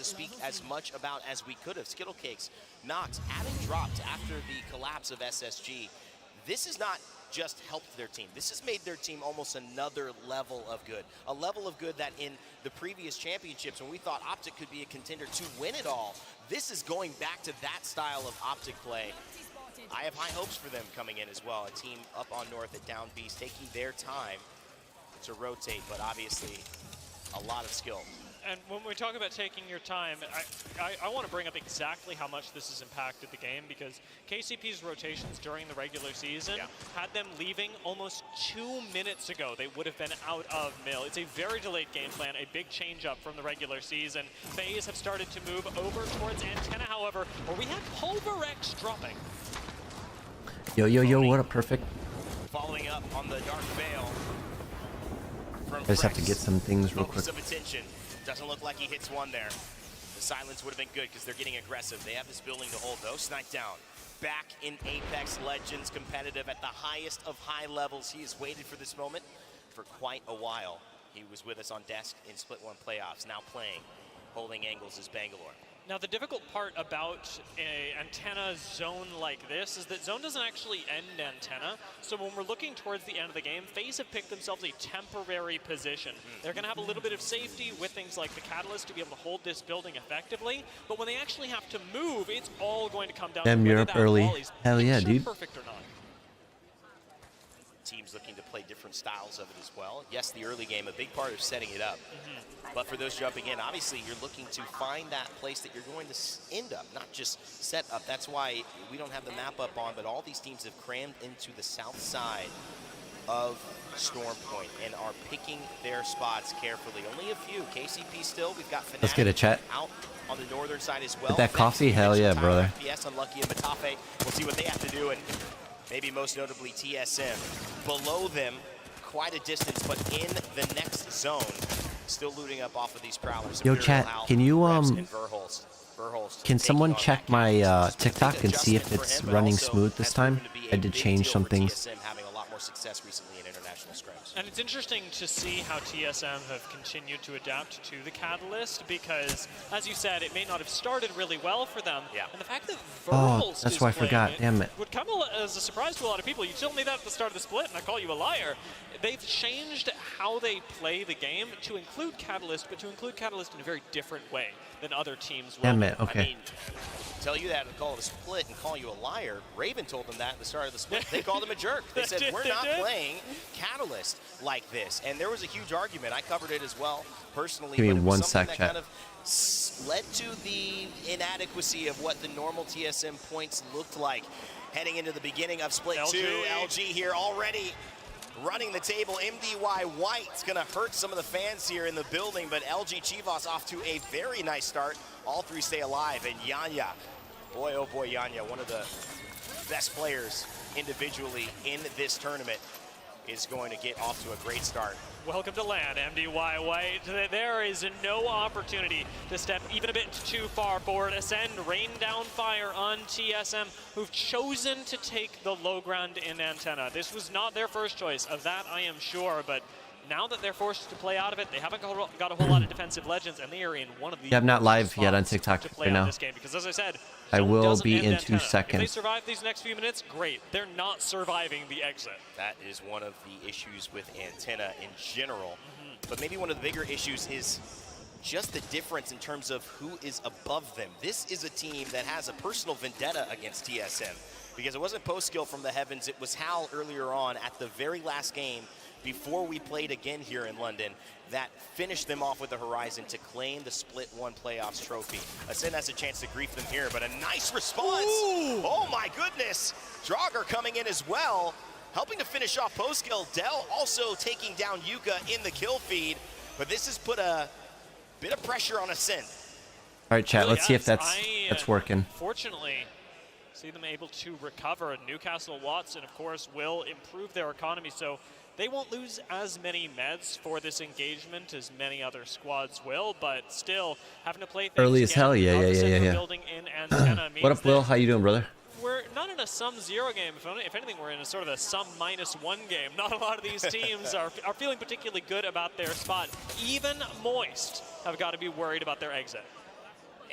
to speak as much about as we could have. Skittlecakes, Nox, having dropped after the collapse of SSG, this has not just helped their team. This has made their team almost another level of good. A level of good that in the previous championships, when we thought Optic could be a contender to win it all, this is going back to that style of Optic play. I have high hopes for them coming in as well. A team up on North at Down Beast taking their time to rotate, but obviously a lot of skill. And when we talk about taking your time, I want to bring up exactly how much this has impacted the game, because KCP's rotations during the regular season had them leaving almost 2 minutes ago. They would have been out of mill. It's a very delayed game plan, a big change up from the regular season. FaZe have started to move over towards Antenna, however, where we have Pulverex dropping. Yo, yo, yo, what a perfect. Following up on the Dark Veil. I just have to get some things real quick. Focus of attention. Doesn't look like he hits one there. The silence would have been good because they're getting aggressive. They have this building to hold though. Snipe down. Back in Apex Legends competitive at the highest of high levels. He has waited for this moment for quite a while. He was with us on desk in Split 1 playoffs. Now playing. Holding angles is Bangalore. Now, the difficult part about an Antenna zone like this is that zone doesn't actually end Antenna. So when we're looking towards the end of the game, FaZe have picked themselves a temporary position. They're going to have a little bit of safety with things like the Catalyst to be able to hold this building effectively. But when they actually have to move, it's all going to come down to whether Europe that early. wall is Hell yeah, dude. perfect or not. Teams looking to play different styles of it as well. Yes, the early game, a big part of setting it up. But for those jumping in, obviously you're looking to find that place that you're going to end up, not just set up. That's why we don't have the map up on, but all these teams have crammed into the south side of Storm Point and are picking their spots carefully. Only a few. KCP still. We've got Fnatic. Let's get a chat. Out on the northern side as well. With that coffee? Hell yeah, brother. FPS, Unlucky, and Matafe. We'll see what they have to do, and maybe most notably TSM. Below them, quite a distance, but in the next zone, still looting up off of these prowlers. Yo, chat, can you can someone check my TikTok and see if it's running smooth this time? I did change some things. Having a lot more success recently in international scrims. And it's interesting to see how TSM have continued to adapt to the Catalyst, because, as you said, it may not have started really well for them. Yeah. And the fact that Verhulst that's why I forgot. Damn it. would come as a surprise to a lot of people. You told me that at the start of the split, and I call you a liar. They've changed how they play the game to include Catalyst, but to include Catalyst in a very different way than other teams will. Damn it, okay. I mean, tell you that and call it a split and call you a liar. Raven told them that at the start of the split. They called him a jerk. They said, we're not playing Catalyst like this. And there was a huge argument. I covered it as well, personally. Give me but it was 1 something sec, that chat. kind of led to the inadequacy of what the normal TSM points looked like. Heading into the beginning of Split 2, LG here already running the table. MDY White's gonna hurt some of the fans here in the building, but LG Chivas off to a very nice start. All three stay alive, and Yanya, boy oh boy Yanya, one of the best players individually in this tournament, is going to get off to a great start. Welcome to land, MDY White. There is no opportunity to step even a bit too far forward. Ascend, rain down fire on TSM, who've chosen to take the low ground in Antenna. This was not their first choice, of that I am sure, but now that they're forced to play out of it, they haven't got a whole lot of defensive legends, and they are in one of the I'm not live yet on TikTok right now. This game, because as I said, I will be in 2 Antenna. seconds. If they survive these next few minutes, great. They're not surviving the exit. That is one of the issues with Antenna in general. But maybe one of the bigger issues is just the difference in terms of who is above them. This is a team that has a personal vendetta against TSM, because it wasn't post skill from the heavens, it was Hal earlier on at the very last game before we played again here in London that finished them off with the Horizon to claim the Split 1 playoffs trophy. Ascend has a chance to grief them here, but a nice response. Ooh. Oh my goodness. Draugr coming in as well, helping to finish off post kill. Dell also taking down Yuka in the kill feed, but this has put a bit of pressure on Ascend. All right, chat, let's see if that's working. Fortunately, see them able to recover. Newcastle Watson, of course, will improve their economy, so they won't lose as many meds for this engagement as many other squads will, but still having to play things early as hell. Yeah. building in Antenna means What up, Will? How you doing, brother? we're not in a sum-0 game. If anything, we're in a sort of a sum-1 game. Not a lot of these teams are feeling particularly good about their spot. Even Moist have got to be worried about their exit.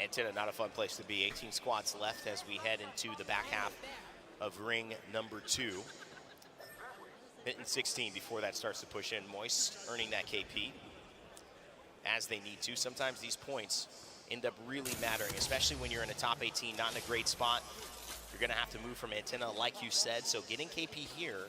Antenna, not a fun place to be. 18 squads left as we head into the back half of ring number 2. Hitting 16 before that starts to push in. Moist earning that KP as they need to. Sometimes these points end up really mattering, especially when you're in a top 18, not in a great spot. You're going to have to move from Antenna, like you said. So getting KP here,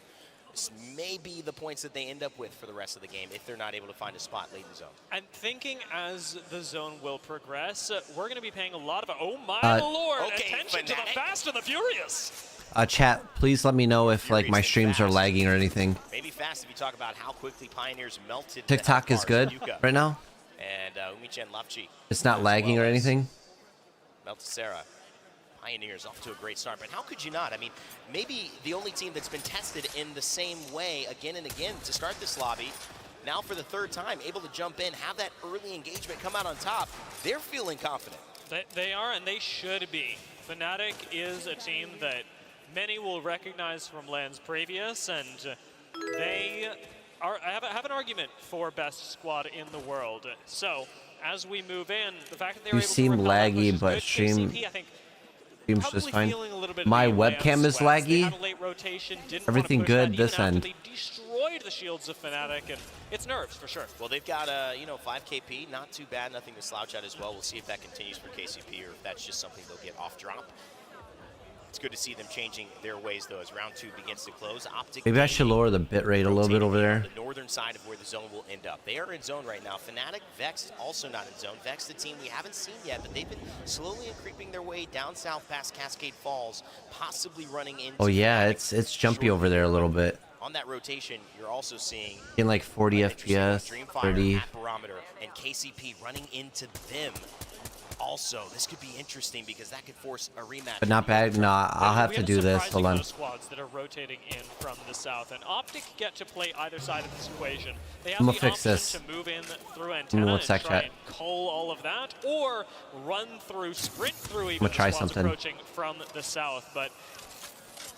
this may be the points that they end up with for the rest of the game if they're not able to find a spot late in the zone. And thinking as the zone will progress, we're going to be paying a lot of, oh my lord, attention to the Fast and the Furious. Chat, please let me know if like my streams are lagging or anything. Maybe fast if you talk about how quickly Pioneers melted. TikTok is good right now. And Umichen Lafchi. It's not lagging or anything. Meltisera. Pioneers off to a great start, but how could you not? I mean, maybe the only team that's been tested in the same way again and again to start this lobby, now for the 3rd time, able to jump in, have that early engagement, come out on top. They're feeling confident. They are, and they should be. Fnatic is a team that many will recognize from lands previous, and they have an argument for best squad in the world. So as we move in, the fact that they're able to seem laggy, but stream. KCP, I think, Stream's just fine. My webcam is laggy. Everything good this end. They destroyed the shields of Fnatic, and it's nerves for sure. Well, they've got 5 KP, not too bad, nothing to slouch at as well. We'll see if that continues for KCP or if that's just something they'll get off drop. It's good to see them changing their ways, though, as round 2 begins to close. Optic Maybe I should lower the bit rate a little bit over there. The northern side of where the zone will end up. They are in zone right now. Fnatic, Vex also not in zone. Vex, the team we haven't seen yet, but they've been slowly creeping their way down south past Cascade Falls, possibly running into. Oh yeah, it's jumpy over there a little bit. On that rotation, you're also seeing in like 40 FPS, 30. At Barometer, and KCP running into them. Also, this could be interesting because that could force a rematch. But not bad. No, I'll have to do this. Hold on. Squads that are rotating in from the south, and Optic get to play either side of this equation. They have I'm the gonna fix this. To move in through Antenna and try and cull all of that, or run through, sprint through even I'm gonna try the squads something. approaching from the south. But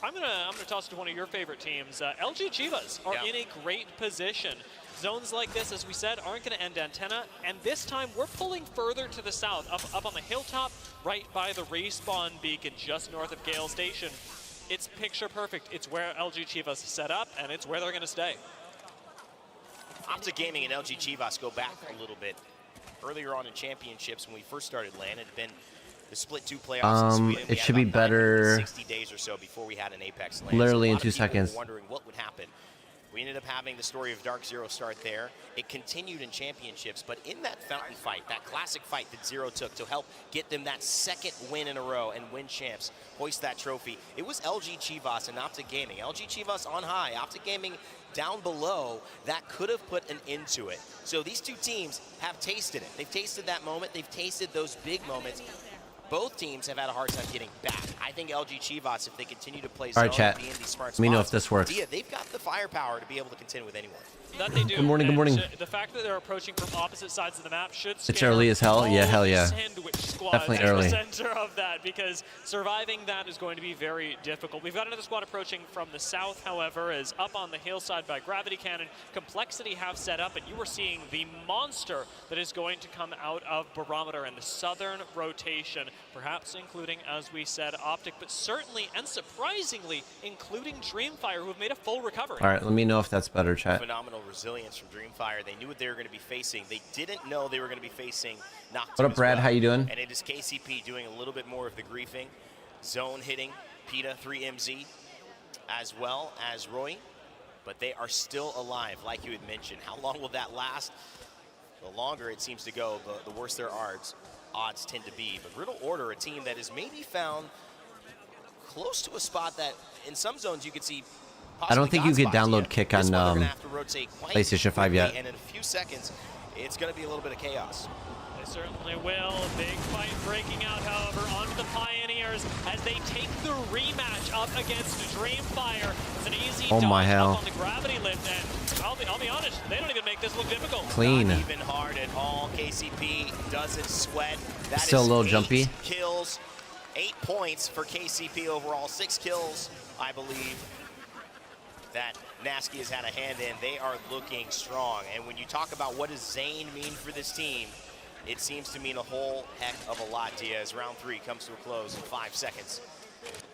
I'm gonna toss to one of your favorite teams. LG Chivas are in a great position. Zones like this, as we said, aren't going to end Antenna, and this time we're pulling further to the south, up on the hilltop, right by the respawn beacon, just north of Gale Station. It's picture perfect. It's where LG Chivas set up, and it's where they're going to stay. Optic Gaming and LG Chivas go back a little bit. Earlier on in championships, when we first started LAN, it had been the split 2 playoffs in Sweden. It should be better. 60 days or so before we had an Apex LAN. Literally so in 2 seconds. Wondering what would happen. We ended up having the story of Dark Zero start there. It continued in championships, but in that fountain fight, that classic fight that Zero took to help get them that 2nd win in a row and win champs, hoist that trophy, it was LG Chivas and Optic Gaming. LG Chivas on high, Optic Gaming down below. That could have put an end to it. So these 2 teams have tasted it. They've tasted that moment. They've tasted those big moments. Both teams have had a hard time getting back. I think LG Chivas, if they continue to play zone, be in these smart spots, let me know if this works. They've got the firepower to be able to contend with anyone. That they do. Good morning, good morning. The fact that they're approaching from opposite sides of the map should scare it's early as hell. Yeah, hell yeah. Sandwich squads definitely early. In the center of that, because surviving that is going to be very difficult. We've got another squad approaching from the south, however, is up on the hillside by Gravity Cannon. Complexity have set up, and you are seeing the monster that is going to come out of Barometer in the southern rotation, perhaps including, as we said, Optic, but certainly and surprisingly including Dreamfire, who have made a full recovery. All right, let me know if that's better, chat. Phenomenal resilience from Dreamfire. They knew what they were going to be facing. They didn't know they were going to be facing Noctis. What up, Brad? How you doing? And it is KCP doing a little bit more of the griefing, zone hitting, PETA 3MZ, as well as Roy. But they are still alive, like you had mentioned. How long will that last? The longer it seems to go, the worse their odds tend to be. But Riddle Order, a team that is maybe found close to a spot that in some zones you could see. I don't think you could download Kick on PlayStation 5 yet. And in a few seconds, it's going to be a little bit of chaos. They certainly will. Big fight breaking out, however, onto the Pioneers as they take the rematch up against Dreamfire. It's an easy dodge up on the gravity lift, and I'll be honest, they don't even make this look difficult. Clean. Not even hard at all. KCP doesn't sweat. That still is a little 8 jumpy. Kills, 8 points for KCP overall. 6 kills, I believe, that Nasky has had a hand in. They are looking strong. And when you talk about what does Zane mean for this team, it seems to mean a whole heck of a lot, Diaz. Round 3 comes to a close in 5 seconds.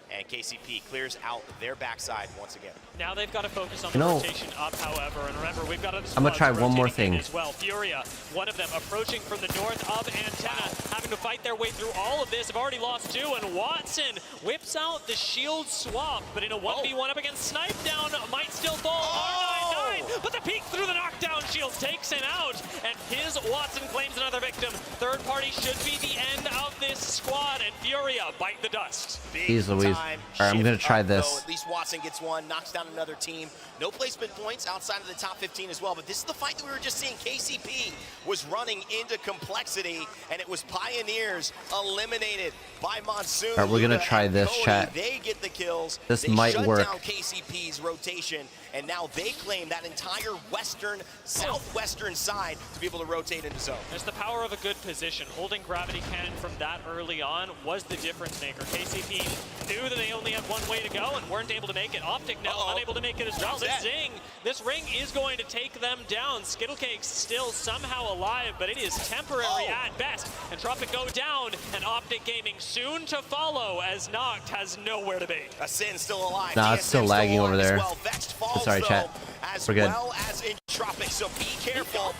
And KCP clears out their backside once again. Now they've got to focus on the rotation up, however. And remember, we've got I'm going to try one more thing. As well. Furia, one of them approaching from the north of Antenna, having to fight their way through all of this. Have already lost 2, and Watson whips out the shield swap, but in a 1v1 up against Snipe down, might still fall. R99, but the peek through the knockdown shield takes him out, and his Watson claims another victim. Third party should be the end of this squad, and Furia bite the dust. Jeez Louise. All right, I'm going to try this. At least Watson gets one, knocks down another team. No placement points outside of the top 15 as well, but this is the fight that we were just seeing. KCP was running into complexity, and it was Pioneers eliminated by Monsoon. All right, we're going to try this, chat. They get the kills. This might work. Down KCP's rotation, and now they claim that entire western, southwestern side to be able to rotate into zone. There's the power of a good position. Holding gravity cannon from that early on was the difference maker. KCP knew that they only had one way to go and weren't able to make it. Optic now unable to make it as well. This ring is going to take them down. Skittlecake's still somehow alive, but it is temporary at best. And Tropic go down, and Optic Gaming soon to follow as Noct has nowhere to be. Ascend still alive. Nah, it's still lagging over there. Well. Falls, sorry, chat. As we're good. well as in Tropic, so be careful.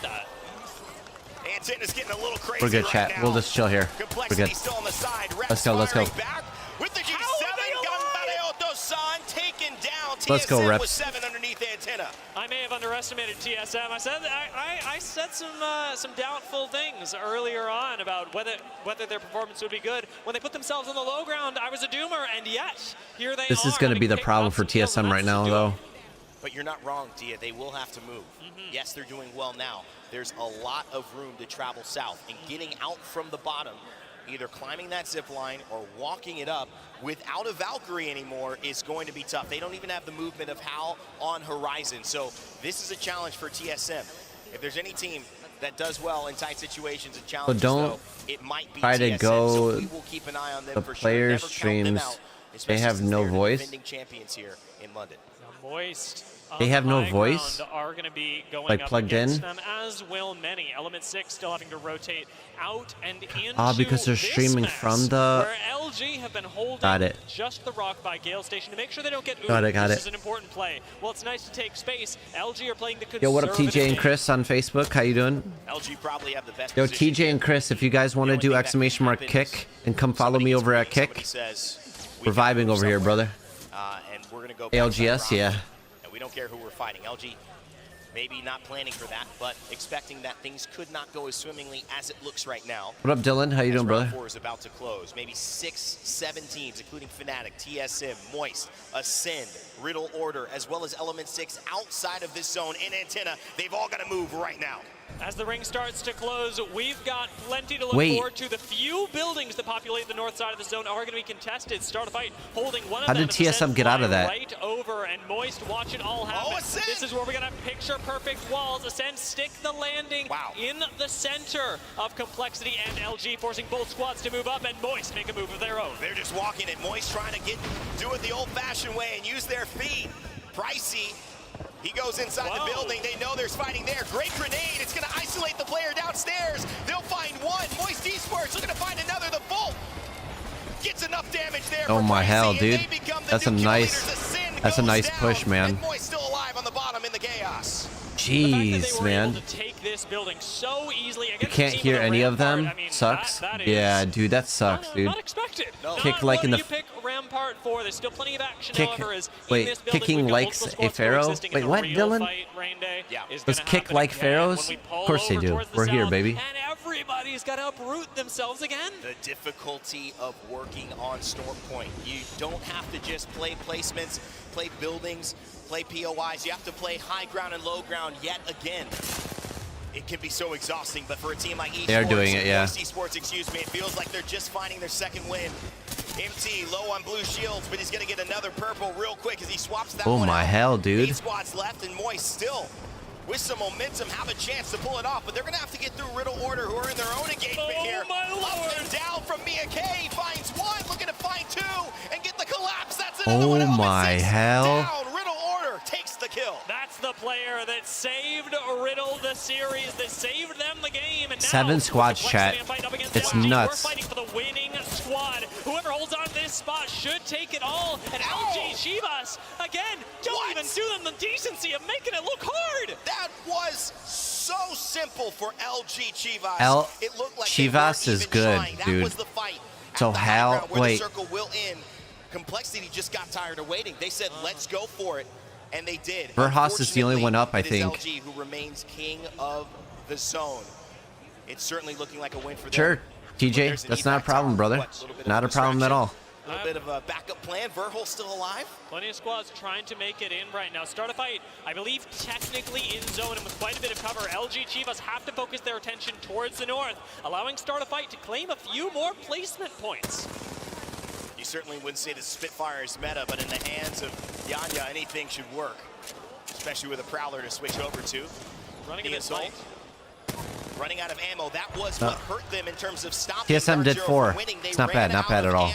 Antenna's getting a little crazy. We're good, right chat. now. We'll just chill here. We're good. Still on the side. Let's go. Let's go. Back with the G7 Gun taken down. Let's go, TSM Reps. was 7 underneath Antenna. I may have underestimated TSM. I said some doubtful things earlier on about whether their performance would be good. When they put themselves on the low ground, I was a doomer, and yet here they are. This is going to be the problem for TSM right now, though. But you're not wrong, Dia. They will have to move. Yes, they're doing well now. There's a lot of room to travel south, and getting out from the bottom, either climbing that zip line or walking it up without a Valkyrie anymore is going to be tough. They don't even have the movement of Hal on horizon. So this is a challenge for TSM. If there's any team that does well in tight situations and challenges, it might be try TSM. to go so we will keep an eye on them the for players' sure. Streams. They have no voice. Defending champions here in London. Moist. They have no voice? Are going to be going like up plugged in? them, as will many. Element 6 still having to rotate out and into because they're streaming from the... where LG have been holding just the rock by Gale Station to make sure they don't get Got it. This is an important play. Well, it's nice to take space. LG are playing the conservative Yo, what up, TJ and Chris on Facebook? How you doing? LG probably have the best Yo, TJ and Chris, if you guys want to do ! Kick and come follow me over at Kick. We're vibing over here, brother. And we're gonna go ALGS, yeah. We don't care who we're fighting. LG maybe not planning for that, but expecting that things could not go as swimmingly as it looks right now. What up, Dylan? How you doing, brother? Round 4 is about to close. Maybe 6, 7 teams, including Fnatic, TSM, Moist, Ascend, Riddle Order, as well as Element 6 outside of this zone in Antenna. They've all got to move right now. As the ring starts to close, we've got plenty to look forward to. The few buildings that populate the north side of the zone are going to be contested. Start a fight, holding one of them. How did TSM get out of that? Right over, and Moist, watch it all happen. This is where we're going to have picture-perfect walls. Ascend, stick the landing in the center of complexity, and LG forcing both squads to move up, and Moist make a move of their own. They're just walking it. Moist trying to do it the old-fashioned way and use their feet. Pricey. He goes inside the building. They know there's fighting there. Great grenade. It's going to isolate the player downstairs. They'll find one. Moist Esports looking to find another. The Volt gets enough damage there. Oh my hell, dude. That's a nice push, man. And Moist still alive on the bottom in the chaos. Jeez, man. To take this building so easily. You can't hear any of them? Sucks? Yeah, dude, that sucks, dude. Not expected. Kick like in the... You pick Rampart for. There's still plenty of action, however, is wait, kicking likes a Pharaoh? Wait, what, Dylan? Does kick like Pharaohs? Of course they do. We're here, baby. And everybody's got to uproot themselves again. The difficulty of working on Storm Point. You don't have to just play placements, play buildings, play POIs. You have to play high ground and low ground yet again. It can be so exhausting, but for a team like esports, they are doing it, yeah. Esports, excuse me, it feels like they're just finding their second win. MT low on blue shields, but he's gonna get another purple real quick as he swaps that one Oh my out. hell, dude. 8 squads left, and Moist still, with some momentum, have a chance to pull it off, but they're gonna have to get through Riddle Order, who are in their own engagement here. My Lord. Up and down from Mia K, finds one, looking to find two, and get the collapse. That's another one. Oh my hell. Down. Riddle Order takes the kill. That's the player that saved Riddle the series, that saved them the game. And now 7 squads, chat. It's nuts. We're fighting for the winning squad. Whoever holds on to this spot should take it all. And LG Chivas, again, don't even do them the decency of making it look hard. That was so simple for LG Chivas. It looked like Chivas is good, dude. That was the fight. So how? Wait. The circle will end. Complexity just got tired of waiting. They said, "Let's go for it," and they did. Verhaus is the only one up, I think. LG who remains king of the zone. It's certainly looking like a win for them. Sure, TJ, that's not a problem, brother. Not a problem at all. A little bit of a backup plan. Verhol's still alive. Plenty of squads trying to make it in right now. Start a fight, I believe, technically in zone and with quite a bit of cover. LG Chivas have to focus their attention towards the north, allowing Start a Fight to claim a few more placement points. You certainly wouldn't say the Spitfire is meta, but in the hands of Yanya, anything should work, especially with a Prowler to switch over to. Running in this fight. Running out of ammo. That was what hurt them in terms of stopping. TSM did 4. It's not bad, not bad at all.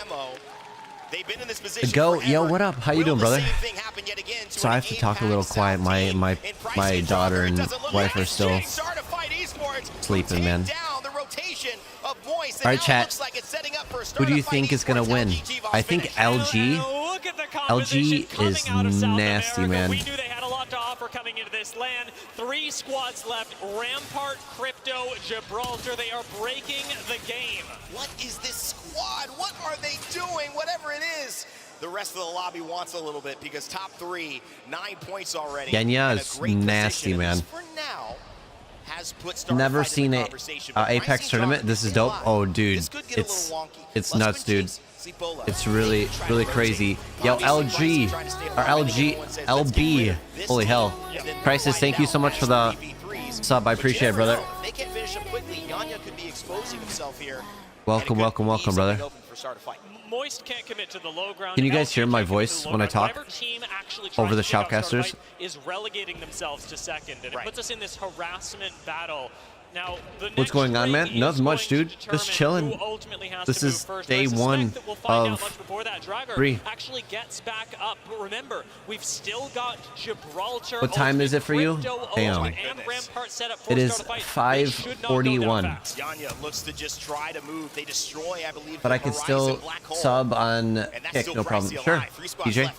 They've been in this position Go, forever. yo, what up? How you doing, brother? So I have to talk a little quiet. My daughter and wife are still sleeping, man. All right, chat. Who do you think is gonna win? I think LG. LG is nasty, man. We knew they had a lot to offer coming into this land. 3 squads left. Rampart, Crypto, Gibraltar. They are breaking the game. What is this squad? What are they doing? Whatever it is. The rest of the lobby wants a little bit because top 3, 9 points already. Genya is nasty, man. For now, has put never seen a Apex tournament. This is dope. Oh, dude, it's nuts, dude. It's really crazy. Yo, LG or LB. Holy hell. Crisis, thank you so much for the sub. I appreciate it, brother. They can't finish up quickly. Yanya could be exposing himself here. Welcome, brother. Moist can't commit to the low ground. Can you guys hear my voice when I talk over the shoutcasters? Is relegating themselves to second, and it puts us in this harassment battle. Now, what's going on, man? Nothing much, dude. Just chilling. This is day 1 of 3. Actually gets back up, but remember, we've still got Gibraltar. What time is it for you? Damn. It is 5:41. Yanya looks to just try to move. They destroy, I believe. But I can still sub on Kick, no problem. Sure, PJ.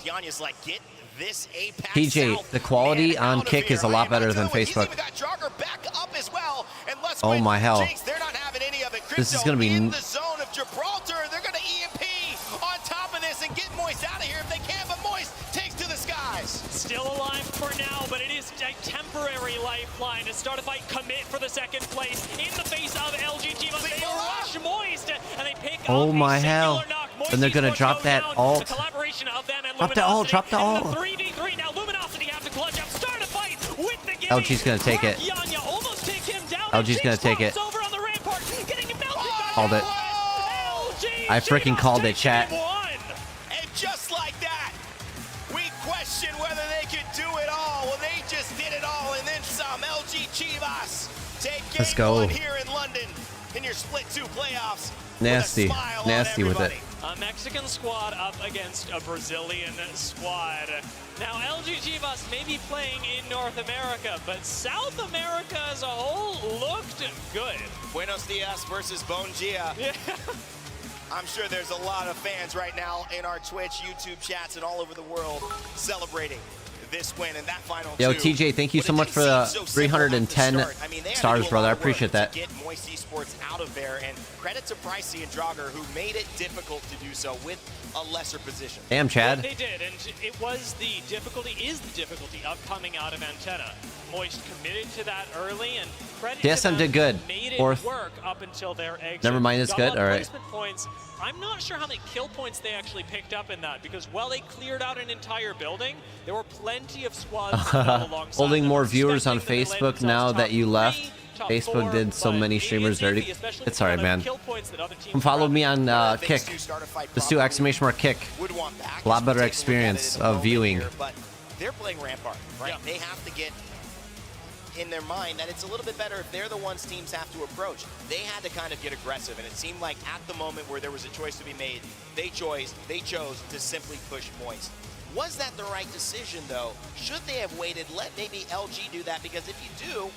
PJ, the quality on Kick is a lot better than Facebook. Oh my hell. This is going to be in the zone of Gibraltar. They're going to EMP on top of this and get Moist out of here if they can, but Moist takes to the skies. Still alive for now, but it is a temporary lifeline. To Start a Fight, commit for the second place in the face of LG Chivas. They rush Moist and they pick oh up my a hell. And they're going to drop that ult. Drop the ult, drop the ult. 3v3 now. Luminosity have to clutch up. Start a Fight with the game. LG's going to take it. Yanya almost takes him down. LG's going to take it. Called it. I freaking called it, chat. And just like that, we question whether they could do it all. Well, they just did it all and then some. LG Chivas take game 1 here in London in your split 2 playoffs. Nasty with it. A Mexican squad up against a Brazilian squad. Now, LG Chivas may be playing in North America, but South America as a whole looked good. Buenos dias versus Bon Dia. Yeah. I'm sure there's a lot of fans right now in our Twitch, YouTube chats, and all over the world celebrating this win and that final. Yo, TJ, thank you so much for the 310 stars, brother. I appreciate that. Get Moist Esports out of there, and credit to Pricey and Jogger who made it difficult to do so with a lesser position. Damn, Chad. They did, and it was the difficulty of coming out of Antenna. Moist committed to that early, and credit to them, did good. Made it 4th. work up until their exit. Never mind, it's good. All right. Points. I'm not sure how many kill points they actually picked up in that, because while they cleared out an entire building, there were plenty of squads alongside holding them. more viewers on Expecting Facebook now that you left. top Facebook 4, did so but many it streamers is dirty. easy, It's alright, man. kill points that other teams Come follow me on Kick. Let's do !Kick. A lot better experience of viewing. Here, but they're playing Rampart, right? Yeah. They have to get in their mind that it's a little bit better if they're the ones teams have to approach. They had to kind of get aggressive, and it seemed like at the moment where there was a choice to be made, they chose to simply push Moist. Was that the right decision, though? Should they have waited? Let maybe LG do that, because if you do,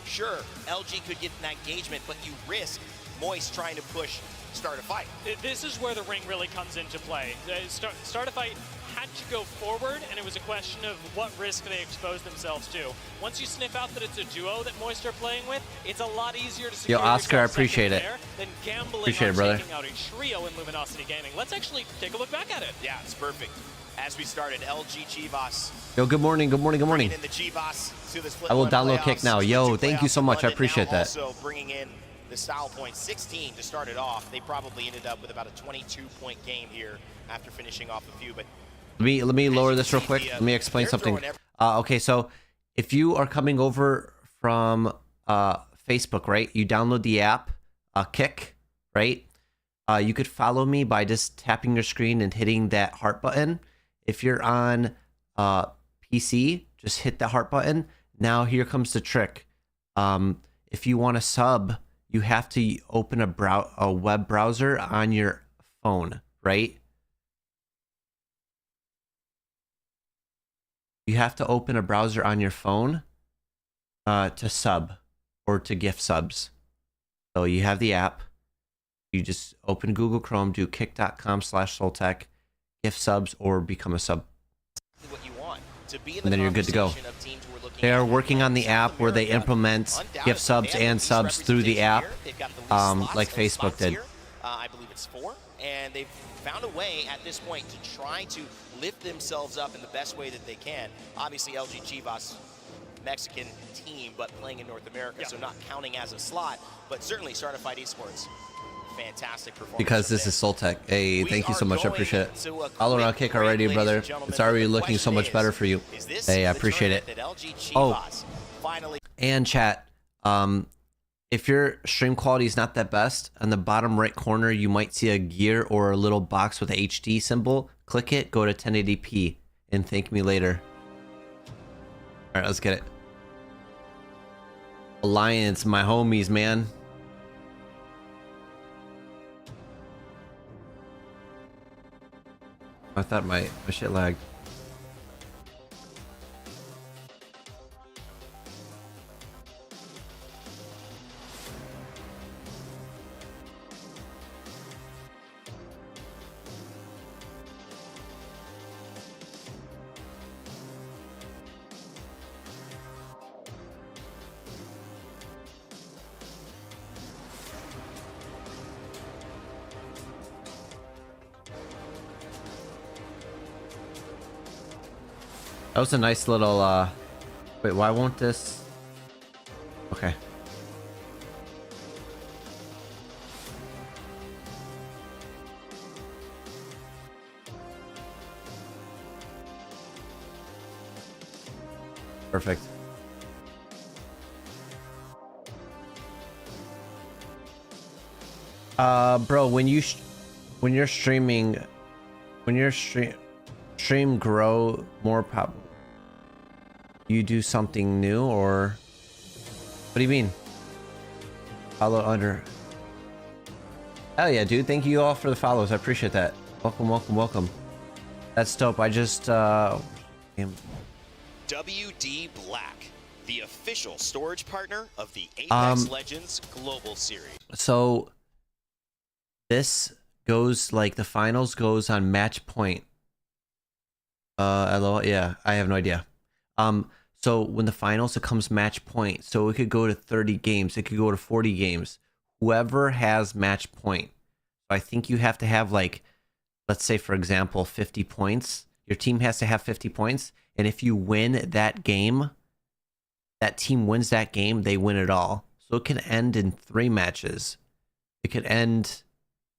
sure, LG could get an engagement, but you risk Moist trying to push start a fight. This is where the ring really comes into play. Start a fight had to go forward, and it was a question of what risk they exposed themselves to. Once you sniff out that it's a duo that Moist are playing with, it's a lot easier to secure Oscar, I appreciate it. Than gambling appreciate on it, brother. taking out a trio in Luminosity Gaming. Let's actually take a look back at it. Yeah, it's perfect. As we started, LG Chivas. Yo, good morning, good morning, good morning. In the Chivas to the split I will one download playoffs, Kick now. Yo, thank you so much. I appreciate that. Also bringing in the style point 16 to start it off. They probably ended up with about a 22-point game here after finishing off a few. But let me lower this real quick. Let me explain something. Okay, so if you are coming over from Facebook, right? You download the app, Kick, right? You could follow me by just tapping your screen and hitting that heart button. If you're on PC, just hit the heart button. Now here comes the trick. If you want to sub, you have to open a web browser on your phone, right? You have to open a browser on your phone to sub or to gift subs. So you have the app. You just open Google Chrome, do kick.com/SOLTEK, gift subs, or become a sub. What you want to be in and then you're good to go. They are working on the app where they implement gift subs and subs through the app, like Facebook did. I believe it's 4, and they've found a way at this point to try to lift themselves up in the best way that they can. Obviously, LG Chivas, Mexican team, but playing in North America, so not counting as a slot, but certainly Certified Esports. Fantastic performance. Because this is Soltekgg. Hey, thank you so much. I appreciate it. All around Kick already, brother. It's already looking so much better for you. Hey, I appreciate it. Oh, and chat. If your stream quality is not that best, on the bottom right corner, you might see a gear or a little box with a HD symbol. Click it, go to 1080p, and thank me later. All right, let's get it. Alliance, my homies, man. I thought my shit lagged. That was a nice little, wait, why won't this? Okay. Perfect. Bro, when you're streaming, stream grow more pop, you do something new, or what do you mean? Follow under. Hell yeah, dude. Thank you all for the follows. I appreciate that. Welcome, welcome, welcome. That's dope. I just WD Black, the official storage partner of the Apex Legends Global Series. So this goes, like, the finals goes on match point. LOL, yeah, I have no idea. So when the finals, it comes match point. So it could go to 30 games. It could go to 40 games. Whoever has match point. I think you have to have, like, let's say, for example, 50 points. Your team has to have 50 points. And if you win that game, that team wins that game, they win it all. So it can end in 3 matches. It could end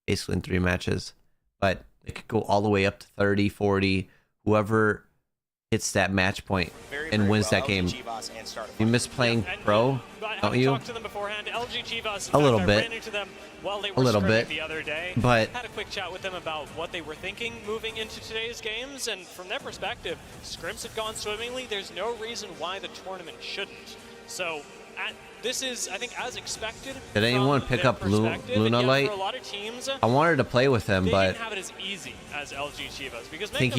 basically in 3 matches. But it could go all the way up to 30, 40. Whoever hits that match point and wins that game. You miss playing pro, don't you? To them beforehand. LG Chivas, a little bit. Ran into them while they were a little bit the other day. But had a quick chat with them about what they were thinking moving into today's games, and from their perspective, scrims had gone swimmingly. There's no reason why the tournament shouldn't. So this is, I think, as expected. Did anyone pick up Luna Light? For a lot of teams, I wanted to play with him, but didn't have it as easy as LG Chivas, because I think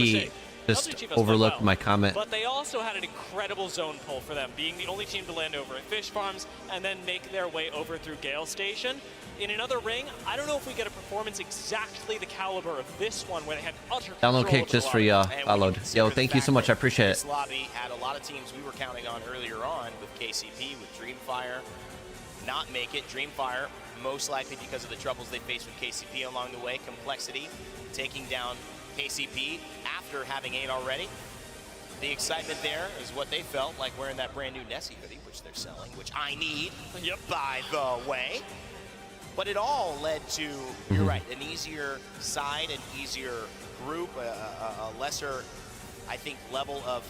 Just LG Chivas played overlooked well, my comment. But they also had an incredible zone pull for them, being the only team to land over at Fish Farms and then make their way over through Gale Station. In another ring, I don't know if we get a performance exactly the caliber of this one, where they had utter Download kick just for you. Download. Yo, thank you so much. I appreciate it. This lobby had a lot of teams we were counting on earlier on with KCP, with Dreamfire not make it. Dreamfire, most likely because of the troubles they faced with KCP along the way. Complexity taking down KCP after having 8 already. The excitement there is what they felt like wearing that brand new Nessie hoodie, which they're selling, which I need, by the way. But it all led to, you're right, an easier side, an easier group, a lesser, I think, level of,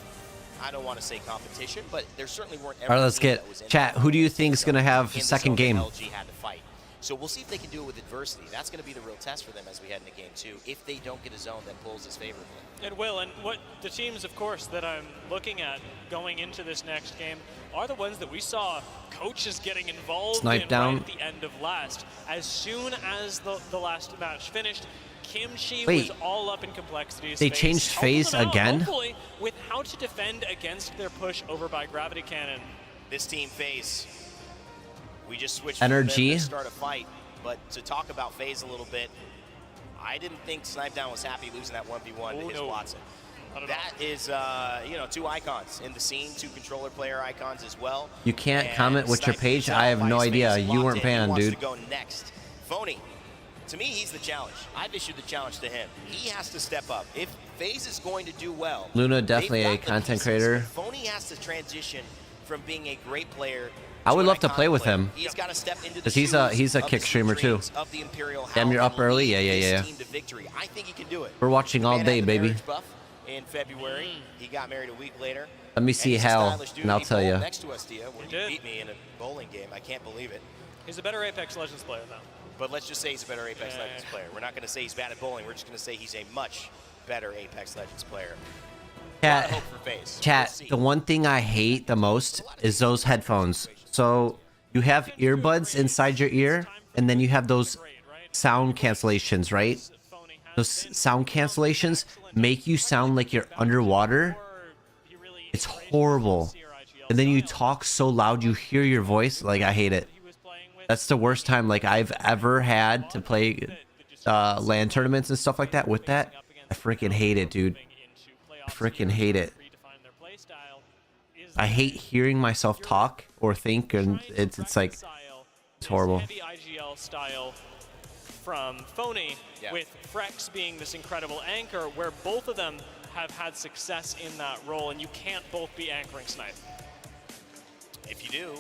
I don't want to say competition, but there certainly weren't. All right, let's get chat. Who do you think is going to have second game? LG had to fight. So we'll see if they can do it with adversity. That's going to be the real test for them as we head into game 2, if they don't get a zone that pulls us favorably. It will, and what the teams, of course, that I'm looking at going into this next game are the ones that we saw coaches getting involved Snipe in down. right at the end of last. As soon as the last match finished, Kimchi Wait, was all up in Complexity's they face, changed helping phase them out, again? hopefully, with how to defend against their push over by Gravity Cannon. This team phase, we just switched Energy. to start a fight. But to talk about phase a little bit, I didn't think Snipe Down was happy losing that 1v1 to his Watson. That is, you know, 2 icons in the scene, 2 controller player icons as well. You can't And comment with your Snipe page. himself, I have no Vice idea. Phase You locked weren't in. banned, He wants dude. to go next. Phony, to me, he's the challenge. I've issued the challenge to him. He has to step up. If FaZe is going to do well, Luna, definitely they've a got the content pieces. creator. Phony has to transition from being a great player. I would an love to iconic play with player. him. He's got to step into the 'Cause he's a shoes of kick the streamer too. dreams of the Imperial. Damn, you're How up he'll early? lead Yeah. this team to victory. I think he can do it. We're watching all Man day, had the baby. marriage buff in February. He got married a week later. Let me And see he's a Hal, stylish dude. and I'll He tell bowled you. next to us, Dia, where He he did. beat me in a bowling game. I can't believe it. He's a better Apex Legends player now. But let's just say he's a better Apex Yeah. Legends player. We're not going to say he's bad at bowling. We're just going to say he's a much better Apex Legends player. A lot of hope for FaZe. Chat, We'll see. the one thing I hate the most is those headphones. So you have earbuds inside your ear, and then you have those sound cancellations, right? Those sound cancellations make you sound like you're underwater. It's horrible. And then you talk so loud you hear your voice. Like, I hate it. That's the worst time like I've ever had to play LAN tournaments and stuff like that with that. I freaking hate it, dude. I freaking hate it. I hate hearing myself talk or think, and it's like, it's horrible. Heavy IGL style from Phony, with Frex being this incredible anchor, where both of them have had success in that role, and you can't both be anchoring Snipe. If you do,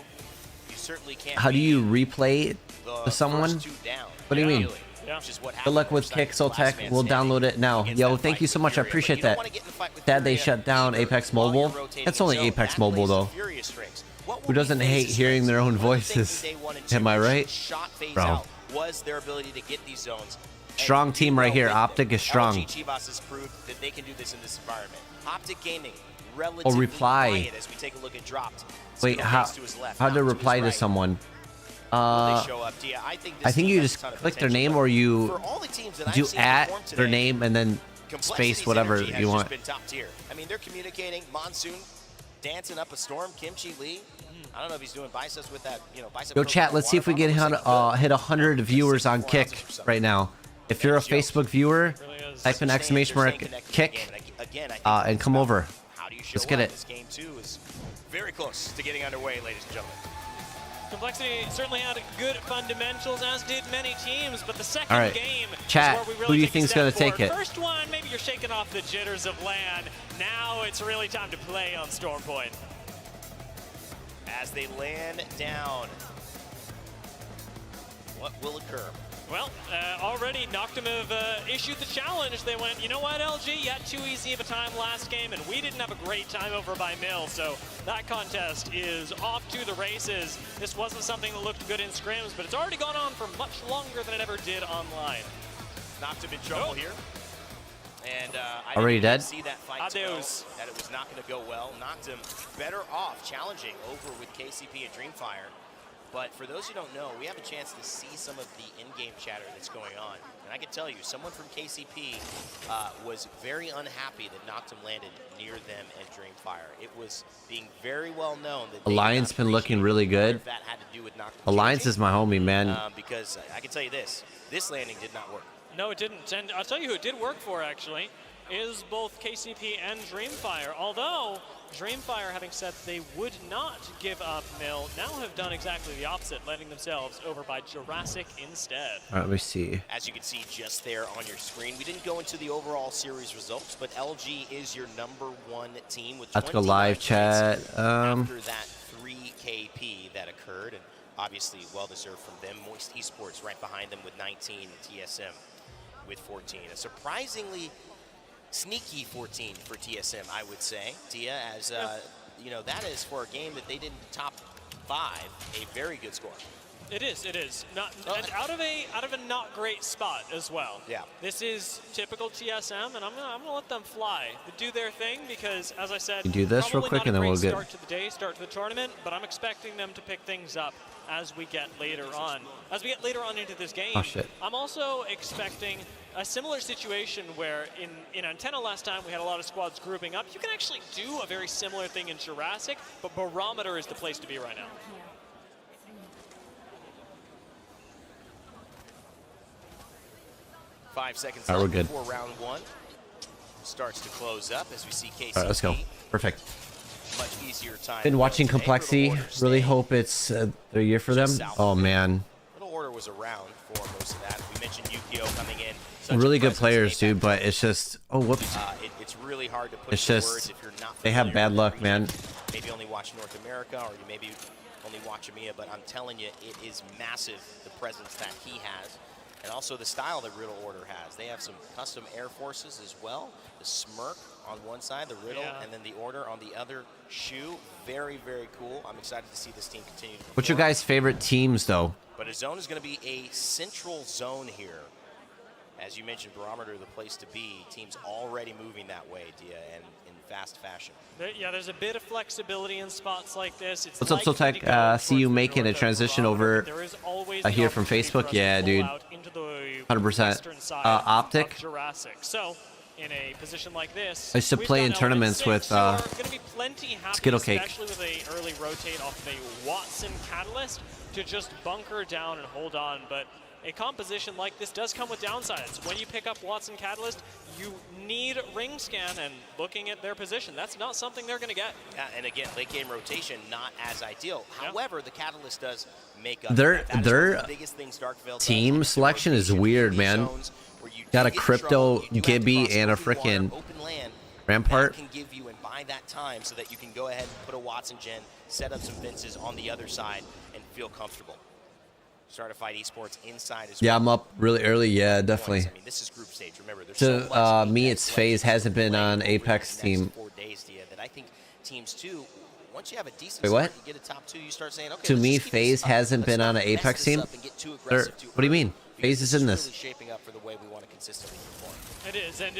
you certainly can't. How do you replay the to someone? first 2 down. What do you mean? Really, which is what Good luck happened with for Kick Snipe, last Soltekgg. man We'll standing download it now. against Yo, that thank fight you so with much. I Furia. But appreciate you don't that. wanna get in the fight with Sad they Furia shut down either Apex while you're Mobile. rotating That's only zone. Apex That Mobile plays though. to Furia's strengths. What will Who be doesn't FaZe's hate hearing their own strengths? One of the things voices? they wanted to Am I do right? shot FaZe Bro. out was their ability to get these zones. and Strong do team right well here. with it. Optic is strong. LG Chivas has proved that they can do this in this environment. Optic Gaming, relatively reply. quiet as we take a look at Dropped. Wait, Skill how base to his left, to not his reply to right. someone? Will they show up? Dia, I think this I think team you has just a ton of click their potential, name but or you for all the teams that I've do seen at perform their today, name and then Complexity's space whatever energy has you just want. been top tier. I mean, they're communicating. Monsoon dancing up a storm. Kimchi Lee. I don't know if he's doing biceps with that, bicep. Yo, chat, let's see if we get hit 100 viewers on Kick right now. If you're a Facebook viewer, type in exclamation mark Kick and come over. Let's get it. This game 2 is very close to getting underway, ladies and gentlemen. Complexity certainly had good fundamentals, as did many teams, but the second All right. game Chat, is where we who really do you take a think's step gonna take forward. it? First one, maybe you're shaking off the jitters of LAN. Now it's really time to play on Storm Point. As they land down, what will occur? Well, already Noctum have issued the challenge. They went, you know what, LG, you had too easy of a time last game, and we didn't have a great time over by Mill, so that contest is off to the races. This wasn't something that looked good in scrims, but it's already gone on for much longer than it ever did online. Noctum in trouble here. And I Already didn't dead? see that fight Adios. that it was not going to go well. Noctum better off challenging over with KCP and Dreamfire. But for those who don't know, we have a chance to see some of the in-game chatter that's going on. And I can tell you, someone from KCP was very unhappy that Noctum landed near them at Dreamfire. It was being very well known that Alliance been looking really good. that had to do with Noctum Alliance changing. is my homie, man. Because I can tell you this landing did not work. No, it didn't. And I'll tell you who it did work for, actually, is both KCP and Dreamfire. Although Dreamfire, having said they would not give up Mill, now have done exactly the opposite, letting themselves over by Jurassic instead. All right, let me see. As you can see just there on your screen, we didn't go into the overall series results, but LG is your #1 team with Let's go live chat. After that 3 KP that occurred, and obviously well-deserved from them. Moist Esports right behind them with 19, and TSM with 14. A surprisingly sneaky 14 for TSM, I would say. Tia, as you know, that is for a game that they didn't top 5, a very good score. It is. Not, and out of a not great spot as well. Yeah. This is typical TSM, and I'm gonna let them fly. They do their thing because, as I said, You do this real probably quick not and a then we'll great get. start to the day, start to the tournament, but I'm expecting them to pick things up as we get later on. As we get later on into this game, Oh, shit. I'm also expecting a similar situation where in Antenna last time we had a lot of squads grouping up. You can actually do a very similar thing in Jurassic, but Barometer is the place to be right now. Five seconds All right, left we're good. before round 1 starts to close up as we see KCP. All right, let's go. Perfect. Much easier time. Been watching today. Complexity. Little Order Really staying hope it's the year for them. just south Oh of it. man, Little Order was around for most of that. We mentioned Yukio coming in. Such a really good presence players, in dude. But it's just, oh whoops. it's really hard to put It's into just words if you're not they have familiar bad with the luck, region. man. Maybe only watch North America, or you maybe only watch EMEA, but I'm telling you, it is massive, the presence that he has. And also the style that Riddle Order has. They have some custom Air Forces as well. The Smirk on one side, the Riddle, and then the Order on the other. Shoe, very, very cool. I'm excited to see this team continue to perform. What's your guys' favorite teams though? But a zone is going to be a central zone here. As you mentioned, Barometer, the place to be. Teams already moving that way, Dia, and in fast fashion. Yeah, there's a bit of flexibility in spots like this. It's What's up, likely Soltekgg? to go See you towards the making a north of transition Barometer, over but there is always here the from opportunity for Facebook. us to Yeah, pull dude. out into the 100%. western side Optic. of Jurassic. So, in a position like this, I used to we've play got in Element tournaments 6 with, who are gonna be plenty happy, Skittle Cake. especially with a early rotate off the Watson Catalyst, to just bunker down and hold on. But a composition like this does come with downsides. When you pick up Watson Catalyst, you need ring scan, and looking at their position, that's not something they're going to get. Yeah, and again, late game rotation, not as ideal. Yeah. However, the Catalyst does make up. Their- That is their one of the biggest things Darkveil does team is selection is rotation. weird, These man. zones where you Got do a get in crypto trouble, you do have to Gibby cross and a open water, frickin' open land. Rampart. That can give you and buy that time so that you can go ahead and put a Watson gen, set up some fences on the other side, and feel comfortable. Certified Esports inside as well. Yeah, I'm up really early. Yeah, definitely. I mean, this is group stage. Remember, there's To, so much me, Apex it's FaZe legends hasn't been playing on over Apex the next team. 4 days, Dia, that I think teams too. Once you have a decent Wait, start, what? you get a top 2, you start saying, okay. To let's me, just keep this FaZe up. hasn't Let's been not on an mess Apex this team? up and get too Or, aggressive too what do you early, mean? because FaZe is in really this. shaping up for the way we want to consistently perform. It is, and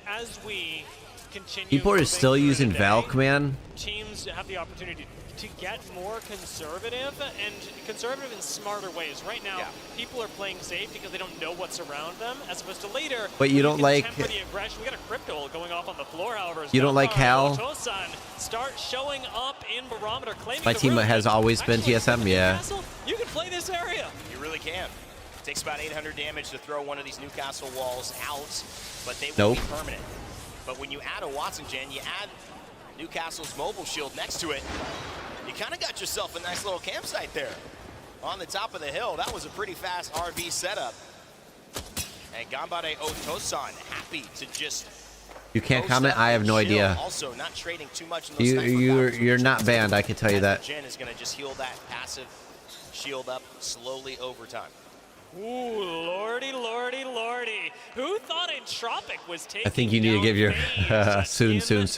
as we continue, People are moving still through the using day, Val Command. teams have the opportunity to get more conservative, and conservative in smarter ways. Right now, Yeah. people are playing safe because they don't know what's around them, as opposed to later. But you when don't can like- temper the aggression. We got a crypto going off on the floor, however. as You don't like Gunfire how- Otosan start showing up in Barometer, claiming My the team room. has always been Actually, TSM, with yeah. Newcastle, you can play this area. You really can. Takes about 800 damage to throw one of these Newcastle walls out, but they will Nope. be permanent. But when you add a Watson gen, you add Newcastle's mobile shield next to it, you kind of got yourself a nice little campsite there on the top of the hill. That was a pretty fast RV setup. And Gambare Otosan happy to just You can't post comment. up I have and no chill. idea. Also, not trading too much in those You sniper you're battles, you're which not is- banned. I can tell you as that. the gen is going to just heal that passive shield up slowly over time. Ooh, lordy, lordy, lordy. Who thought Entropic was taking I think you need to down give your FaZe soon.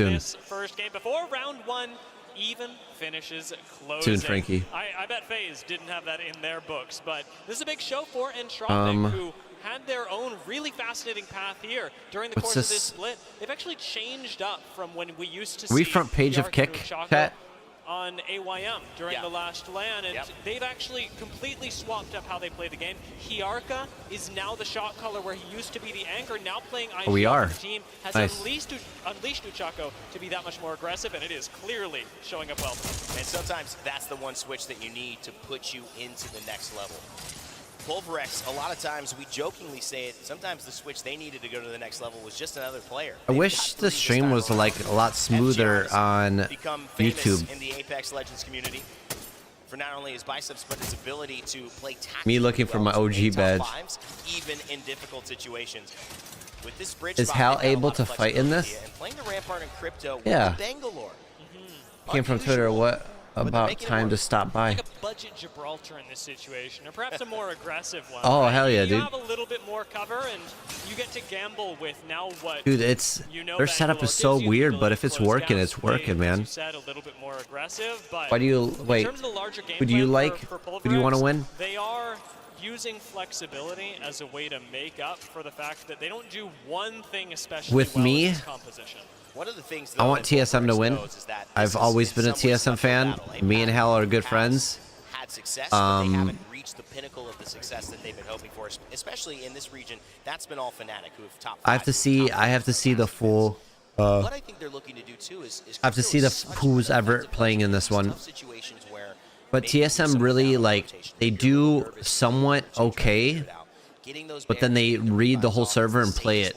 in this first game before round 1 even finishes closing. Soon, Frankie. I bet FaZe didn't have that in their books, but this is a big show for Entropic, who had their own really fascinating path here during the What's course of this? this split. They've actually changed up from when we used to Are we see front page the of Arctic Kick Moon Chaco chat? on AYM during the last LAN, and they've actually completely swapped up how they play the game. Hiarka is now the shot caller where he used to be the anchor, now playing IGL. We are. The team has unleashed Nuchako to be that much more aggressive, and it is clearly showing up well for them. And sometimes that's the one switch that you need to put you into the next level. Pulverex, a lot of times we jokingly say it, sometimes the switch they needed to go to the next level was just another player. I wish the stream was like a lot smoother on YouTube. In the Apex Legends community for not only his biceps but his ability to play tactically. Me looking for my OG badge. Even in difficult situations. With this bridge is Hal able to fight in this? And playing the Rampart and Crypto yeah. with Bangalore. Came from Twitter. What about time to stop by? Like a budget Gibraltar in this situation, or perhaps a more aggressive one. Oh, right? hell yeah, you dude. have a little bit more cover, and you get to gamble with now what. Dude, it's their setup is so weird, but if it's working, it's working, man. You said a little bit more aggressive, but why do you wait? Who do you like? Who do you want to win? They are using flexibility as a way to make up for the fact that they don't do one thing especially with well me. in this composition. One of the things I want TSM to win. I've always been a TSM fan. Me and Hal are good friends. Had success, but they haven't reached the pinnacle of the success that they've been hoping for, especially in this region. That's been all Fnatic, who have top 5. I have to see the full. What I think they're looking to do too is I have to see the who's ever playing in this one. But TSM really they do somewhat okay. But then they read the whole server and play it.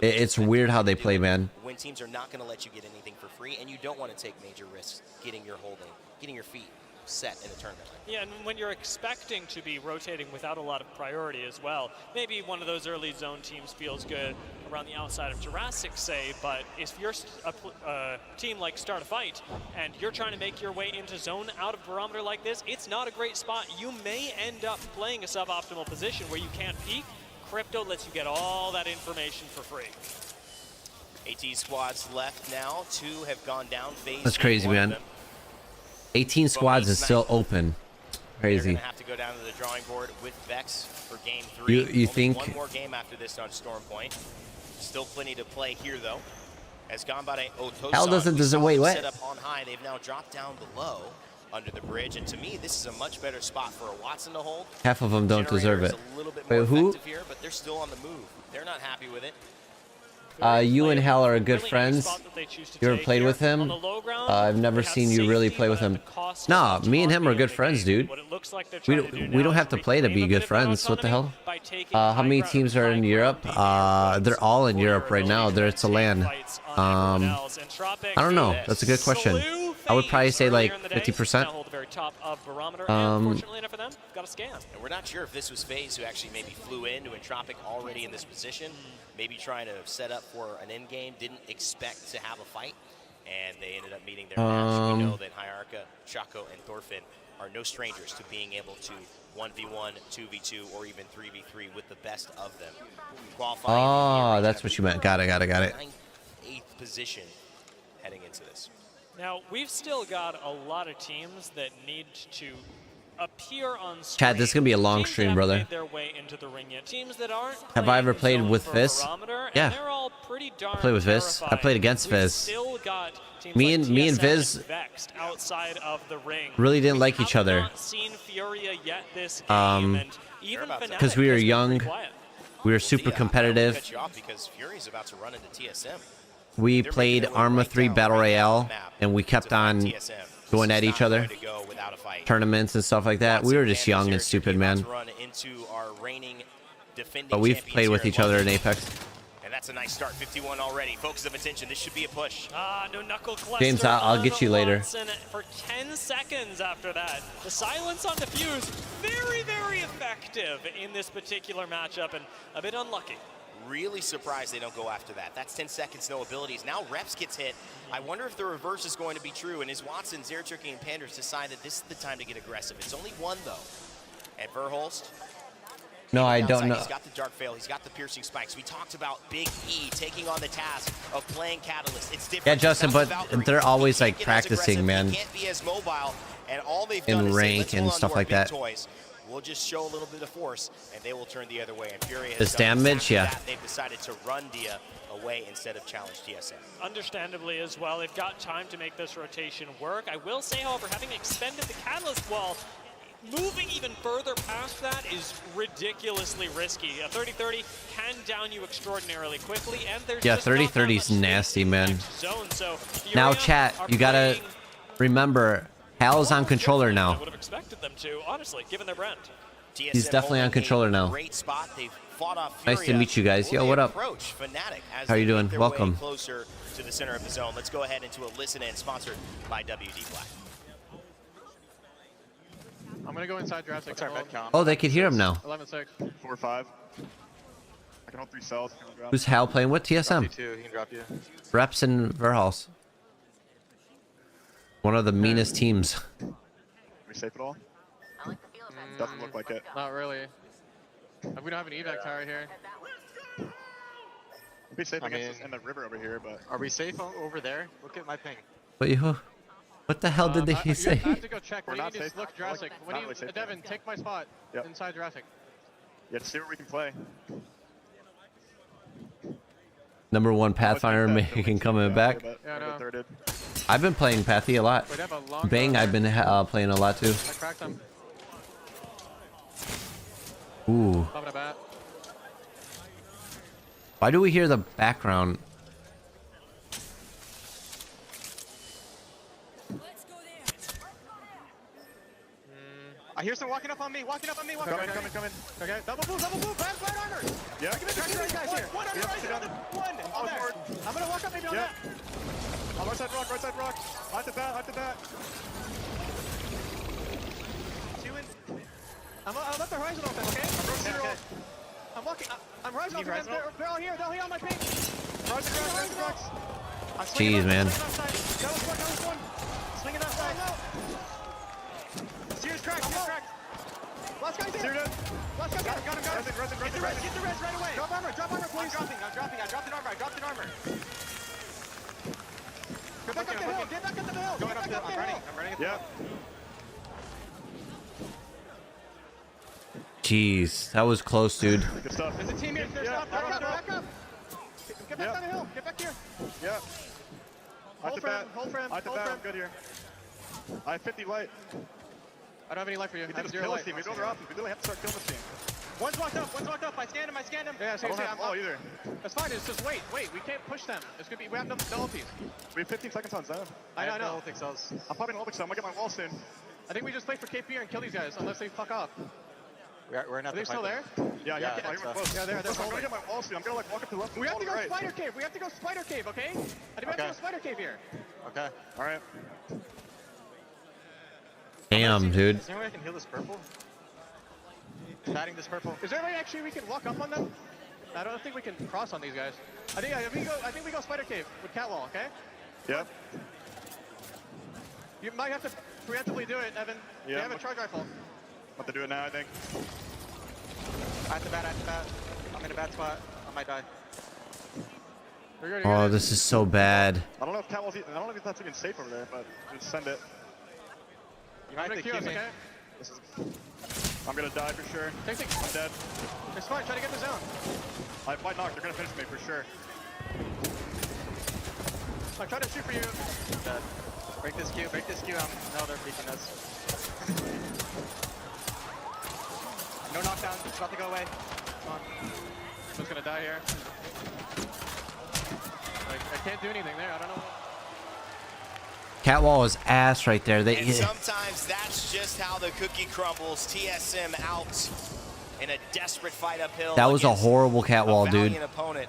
It's weird how they play, man. When teams are not going to let you get anything for free, and you don't want to take major risks getting your feet set in a tournament. Yeah, and when you're expecting to be rotating without a lot of priority as well, maybe one of those early zone teams feels good around the outside of Jurassic, say, but if you're a team like Start a Fight and you're trying to make your way into zone out of Barometer like this, it's not a great spot. You may end up playing a suboptimal position where you can't peek. Crypto lets you get all that information for free. 18 squads left now. 2 have gone down. That's crazy, man. 18 squads is still open. Crazy. They're gonna have to go down to the drawing board with Vex for game 3. You think one more game after this on Storm Point? Still plenty to play here though. As Gambare Otosan, Hal doesn't wait, what? Set up on high. They've now dropped down below under the bridge, and to me, this is a much better spot for a Watson to hold. Half of them don't deserve it. Wait, who? Here, but they're still on the move. They're not happy with it. You and Hal are good friends. You ever played with him? I've never seen you really play with him. Nah, me and him are good friends, dude. We don't have to play to be good friends. What the hell? How many teams are in Europe? They're all in Europe right now. It's a LAN. I don't know. That's a good question. I would probably say like 50%. Unfortunately enough for them, got a scan. And we're not sure if this was FaZe who actually maybe flew into Entropic already in this position, maybe trying to set up for an end game, didn't expect to have a fight, and they ended up meeting their match. We know that Hiarka, Chaco, and Thorfinn are no strangers to being able to 1v1, 2v2, or even 3v3 with the best of them. Oh, that's what you meant. Got it. 8th position heading into this. Now, we've still got a lot of teams that need to appear on screen. Chad, this is going to be a long stream, brother. Made their way into the ring yet. Teams that aren't have I ever played with Fizz? Yeah. I played with Fizz. I played against Fizz. Me and Fizz outside of the ring. Really didn't like each other. Because we were young. We were super competitive. We played Arma 3 Battle Royale, and we kept on going at each other. Tournaments and stuff like that. We were just young and stupid, man. But we've played with each other in Apex. And that's a nice start. 51 already. Focus of attention. This should be a push. No knuckle cluster. James, I'll get you later. For 10 seconds after that. The silence on the fuse, very, very effective in this particular matchup, and a bit unlucky. Really surprised they don't go after that. That's 10 seconds, no abilities. Now Reps gets hit. I wonder if the reverse is going to be true. And as Watson, Zeraturki, and Panders decide that this is the time to get aggressive. It's only one, though. And Verholst. No, I don't know. He's got the Dark Veil. He's got the piercing spikes. We talked about Big E taking on the task of playing Catalyst. It's different. Yeah, Justin, but they're always like practicing, man. He can't be as mobile. And all they've in done is rank and stuff like that. Toys. we'll just show a little bit of force, and they will turn the other way. And Fury has This done damage, exactly yeah. that. They've decided to run Dia away instead of challenge TSM. Understandably as well, they've got time to make this rotation work. I will say, however, having expended the Catalyst wall, moving even further past that is ridiculously risky. A 30-30 can down you extraordinarily quickly, and there's Yeah, just not that 30-30 is much nasty, space in the man. next zone. So Now, Furia chat, are you gotta playing remember, Hal's on controller I now. would have expected them to, honestly, given their brand. TSM He's definitely on holding a controller now. Great spot. They've fought off Nice to Furia. meet you guys. Yo, Will they what up? approach Fnatic as How they you doing? make their Welcome. way closer to the center of the zone. Let's go ahead into a listen in sponsored by WD Black. I'm gonna go inside Jurassic. What's our med count? Oh, they can hear him now. 11-6. 4-5. I can hold 3 cells. Who's Hal playing with? TSM. He can drop you. Reps and Verhals. One of the meanest teams. Are we safe at all? Doesn't look like it. Not really. We don't have an evac tower here. Be safe I against mean- us in the river over here, but Are we safe over there? Look at my ping. What the hell did I they say? have to go check. We're What do you not need to safe. look Jurassic? Not What do really you, safe. Devin, take my spot Yep. inside Jurassic. yeah, to see what we can play. Number one Pathfinder But the making team coming down back. here, but Yeah, I we're know. thirded. I've been playing Pathy a lot. Wait, I have a long Bang, gun I've there. been playing a lot too. I cracked him. Ooh. Popping a bat. Why do we hear the background? I hear someone walking up on me. Walking up on me. Walking Coming, up on me. coming. Okay, double boom, flat armor. Yeah. Pressure right guys here. One on the Yep, right, sit down. one on there. forward. I'm gonna walk up maybe on Yeah. that. On right side rock. Hide the bat. Two in. I'll let the horizon open, okay? Okay. I'm walking. I'm horizon Need open. horizon open? They're all here. They're all here on my ping. Horizon rocks. I'm swinging Jeez, man. That was one. Swinging that side. Sears cracked. Last guy's Seared here. it. Last guy's here. Resin. Get the res right away. Drop armor, I'm please. dropping. I dropped an armor. Get back up the hill. Get back up the hill. Going up Get the. back I'm running. hill. I'm running. At the Yeah. Jeez, that was close, dude. Good stuff. There's a team here. There's Yeah, not. Back up. Get back Yeah. down the hill. Get back here. Yeah. Hold frame. Hold frame. Hide the Hold bat. frame. I'm good here. I have 50 light. I don't have any light for you. We I have did zero kill light. this team. We don't have options. We literally have to start killing this team. One's walked up. I scanned him. Yeah, I see, don't have all either. that's fine. It's just wait. We can't push them. It's gonna be. We have no penalties. We have 15 seconds on zone. I know. Think cells. I'm popping Olympic, so I'm gonna get my wall soon. I think we just wait for KP and kill these guys unless they fuck off. We're not. Are they still there? Yeah, Yeah, we're so- close. Yeah, they're I'm gonna holding. get my wall soon. I'm gonna like walk up to the left. We have to go right. spider cave. We have to go spider cave. Okay? I think we have to Okay. go spider cave here. Okay. All right. Damn, dude. Is there any way I can heal this purple? Batting this purple. Is there a way actually we can walk up on them? I don't think we can cross on these guys. I think we go spider cave with catwall. Okay? Yep. You might have to preemptively do it, Evan. Yeah, They have a but- charge rifle. About to do it now, I think. I have the bat. I'm in a bad spot. I might die. You're good, Oh, this is so bad. I don't know if Catwall's. I don't know if that's even safe over there, but just send it. You might have to Kill kill us, me. okay? This is. I'm gonna die for sure. Take it. I'm dead. It's fine. Try to get the zone. I might knock. They're gonna finish me for sure. I'm trying to shoot for you. Dead. Break this queue. No, they're beating us. No knockdown. It's about to go away. Come on. I'm just gonna die here. Like, I can't do anything there. I don't know. Catwall is ass right there. And They sometimes that's just how the cookie crumbles. TSM out in a desperate fight uphill. that was a against horrible catwall, a dude. valiant opponent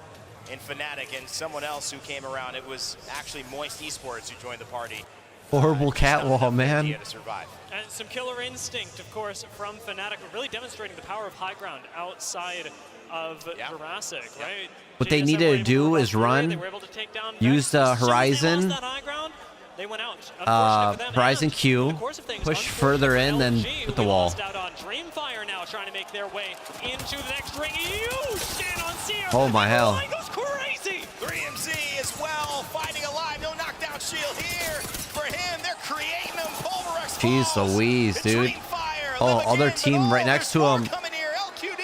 in Fnatic and someone else who came around. It was actually Moist Esports who joined the party. Horrible Just not enough catwall, man. idea to survive. And some killer instinct, of course, from Fnatic, really demonstrating the power of high ground outside of Yeah. Jurassic, right? What they JSM needed were to able do run is through it, run, they were able to take down use Vex. the As soon as they horizon, lost that high ground, they went out. Unfortunate for them. horizon And Q, in the course of things, push unfortunate further for in, then LG, put the we wall. lost out on Dreamfire now, trying to make their way into the next ring. Huge stand on Seer. Oh my hell. Line goes crazy. 3MC as well, fighting alive. No knockdown shield here for him. They're creating them. Pulverex Jeez falls. Louise, The dude. Dreamfire Oh, other team right next to him. Coming here, LQD,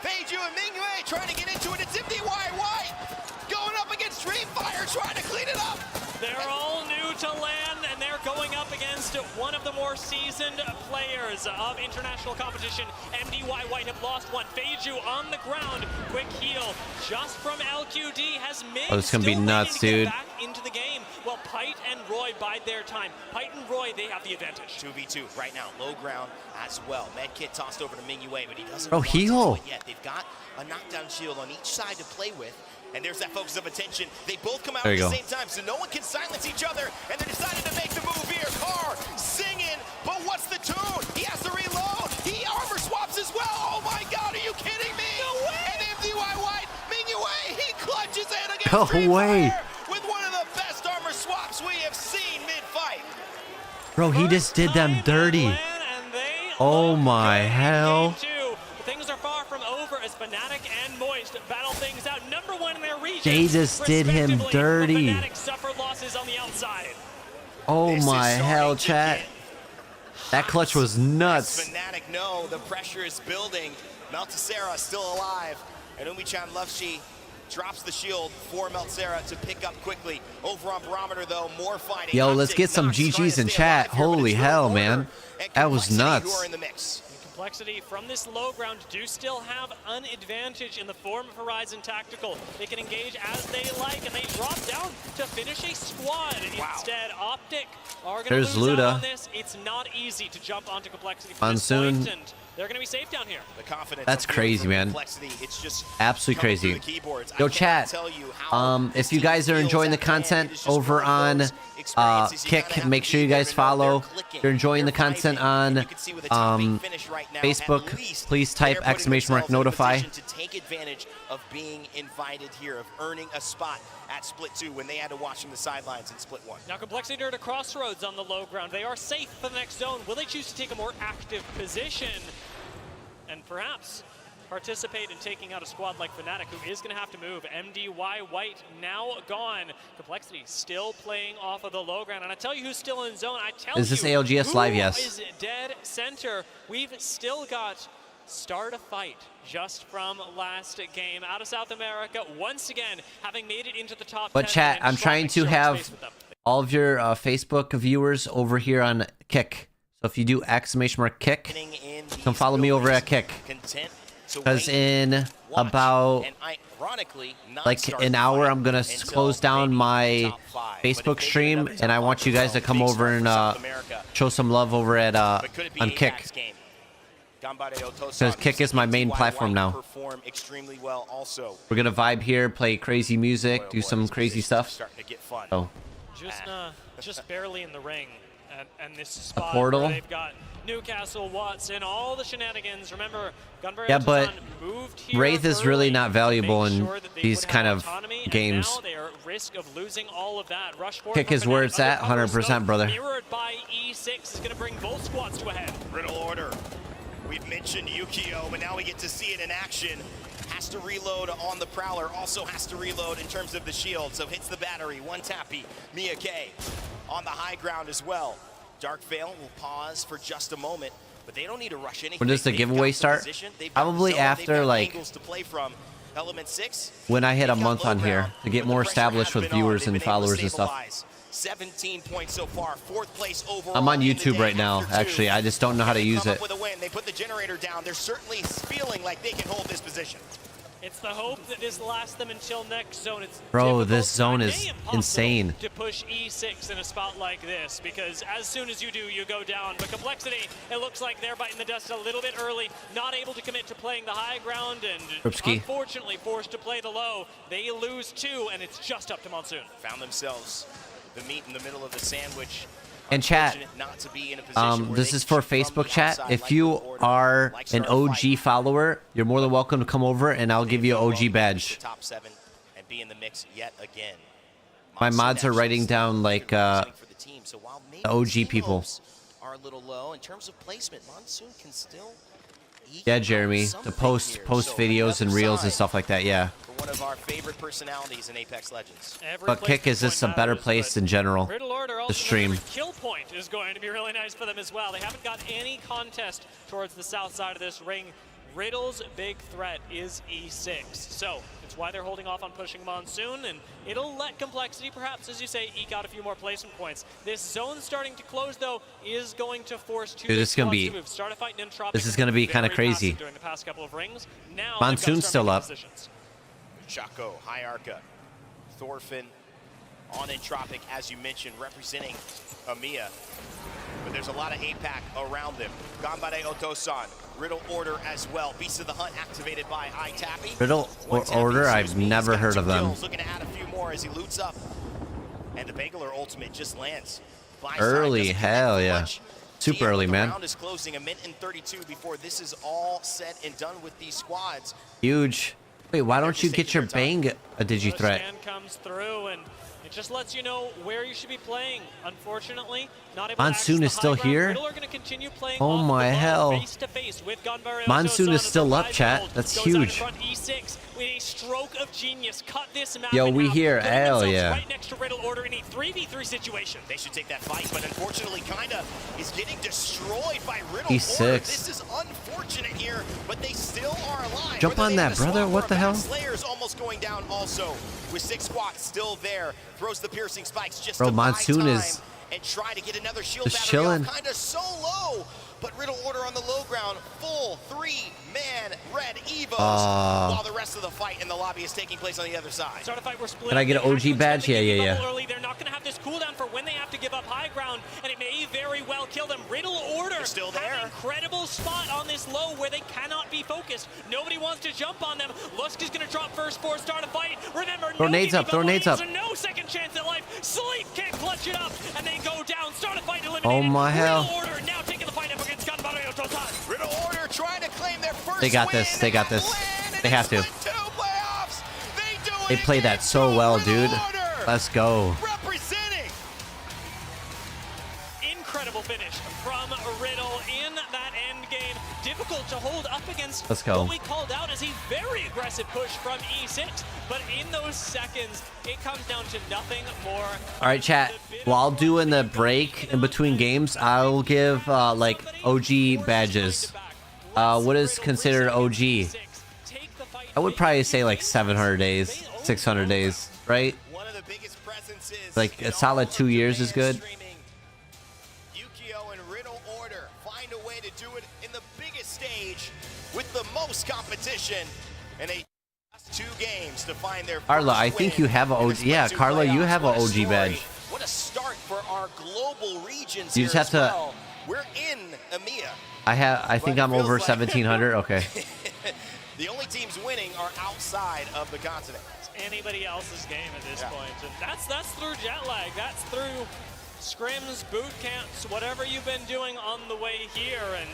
Feiju and Mingwei trying to get into it. It's MDY White going up against Dreamfire, trying to clean it up. They're all new to LAN, and they're going up against one of the more seasoned players of international competition. MDY White have lost one. Feiju on the ground. Quick heal just from LQD has Ming. Oh, this is gonna be nuts, dude. Back into the game. Well, Pite and Roy bide their time. Pite and Roy, they have the advantage. 2v2 right now, low ground as well. Medkit tossed over to Mingwei, but he doesn't Bro, want to heal. do it yet. They've got a knockdown shield on each side to play with. And there's that focus of attention. They both come out at the same time, so no one can silence each other. And they decided to make the move here. Carr singing, but what's the tune? He has to reload. He armor swaps as well. Oh my God, are you kidding me? No way! And MDY White, Mingwei, he clutches in against No Dreamfire way. with one of the best armor swaps we have seen mid-fight. Bro, he just did them dirty. Oh my hell. Things are far from over as Fnatic and Moist battle things out. Number one in their region. They just did him dirty. Fnatic suffer losses on the outside. Oh This my is hell, starting to chat. get That clutch was nuts. Fnatic know the pressure is building. Meltacera still alive. And Umi-chan Lufshi drops the shield for Meltacera to pick up quickly. Over on Barometer though, more fighting. Yo, let's Optic get some Nox trying GGs to in stay chat. alive here, but Holy it's hell, Real man. Order and That was Complexity nuts. who are in the mix. Complexity from this low ground do still have an advantage in the form of Horizon Tactical. They can engage as they like, and they drop down to finish a squad. Instead, Optic are going to There's lose out Luda. on this. It's not easy to jump onto Complexity from Monsoon. this point, and they're going to be safe down here. The confidence That's of being crazy, from man. Complexity, it's just Absolutely coming crazy. through the keyboards. I Yo, cannot chat. tell you how If this you team guys are feels enjoying the at hand. content It is just over one of on those experiences you Kick, kinda have make to sure be you there guys to know they're follow. clicking, If you're enjoying the they're content vibing, and on you can see with the topping finish right now, at Facebook, least please type they're putting exclamation mark themselves in a notify. position to take advantage of being invited here, of earning a spot at Split 2 when they had to watch from the sidelines in Split 1. Now Complexity are at a crossroads on the low ground. They are safe for the next zone. Will they choose to take a more active position and perhaps participate in taking out a squad like Fnatic, who is going to have to move? MDY White now gone. Complexity still playing off of the low ground. And I tell you who's still in zone. I tell you, Is this ALGS live? who Yes. is dead center. We've still got Start a Fight just from last game out of South America. Once again, having made it into the top 10. But chat, and I'm trying to sharing have space with them. all of your Facebook viewers over here on Kick. So if you do exclamation mark Kick, come follow me over at Kick. Because in about like an hour, I'm going to close down my Facebook stream, and I want you guys to come over and show some love over at on Kick. Because Kick is my main platform now. We're going to vibe here, play crazy music, do some crazy stuff. So, Just barely in the ring. And this spot portal? where they've got Newcastle, Watson, all the shenanigans. Remember, Gunbury yeah, but moved here Wraith is really early not to valuable make in sure that they these would kind have of autonomy, games. And now they are at risk of losing all of that. Rush forward Kick from is where Fnatic, it's at, undercover 100%, smoke, brother. Mirrored by E6 is going to bring both squads to a head. Riddle order. We've mentioned Yukio, but now we get to see it in action. Has to reload on the Prowler, also has to reload in terms of the shield, so hits the battery. One tappy, Mia K on the high ground as well. Dark Veil will pause for just a moment, but they don't need to rush anything. When does the They've giveaway got the start? position, they've got Probably the zone, after, they've got like, angles to play from. Element 6, when I hit a they've got month low on here ground, to get but more the pressure established has with been on. viewers They've and been able to followers and stuff. stabilize. 17 points so far, 4th place overall. I'm on in the YouTube day right now, after 2. actually. I just don't know how to They use come it. up with a win. They put the generator down. They're certainly feeling like they can hold this position. It's the hope that this lasts them until next zone. It's Bro, difficult, this zone I is may impossible insane. to push E6 in a spot like this, because as soon as you do, you go down. But Complexity, it looks like they're biting the dust a little bit early, not able to commit to playing the high ground, and Ripsky. unfortunately forced to play the low. They lose 2, and it's just up to Monsoon. Found themselves the meat in the middle of the sandwich. And chat, Not to be in a position where this they is can for shoot from Facebook the chat. outside If like you Riddle Order, are like an Start a OG Fight. follower, you're more than welcome to come over and I'll give you an OG badge. The top 7 and be in the mix yet again. My mods are writing down like the for the team. So while maybe OG team people. hopes are a little low in terms of placement, Monsoon can still Yeah, Jeremy. The post videos and reels and stuff like that. Yeah. For one of our favorite personalities in Apex Legends. But Kick is just a better place in general. The stream. Kill point is going to be really nice for them as well. They haven't got any contest towards the south side of this ring. Riddle's big threat is E6, so it's why they're holding off on pushing Monsoon, and it'll let Complexity, perhaps, as you say, eke out a few more placement points. This zone starting to close, though, is going to force two. Dude, this is gonna be. This is gonna be kind of crazy. During the past couple of rings. Now Monsoon's still up. Chaco, Hyarka, Thorfinn on Entropic, as you mentioned, representing EMEA. But there's a lot of APAC around them. Gambare Otosan, Riddle Order as well. Beast of the Hunt activated by iTappy. Riddle Order, I've never heard of them. Looking to add a few more as he loots up. And the Bangalore ultimate just lands. Early, hell yeah. Super early, man. The round is closing, a minute and 32 before this is all said and done with these squads. Huge. Wait, why don't you get your Bang a Digi-Threat? Comes through and it just lets you know where you should be playing. Unfortunately, not able Monsoon is still here? Oh my hell. Monsoon is still up, chat. That's huge. Yo, we here. Hell yeah. Right next to Riddle Order in a 3v3 situation. They should take that fight, but unfortunately, kinda is getting destroyed by Riddle E6. Order. This is unfortunate here, but they still are alive. Jump on that, brother. What the hell? Slayer's almost going down also, with 6 squats still there. Throws the piercing spikes just Bro, to buy Monsoon time is and try to get another shield just battery chilling. off, kinda so low. But Riddle Order on the low ground, full 3-man red Evos, while the rest of the fight in the lobby is taking place on the other side. Can I get an OG badge? Yeah, yeah, yeah. They're not going to have this cooldown for when they have to give up high ground, and it may very well kill them. Riddle Order They're still there. have an incredible spot on this low where they cannot be focused. Nobody wants to jump on them. Lusk is going to drop first for start a fight. Remember, throw nades up, throw nades up. No second chance at life. Sleep can't clutch it up, and they go down. Start a fight eliminated. Oh my hell. Riddle Order now taking the fight up against Gambare Otosan. Riddle Order trying to claim their first They got this. They got this. They have to. They play that so well, dude. Let's go. Representing. Incredible finish from Riddle in that end game. Difficult to hold up against. Let's go. What we called out as a very aggressive push from E6, but in those seconds, it comes down to nothing more. All right, chat. While doing the break in between games, I'll give like OG badges. What is considered OG? I would probably say like 700 days, 600 days, right? One of the biggest presences. Like a solid 2 years is good. Yukio and Riddle Order find a way to do it in the biggest stage with the most competition, and they last 2 games to find their Carla, I think you have a OG. Yeah, Carla, you have an OG badge. What a start for our global regions. You just have to. We're in EMEA. I think I'm over 1700. Okay. The only teams winning are outside of the continent. It's anybody else's game at this point, and that's through jet lag. That's through scrims, boot camps, whatever you've been doing on the way here, and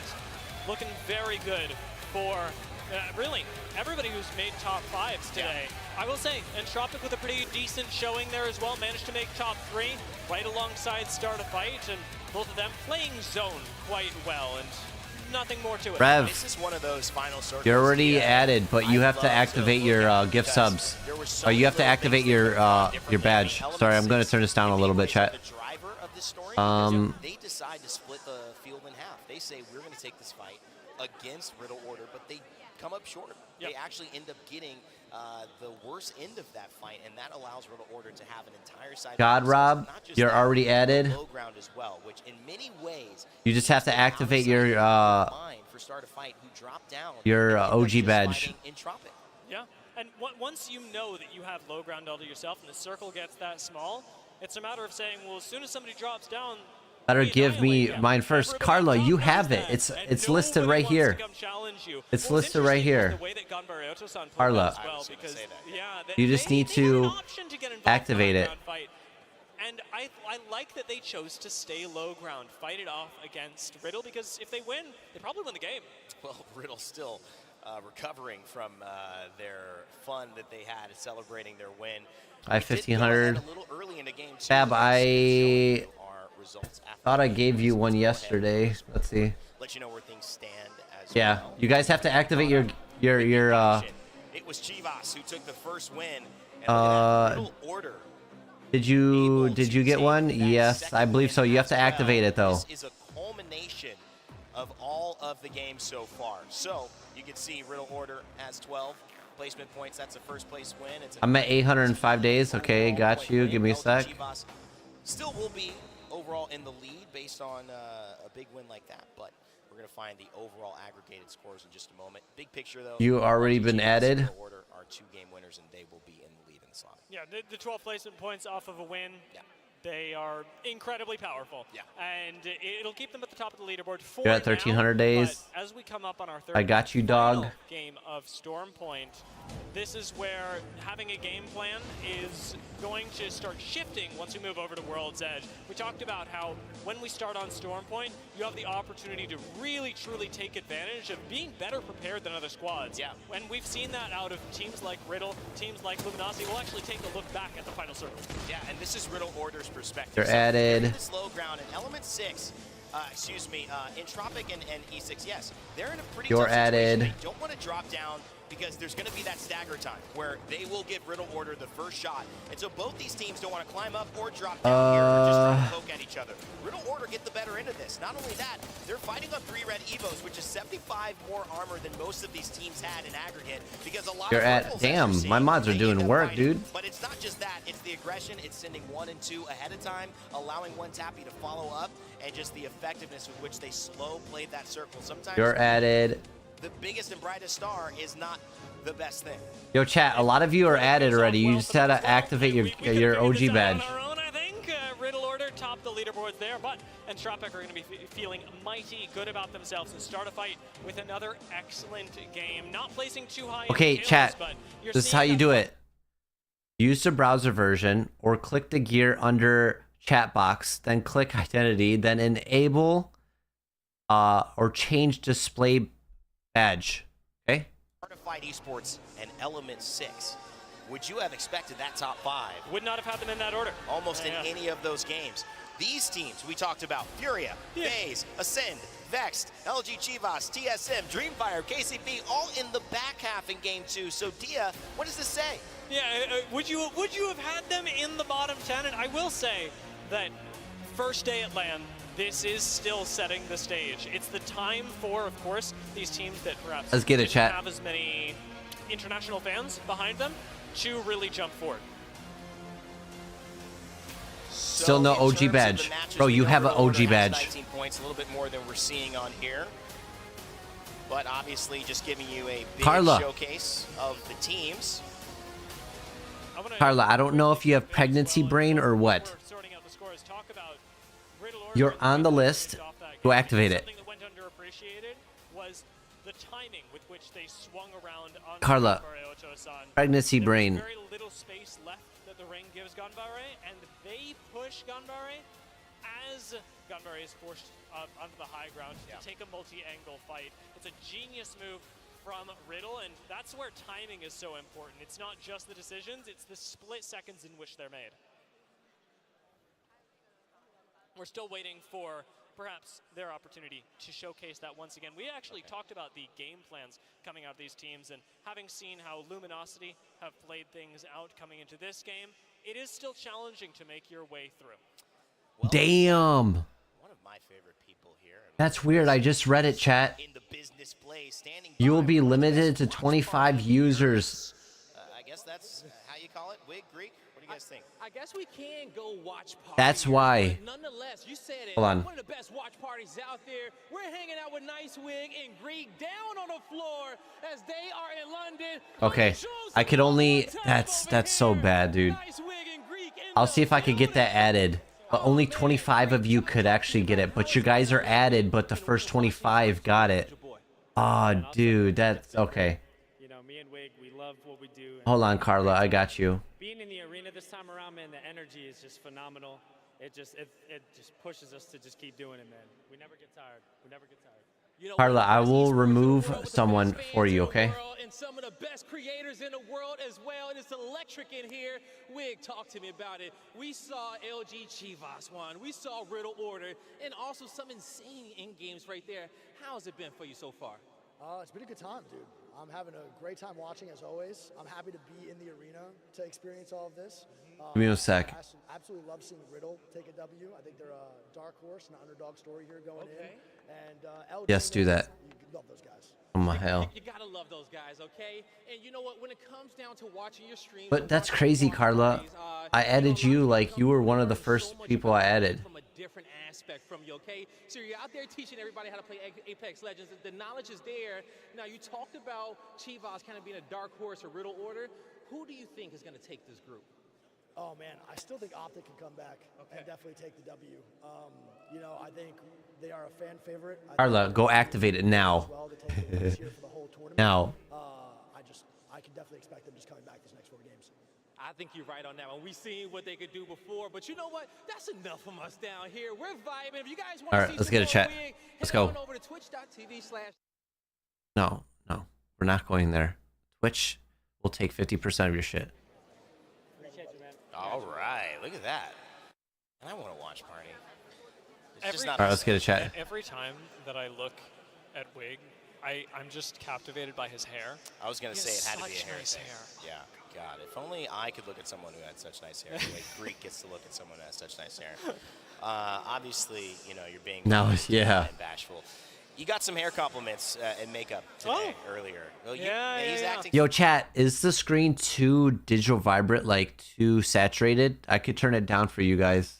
looking very good for really everybody who's made top 5s today. I will say, Entropic with a pretty decent showing there as well, managed to make top 3 right alongside Start a Fight, and both of them playing zone quite well, and nothing more to it. Rev, This is one of those final circles. you're already added, but you have to activate your gift subs. Or you have to activate your badge. Sorry, I'm going to turn this down a little bit, chat. They decide to split the field in half. They say we're going to take this fight against Riddle Order, but they come up short. They actually end up getting the worst end of that fight, and that allows Riddle Order to have an entire side. God, Rob, you're already added. Low ground as well, which in many ways You just have to activate your OG badge. Yeah, and once you know that you have low ground all to yourself and the circle gets that small, it's a matter of saying, well, as soon as somebody drops down, Better give me mine first. Carla, you have it. It's listed right here. It's listed right here. Carla, you just need to activate it. And I like that they chose to stay low ground, fight it off against Riddle, because if they win, they probably win the game. Well, Riddle's still recovering from their fun that they had celebrating their win. I have 1500. Fab, I thought I gave you one yesterday. Let's see. Let you know where things stand as as Yeah, well. you guys have to activate your It was Chivas who took the first win. And look at that brutal order. Did you get one? Yes, I believe so. You have to activate it though. This is a culmination of all of the games so far. So you can see Riddle Order has 12 placement points. That's a first place win. I'm at 805 days. Okay, got you. Give me a sec. Chivas still will be overall in the lead based on a big win like that, but we're going to find the overall aggregated scores in just a moment. Big picture though. You already been added. Riddle Order are 2 game winners, and they will be in the lead in the slot. Yeah, the 12 placement points off of a win. Yeah. They are incredibly powerful. Yeah. And it'll keep them at the top of the leaderboard for You're at 1,300 days. But as we come up on our third I got you, dog. final game of Storm Point, this is where having a game plan is going to start shifting once we move over to World's Edge. We talked about how when we start on Storm Point, you have the opportunity to really, truly take advantage of being better prepared than other squads. Yeah. And we've seen that out of teams like Riddle, teams like Luminosity. We'll actually take a look back at the final circle. Yeah, and this is Riddle Order's perspective. You're So added. they're in this low ground, and Element 6, Entropic and E6, yes, they're in a pretty You're tough situation. added. They don't want to drop down because there's going to be that stagger time where they will give Riddle Order the first shot. And so both these teams don't want to climb up or drop down here or just try to poke at each other. Riddle Order get the better end of this. Not only that, they're fighting on 3 red Evos, which is 75 more armor than most of these teams had in aggregate, because a lot You're of at Riddles, as damn. you're seeing, My mods are they doing end up work, fighting. dude. But it's not just that. It's the aggression. It's sending 1 and 2 ahead of time, allowing one tappy to follow up, and just the effectiveness with which they slow played that circle. Sometimes You're added. the biggest and brightest star is not the best thing. Yo, chat. A lot of you are added already. You just gotta activate your OG badge. On our own, I think. Riddle Order top the leaderboards there, but Entropic are going to be feeling mighty good about themselves and start a fight with another excellent game. Not placing too high. Okay, in kills, chat. but you're This is seeing how you that do it. Use the browser version or click the gear under chat box, then click identity, then enable or change display badge. Okay? Artified Esports and Element 6. Would you have expected that top 5? Would not have had them in that order. Almost in any of those games. These teams we talked about, Furia, FaZe, Ascend, Vexed, LG Chivas, TSM, Dreamfire, KCP, all in the back half in game 2. So Dia, what does this say? Yeah, would you have had them in the bottom 10? And I will say that first day at LAN, this is still setting the stage. It's the time for, of course, these teams that perhaps Let's get it, didn't chat. have as many international fans behind them to really jump forward. Still no OG badge. Bro, you have an OG badge. 19 points, a little bit more than we're seeing on here. But obviously just giving you a big Carla. showcase of the teams. Carla, I don't know if you have pregnancy brain or what. You're on the list. Go activate it. Something that went underappreciated was the timing with which they swung around on Carla, Ganbare Ochoa-san. pregnancy brain. There's very little space left that the ring gives Ganbare, and they push Ganbare as Ganbare is forced onto the high ground to take a multi-angle fight. It's a genius move from Riddle, and that's where timing is so important. It's not just the decisions, it's the split seconds in which they're made. We're still waiting for perhaps their opportunity to showcase that once again. We actually talked about the game plans coming out of these teams, and having seen how Luminosity have played things out coming into this game, it is still challenging to make your way through. Well, Damn. one of my favorite people here. That's weird. I just read it, chat. In the business play, standing You will by be one of the limited best to watch 25 parties. users. I guess that's how you call it. Wig, Greek. What do you guys think? I guess we can go watch party. That's why. But nonetheless, you said it. Hold on. One of the best watch parties out there. We're hanging out with Nice Wig and Greek down on the floor as they are in London. Okay, I could only. That's so bad, dude. I'll see if I could get that added. But only 25 of you could actually get it. But you guys are added, but the first 25 got it. Oh, dude, that's okay. You know, me and Wig, we love what we do. Hold on, Carla, I got you. Being in the arena this time around, man, the energy is just phenomenal. It just pushes us to just keep doing it, man. We never get tired. We never get tired. You know, Carla, I will remove someone for you, okay? And some of the best creators in the world as well. And it's electric in here. Wig, talk to me about it. We saw LG Chivas one. We saw Riddle Order, and also some insane in games right there. How has it been for you so far? It's been a good time, dude. I'm having a great time watching, as always. I'm happy to be in the arena to experience all of this. Give me a sec. I absolutely love seeing Riddle take a W. I think they're a dark horse and an underdog story here going in. And LG, Yes, do that. You love those guys. Oh my hell. You gotta love those guys, okay? And you know what? When it comes down to watching your stream, But that's crazy, Carla. I added you like you were one of the first people I added. From a different aspect from you, okay? So you're out there teaching everybody how to play Apex Legends. The knowledge is there. Now you talked about Chivas kind of being a dark horse or riddle order. Who do you think is gonna take this group? Oh man, I still think Optic can come back and definitely take the W. You know, I think they are a fan favorite. Carla, go activate it now. Now. I can definitely expect them just coming back these next 4 games. I think you're right on that one. We've seen what they could do before, but you know what? That's enough from us down here. We're vibing. If you guys want All to right, see let's some get a more chat. Wig, Let's head go. on over to twitch.tv/. No, we're not going there. Twitch will take 50% of your shit. All right, look at that. I want to watch party. It's just Every- not All right, let's get a chat. Every time that I look at Wig, I'm just captivated by his hair. I was going to He say has it had to be a such hair nice thing. hair. Yeah, God, if only I could look at someone who had such nice hair. The way Greek gets to look at someone who has such nice hair. Obviously, you know, you're being No, modest yeah. and bashful. You got some hair compliments and makeup today earlier. Well, he's acting. Yo, chat, is the screen too digital vibrant, like too saturated? I could turn it down for you guys.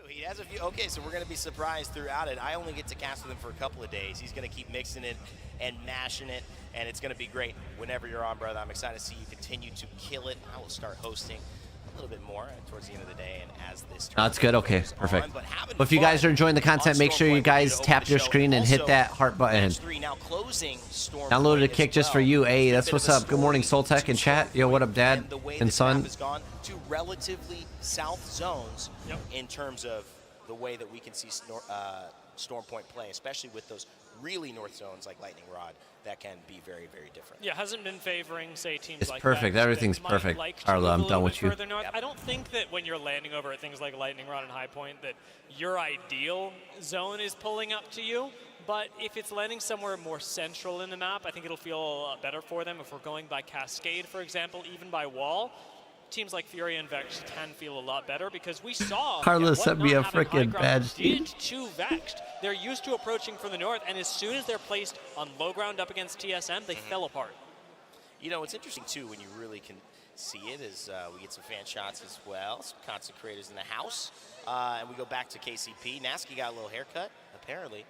He has a few. Okay, so we're going to be surprised throughout it. I only get to cast with him for a couple of days. He's going to keep mixing it and mashing it, and it's going to be great whenever you're on, brother. I'm excited to see you continue to kill it. I will start hosting a little bit more towards the end of the day, and as this No, that's good. Okay, goes perfect. on, but If you guys are enjoying the content, make sure you guys tap your screen and hit that heart button. Downloaded a kick just for you. Hey, that's what's up. Good morning, Soltekgg in chat. Yo, what up, Dad and son? Has gone to relatively south zones in terms of the way that we can see Storm Point play, especially with those really north zones like Lightning Rod that can be very, very different. Yeah, hasn't been favoring, say, teams It's like perfect. that Everything's might perfect. like to Carla, move I'm a done little with bit you. further north. I don't think that when you're landing over at things like Lightning Rod and High Point that your ideal zone is pulling up to you. But if it's landing somewhere more central in the map, I think it'll feel a lot better for them. If we're going by Cascade, for example, even by Wall, teams like Fury and Vex can feel a lot better because we saw Carla what sent me not a having high freaking ground badge. did to Vex. They're used to approaching from the north, and as soon as they're placed on low ground up against TSM, they fell apart. You know, what's interesting, too, when you really can see it is we get some fan shots as well, some content creators in the house, and we go back to KCP. Nasky got a little haircut, apparently.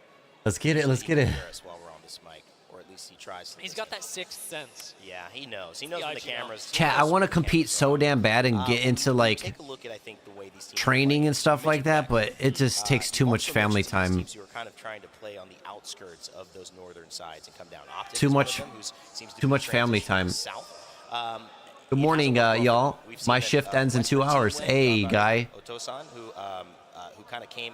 Let's get it. Let's get it. While we're on this mic, or at least he tries to. He's got that sixth sense. Yeah, he knows. He knows when the cameras. Chat, I want to compete so damn bad and get into like Take a look at, I think, the way these teams training and stuff like that, but it just takes too much also family mentioned some time. teams who are kind of trying to play on the outskirts of those northern sides and come down. Optic Too is one of much- them who's- seems to too be much family transitioning time. south. Good morning, y'all. My shift ends in 2 hours. Hey, guy. Otosan, who kind of came,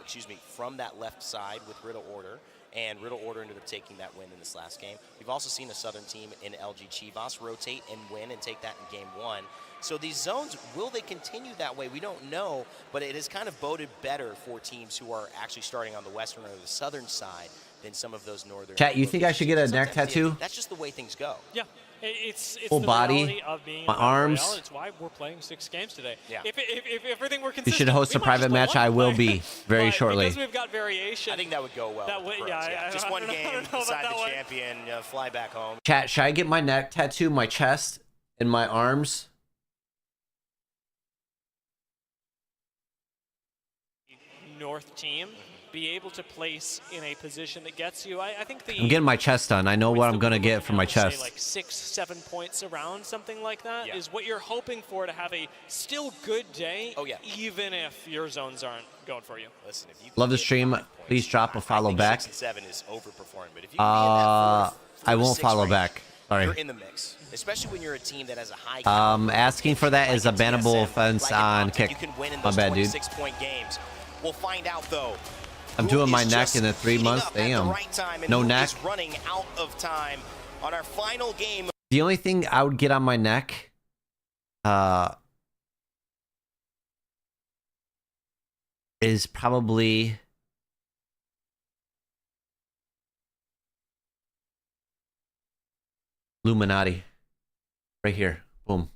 from that left side with Riddle Order, and Riddle Order ended up taking that win in this last game. We've also seen a Southern team in LG Chivas rotate and win and take that in game 1. So these zones, will they continue that way? We don't know, but it has kind of boded better for teams who are actually starting on the western or the southern side than some of those northern. Chat, you think I should get a neck Sometimes tattoo? That's just the way things go. Yeah, it's Full the body, reality of being my in Battle arms. Royale. It's why we're playing 6 games today. Yeah. If everything were You consistent, should host we a might private just play match. one I will play. be very But shortly. Because we've got variation. I think that would go well. That with the would- pros, yeah, Just I one don't know game, about decide that the one. champion, fly back home. Chat, should I get my neck tattoo, my chest, and my arms? North team be able to place in a position that gets you. I think the I'm getting my chest done. I know what I'm gonna get for my say chest. like 6-7 points around something like that is Yeah. what you're hoping for to have a still good day. Oh, yeah. Even if your zones aren't going for you. Listen, if you Love the get stream. 5 points, Please drop a follow I think back. 6 and 7 is overperforming, but if you can be in that four I to won't 6 follow range, back. Sorry. You're in the mix, especially when you're a team that has a high. Asking for that is a bannable offense on kick. You can win in My those bad, dude. 26-point games. We'll find out though. I'm who doing my is neck just in the 3 heating months. up at the Damn. right time and No who neck. is running out of time on our final game. The only thing I would get on my neck, is probably Illuminati. Right here. Boom.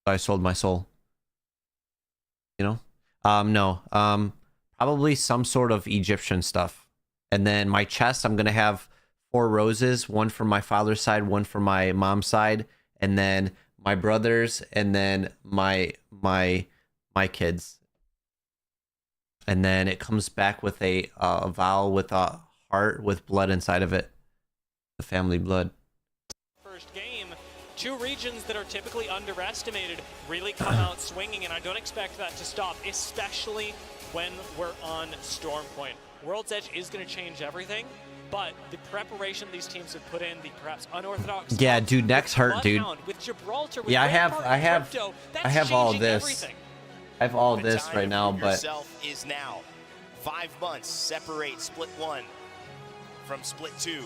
I sold my soul. You know? No. Probably some sort of Egyptian stuff. And then my chest, I'm gonna have 4 roses, one from my father's side, one from my mom's side, and then my brothers, and then my kids. And then it comes back with a vowel with a heart with blood inside of it. The family blood. First game, 2 regions that are typically underestimated really come out swinging, and I don't expect that to stop, especially when we're on Storm Point. World's Edge is going to change everything, but the preparation these teams have put in, the perhaps unorthodox. Yeah, dude, neck's hurt, dude. With Gibraltar, with Yeah, I have all changing this. everything. I have all The this time right now, for but yourself is now. 5 months separate Split 1 from Split 2.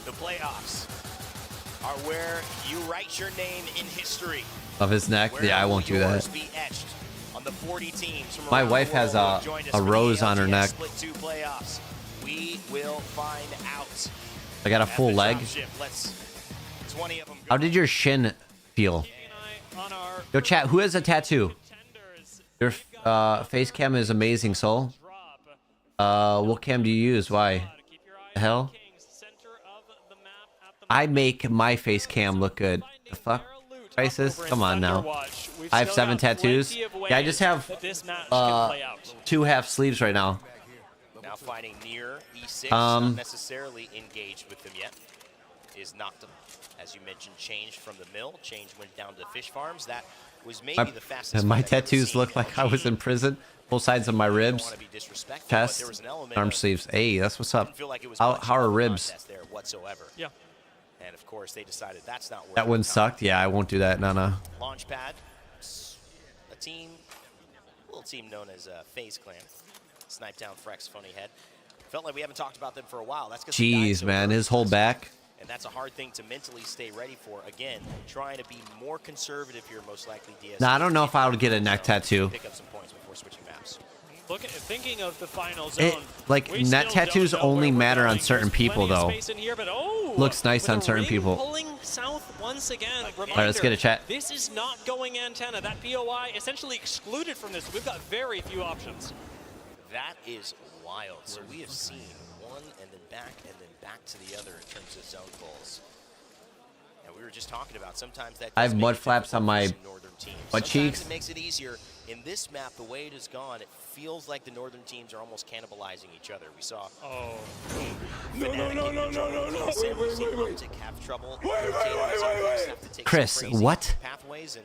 The playoffs are where you write your name in history. of his neck. Where Yeah, I will won't do yours that. be etched on the 40 teams from My around wife the has world who joined us a for the rose on her ALGS neck. Split 2 playoffs. We will find out. I got a At full the leg. top ship. Let's 20 of them How go. did your shin feel? Keeping an eye on our Yo, chat, who has a tattoo? contenders. Your We've got face cam is amazing, soul. drop. What cam do you use? Why? Keep your eye The on hell? Kings, center of the map at the I make my face cam look good. The fuck? Crisis? Come on now. I have 7 tattoos. Yeah, I just have 2 half sleeves right now. Now fighting near E6, Um, not necessarily engaged with them yet. Is knocked him, as you mentioned, changed from the mill. Change went down to fish farms. That was maybe the fastest. My fight I've ever tattoos seen. look like I was in prison. Both sides of my I don't ribs, wanna be disrespectful, but there chest, was an element arm of- sleeves. Hey, that's what's up. didn't feel like it was How much are of a ribs? contest there whatsoever. Yeah. And of course, they decided that's not worth That one the time. sucked. Yeah, I won't do that. No. Launchpad, a little team known as FaZe Clan. Sniped down Frex, Funny Head. Felt like we haven't talked about them for a while. That's because Jeez, man, his whole back. And that's a hard thing to mentally stay ready for. Again, trying to be more conservative here, most likely. DS. Nah, I don't know if I would get a neck tattoo. Pick up some points before switching maps. Thinking of the final zone. Like, we neck still tattoos don't know only where we're matter on going. certain There's people, plenty of though. space in here, but Looks nice with on a certain ring people. Pulling south once again. All right, let's get a chat. This is not going antenna. That POI essentially excluded from this. We've got very few options. That is wild. So we have seen one and then back to the other in terms of zone pulls. And we were just talking about sometimes that I have does make mud it flaps on difficult my for some northern teams. butt Sometimes cheeks. It makes it easier. In this map, the way it has gone, it feels like the northern teams are almost cannibalizing each other. We saw. Oh. No. Wait. Have trouble Chris, what? Pathways and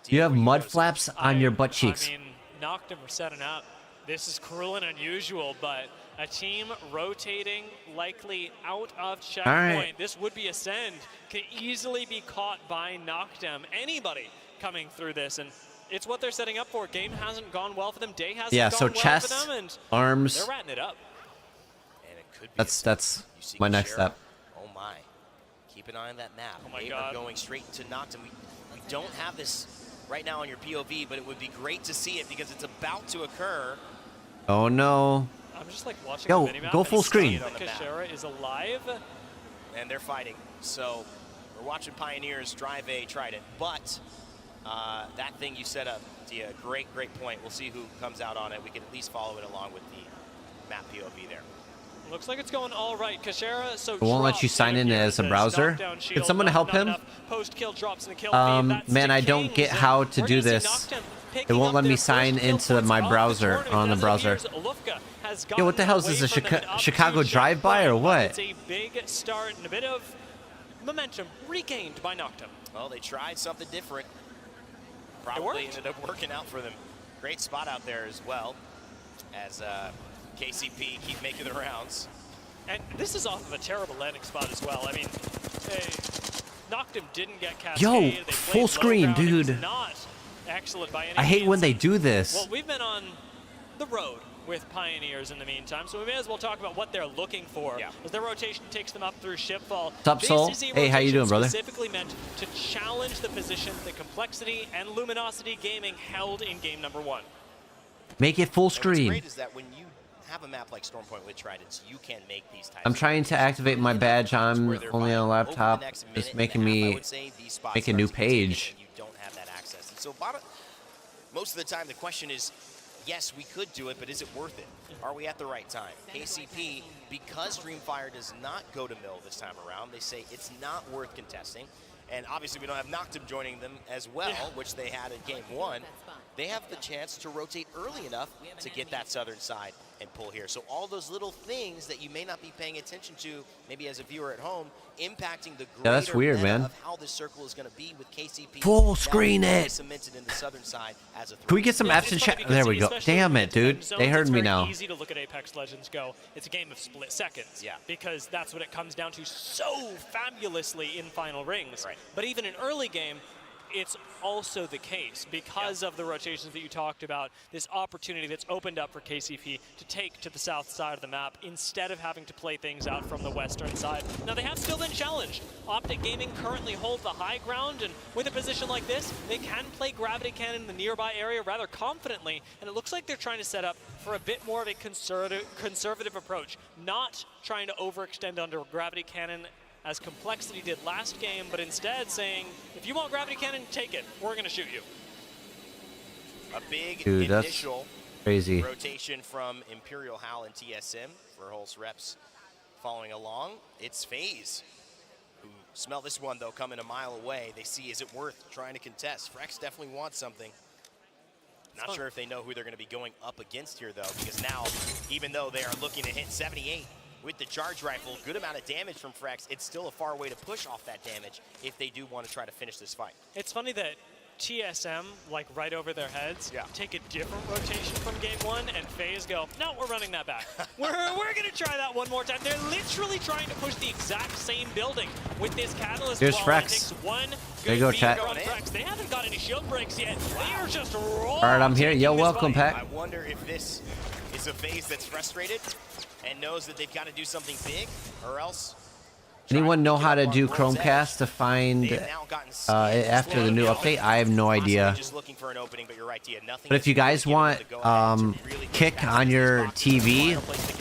You have mud flaps on your butt cheeks. I mean, Noctum are setting up. This is cruel and unusual, but a team rotating likely out of checkpoint. right. This would be Ascend. Can easily be caught by Noctum. Anybody coming through this, and it's what they're setting up for. Game hasn't gone well for them. Day hasn't Yeah, gone so well chest, for them, and arms. they're ratting it up. And it could be That's You see my next Cashapp. step. Oh my. Keep an eye on that map. Oh my They God. are going straight into Noctum. We don't have this right now on your POV, but it would be great to see it because it's about to occur. Oh no. I'm just like watching Yo, the minimap. go and full seeing screen. that Kashera is alive. And they're fighting. So we're watching Pioneers drive a Trident. But that thing you set up, Dia, great point. We'll see who comes out on it. We can at least follow it along with the map POV there. Looks like it's going all right. Kashera, so It won't let you drops sign in here as a as browser. knockdown Can shield, someone help him? Post-kill drops in the kill feed. That's Man, to I don't Kings, get and how to we're do gonna see this. Noctum It picking won't up let me their sign first kill into points my of the browser tournament. on the As it browser. appears, Lufka has Yo, what the gotten hell is this, away a from them and up to Chicago drive-by or checkpoint, what? It's a big start and a bit of momentum regained by Noctum. Well, they tried something different. Probably ended up working out for them. Great spot out there as well, as KCP keep making the rounds. And this is off of a terrible landing spot as well. I mean, Noctum didn't get cascade. Yo, They played full low screen, ground. It was dude. not excellent by any I hate when means. they do this. Well, we've been on the road with Pioneers in the meantime, so we may as well talk about what they're looking for. Yeah. As their rotation takes them up through shipfall. What's up, This Soul? is a Hey, how you rotation doing, brother? Specifically meant to challenge the position that Complexity and Luminosity Gaming held in game number 1. Make it full And what's screen. great is that when you have a map like Stormpoint with Tridents, you can make these types. I'm trying to activate my badge. I'm only on a laptop. It's making me make a new page. You don't have that access. And so most of the time the question is, yes, we could do it, but is it worth it? Are we at the right time? KCP, because Dreamfire does not go to mill this time around, they say it's not worth contesting. And obviously we don't have Noctum joining them as well, which they had in game 1. They have the chance to rotate early enough to get that southern side and pull here. So all those little things that you may not be paying attention to, maybe as a viewer at home, impacting the greater that's weird, meta man. of how this circle is going to be with KCP. Full screen it. Cemented in the southern side as a Can we get some apps in chat? There we go. Damn it, dude. They heard me now. It's easy to look at Apex Legends go, it's a game of split seconds. Yeah. Because that's what it comes down to so fabulously in final rings. Right. But even in early game, it's also the case because of the rotations that you talked about, this opportunity that's opened up for KCP to take to the south side of the map instead of having to play things out from the western side. Now they have still been challenged. Optic Gaming currently hold the high ground, and with a position like this, they can play Gravity Cannon in the nearby area rather confidently, and it looks like they're trying to set up for a bit more of a conservative approach, not trying to overextend under Gravity Cannon as Complexity did last game, but instead saying, if you want Gravity Cannon, take it. We're going to shoot you. A big Dude, that's initial crazy rotation from Imperial Hal and TSM for Hulse reps following along. It's FaZe, who smell this one, though, coming a mile away. They see, is it worth trying to contest? Frex definitely wants something. Not sure if they know who they're going to be going up against here, though, because now, even though they are looking to hit 78, with the charge rifle, good amount of damage from Frex, it's still a far way to push off that damage if they do want to try to finish this fight. It's funny that TSM, like right over their heads, take a different rotation from game 1, and FaZe go, no, we're running that back. we're going to try that one more time. They're literally trying to push the exact same building with this Catalyst. Here's Frex. It takes one There you go, good chat. beat on Frex. They haven't got any shield breaks yet. They are just rolling. All right, I'm here. Yo, welcome, Pat. I wonder if this is a FaZe that's frustrated and knows that they've got to do something big, or else. Anyone know how to do Chromecast to find after the new update? I have no idea. But if you guys want Kick on your TV,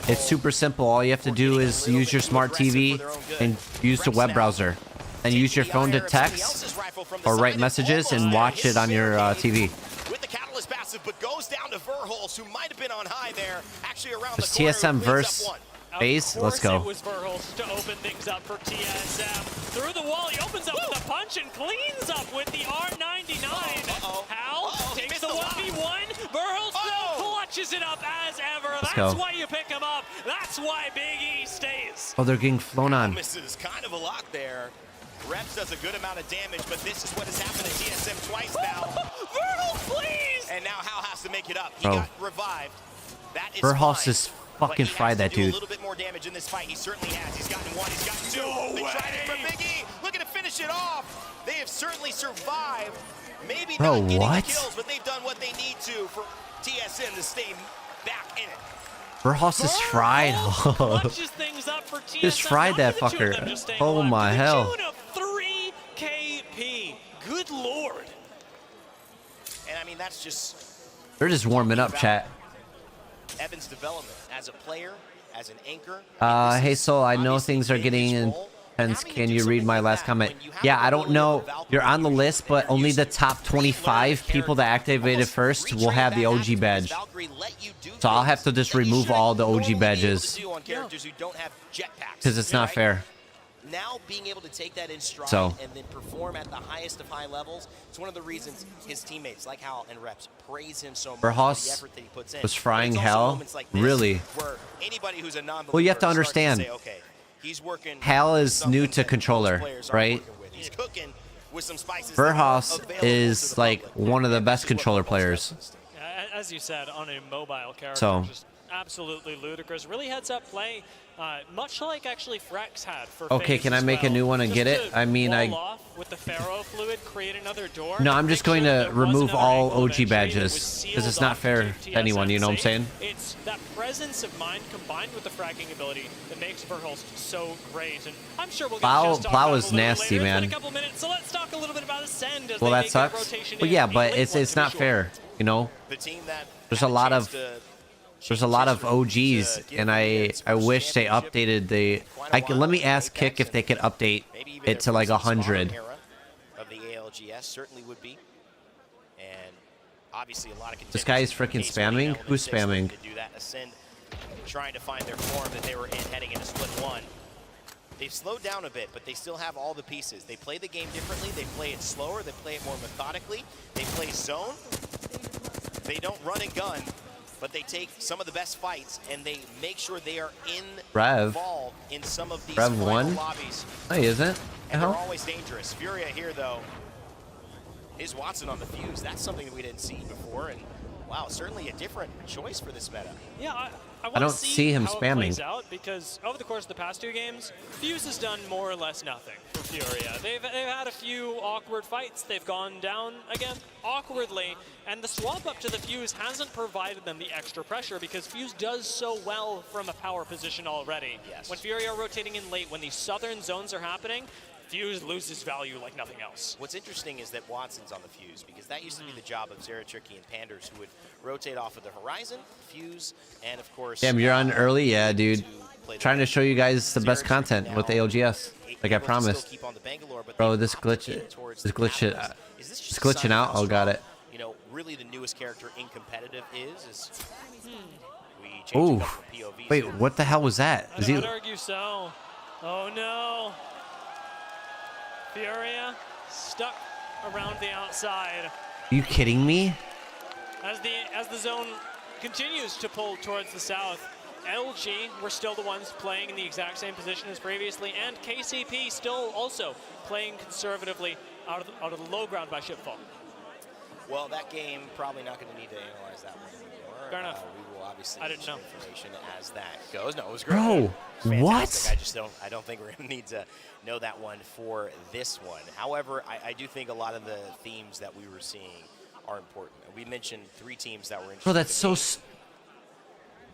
it's super simple. All you have to do is use your smart TV and use the web browser. And use your phone to text or write messages and watch it on your TV. With the Catalyst passive, but goes down to Verhulst, who might have been on high there, actually around the corner. TSM verse FaZe, let's go. It was Verhulst to open things up for TSM. Through the wall, he opens up with a punch and cleans up with the R99. Hal takes the 1v1. Verhulst still clutches it up as ever. That's why you pick him up. That's why Big E stays. Oh, they're getting flown on. Misses kind of a lot there. Reps does a good amount of damage, but this is what has happened to TSM twice now. Verhulst, please! And now Hal has to make it up. He got revived. That is Verhulst is fucking fried that dude. A little bit more damage in this fight. He certainly has. He's gotten one. He's gotten two. They tried it from Big E. Looking to finish it off. They have certainly survived. Maybe not getting the kills, but they've done what they need to for TSM to stay back in it. Verhulst is fried. Just fried that fucker. Oh my hell. 3 KP. Good lord. And I mean, that's just. They're just warming up, chat. Evan's development as a player, as an anchor. Hey Sol, I know things are getting intense. Can you read my last comment? Yeah, I don't know. You're on the list, but only the top 25 people that activated first will have the OG badge. So I'll have to just remove all the OG badges because it's not fair. Now being able to take that in stride and then perform at the highest of high levels, it's one of the reasons his teammates like Hal and Reps praise him so much for the effort that he puts in. Was frying hell, really. Well, you have to understand, Hal is new to controller, right? Verhulst is like one of the best controller players. As you said, on a mobile character, so just absolutely ludicrous. Really heads up play, much like actually Frex had for okay, can I make a new one and get it? I mean, with the Pharaoh fluid, create another door. No, I'm just going to remove all OG badges because it's not fair to anyone, you know what I'm saying? It's that presence of mind combined with the fragging ability that makes Verhulst so great, and I'm sure we'll get Plow is nasty, man. In a couple minutes, so let's talk a little bit about Ascend as well, they that make sucks. rotation Well, yeah, but it's not fair, you know? There's a lot of There's a lot of OGs, and I wish they updated the. Let me ask Kick if they could update it to like 100. Of the ALGS certainly would be, and obviously a lot of. This guy is freaking spamming. Who's spamming? To do that, Ascend trying to find their form that they were in heading into split one. They've slowed down a bit, but they still have all the pieces. They play the game differently. They play it slower. They play it more methodically. They play zone. They don't run and gun, but they take some of the best fights and they make sure they are involved in some of these lobbies. No, he isn't. And they're always dangerous. Furia here, though, is Watson on the fuse. That's something that we didn't see before, and wow, certainly a different choice for this meta. Yeah, I don't see him how spamming. It plays out because over the course of the past 2 games, Fuse has done more or less nothing for Furia. They've had a few awkward fights. They've gone down again awkwardly, and the swap up to the Fuse hasn't provided them the extra pressure because Fuse does so well from a power position already. Yes. When Furia are rotating in late, when these southern zones are happening, Fuse loses value like nothing else. What's interesting is that Watson's on the Fuse because that used to be the job of Zeraturki and Panders, who would rotate off of the Horizon, Fuse, and of course... Damn, you're on early? Yeah, dude. Trying to show you guys the best content with ALGS, like I promised. Bro, this glitch is glitching out. Oh, got it. You know, really the newest character in competitive is Ooh. Wait, what the hell was that? I would argue so. Oh, no. Furia stuck around the outside. Are you kidding me? As the zone continues to pull towards the south, LG were still the ones playing in the exact same position as previously, and KCP still also playing conservatively out of the low ground by shipfall. Well, that game probably not going to need to analyze that one anymore. Fair enough. We will obviously I didn't know. information as that goes. No, it was great. Bro, Fantastic. what? I don't think we're going to need to know that one for this one. However, I do think a lot of the themes that we were seeing are important. We mentioned 3 teams that were interested. Bro, that's so...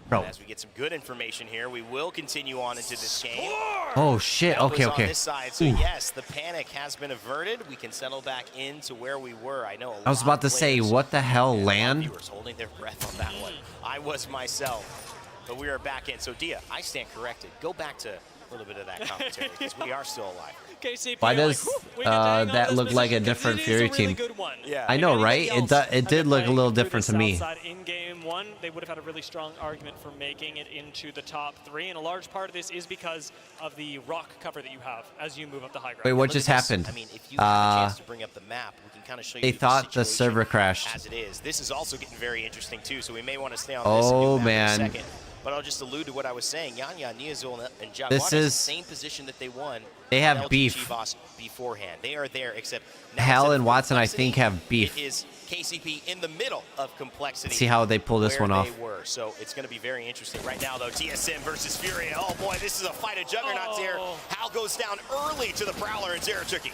Bro. And as we get some good information here, we will continue on into this game. Oh, shit. Okay. On this side. So, yes, the panic has been averted. We can settle back into where we were. I know I was about to say, what the hell, Lan? Viewers holding their breath on that one. I was myself. But we are back in. So, Dia, I stand corrected. Go back to a little bit of that commentary because we are still alive. KCP, why does that look like a different Fury team? Yeah, I know, right? It did look a little different to me. In game 1, they would have had a really strong argument for making it into the top 3, and a large part of this is because of the rock cover that you have as you move up the high ground. Wait, what just happened? I mean, if you have a chance to bring up the map, we can kind of show you they thought the server crashed. As it is. This is also getting very interesting too, so we may want to stay on this in man. a second. But I'll just allude to what I was saying. Yanya, Niazul, and Jaguar this is the same position that they won. They have beef beforehand. They are there, except Hal and Watson, I think, have beef. It is KCP in the middle of complexity. See how they pull this one off. They were. So it's going to be very interesting. Right now, though, TSM versus Furia. Oh boy, this is a fight of juggernauts here. Hal goes down early to the Prowler and Zeraturki.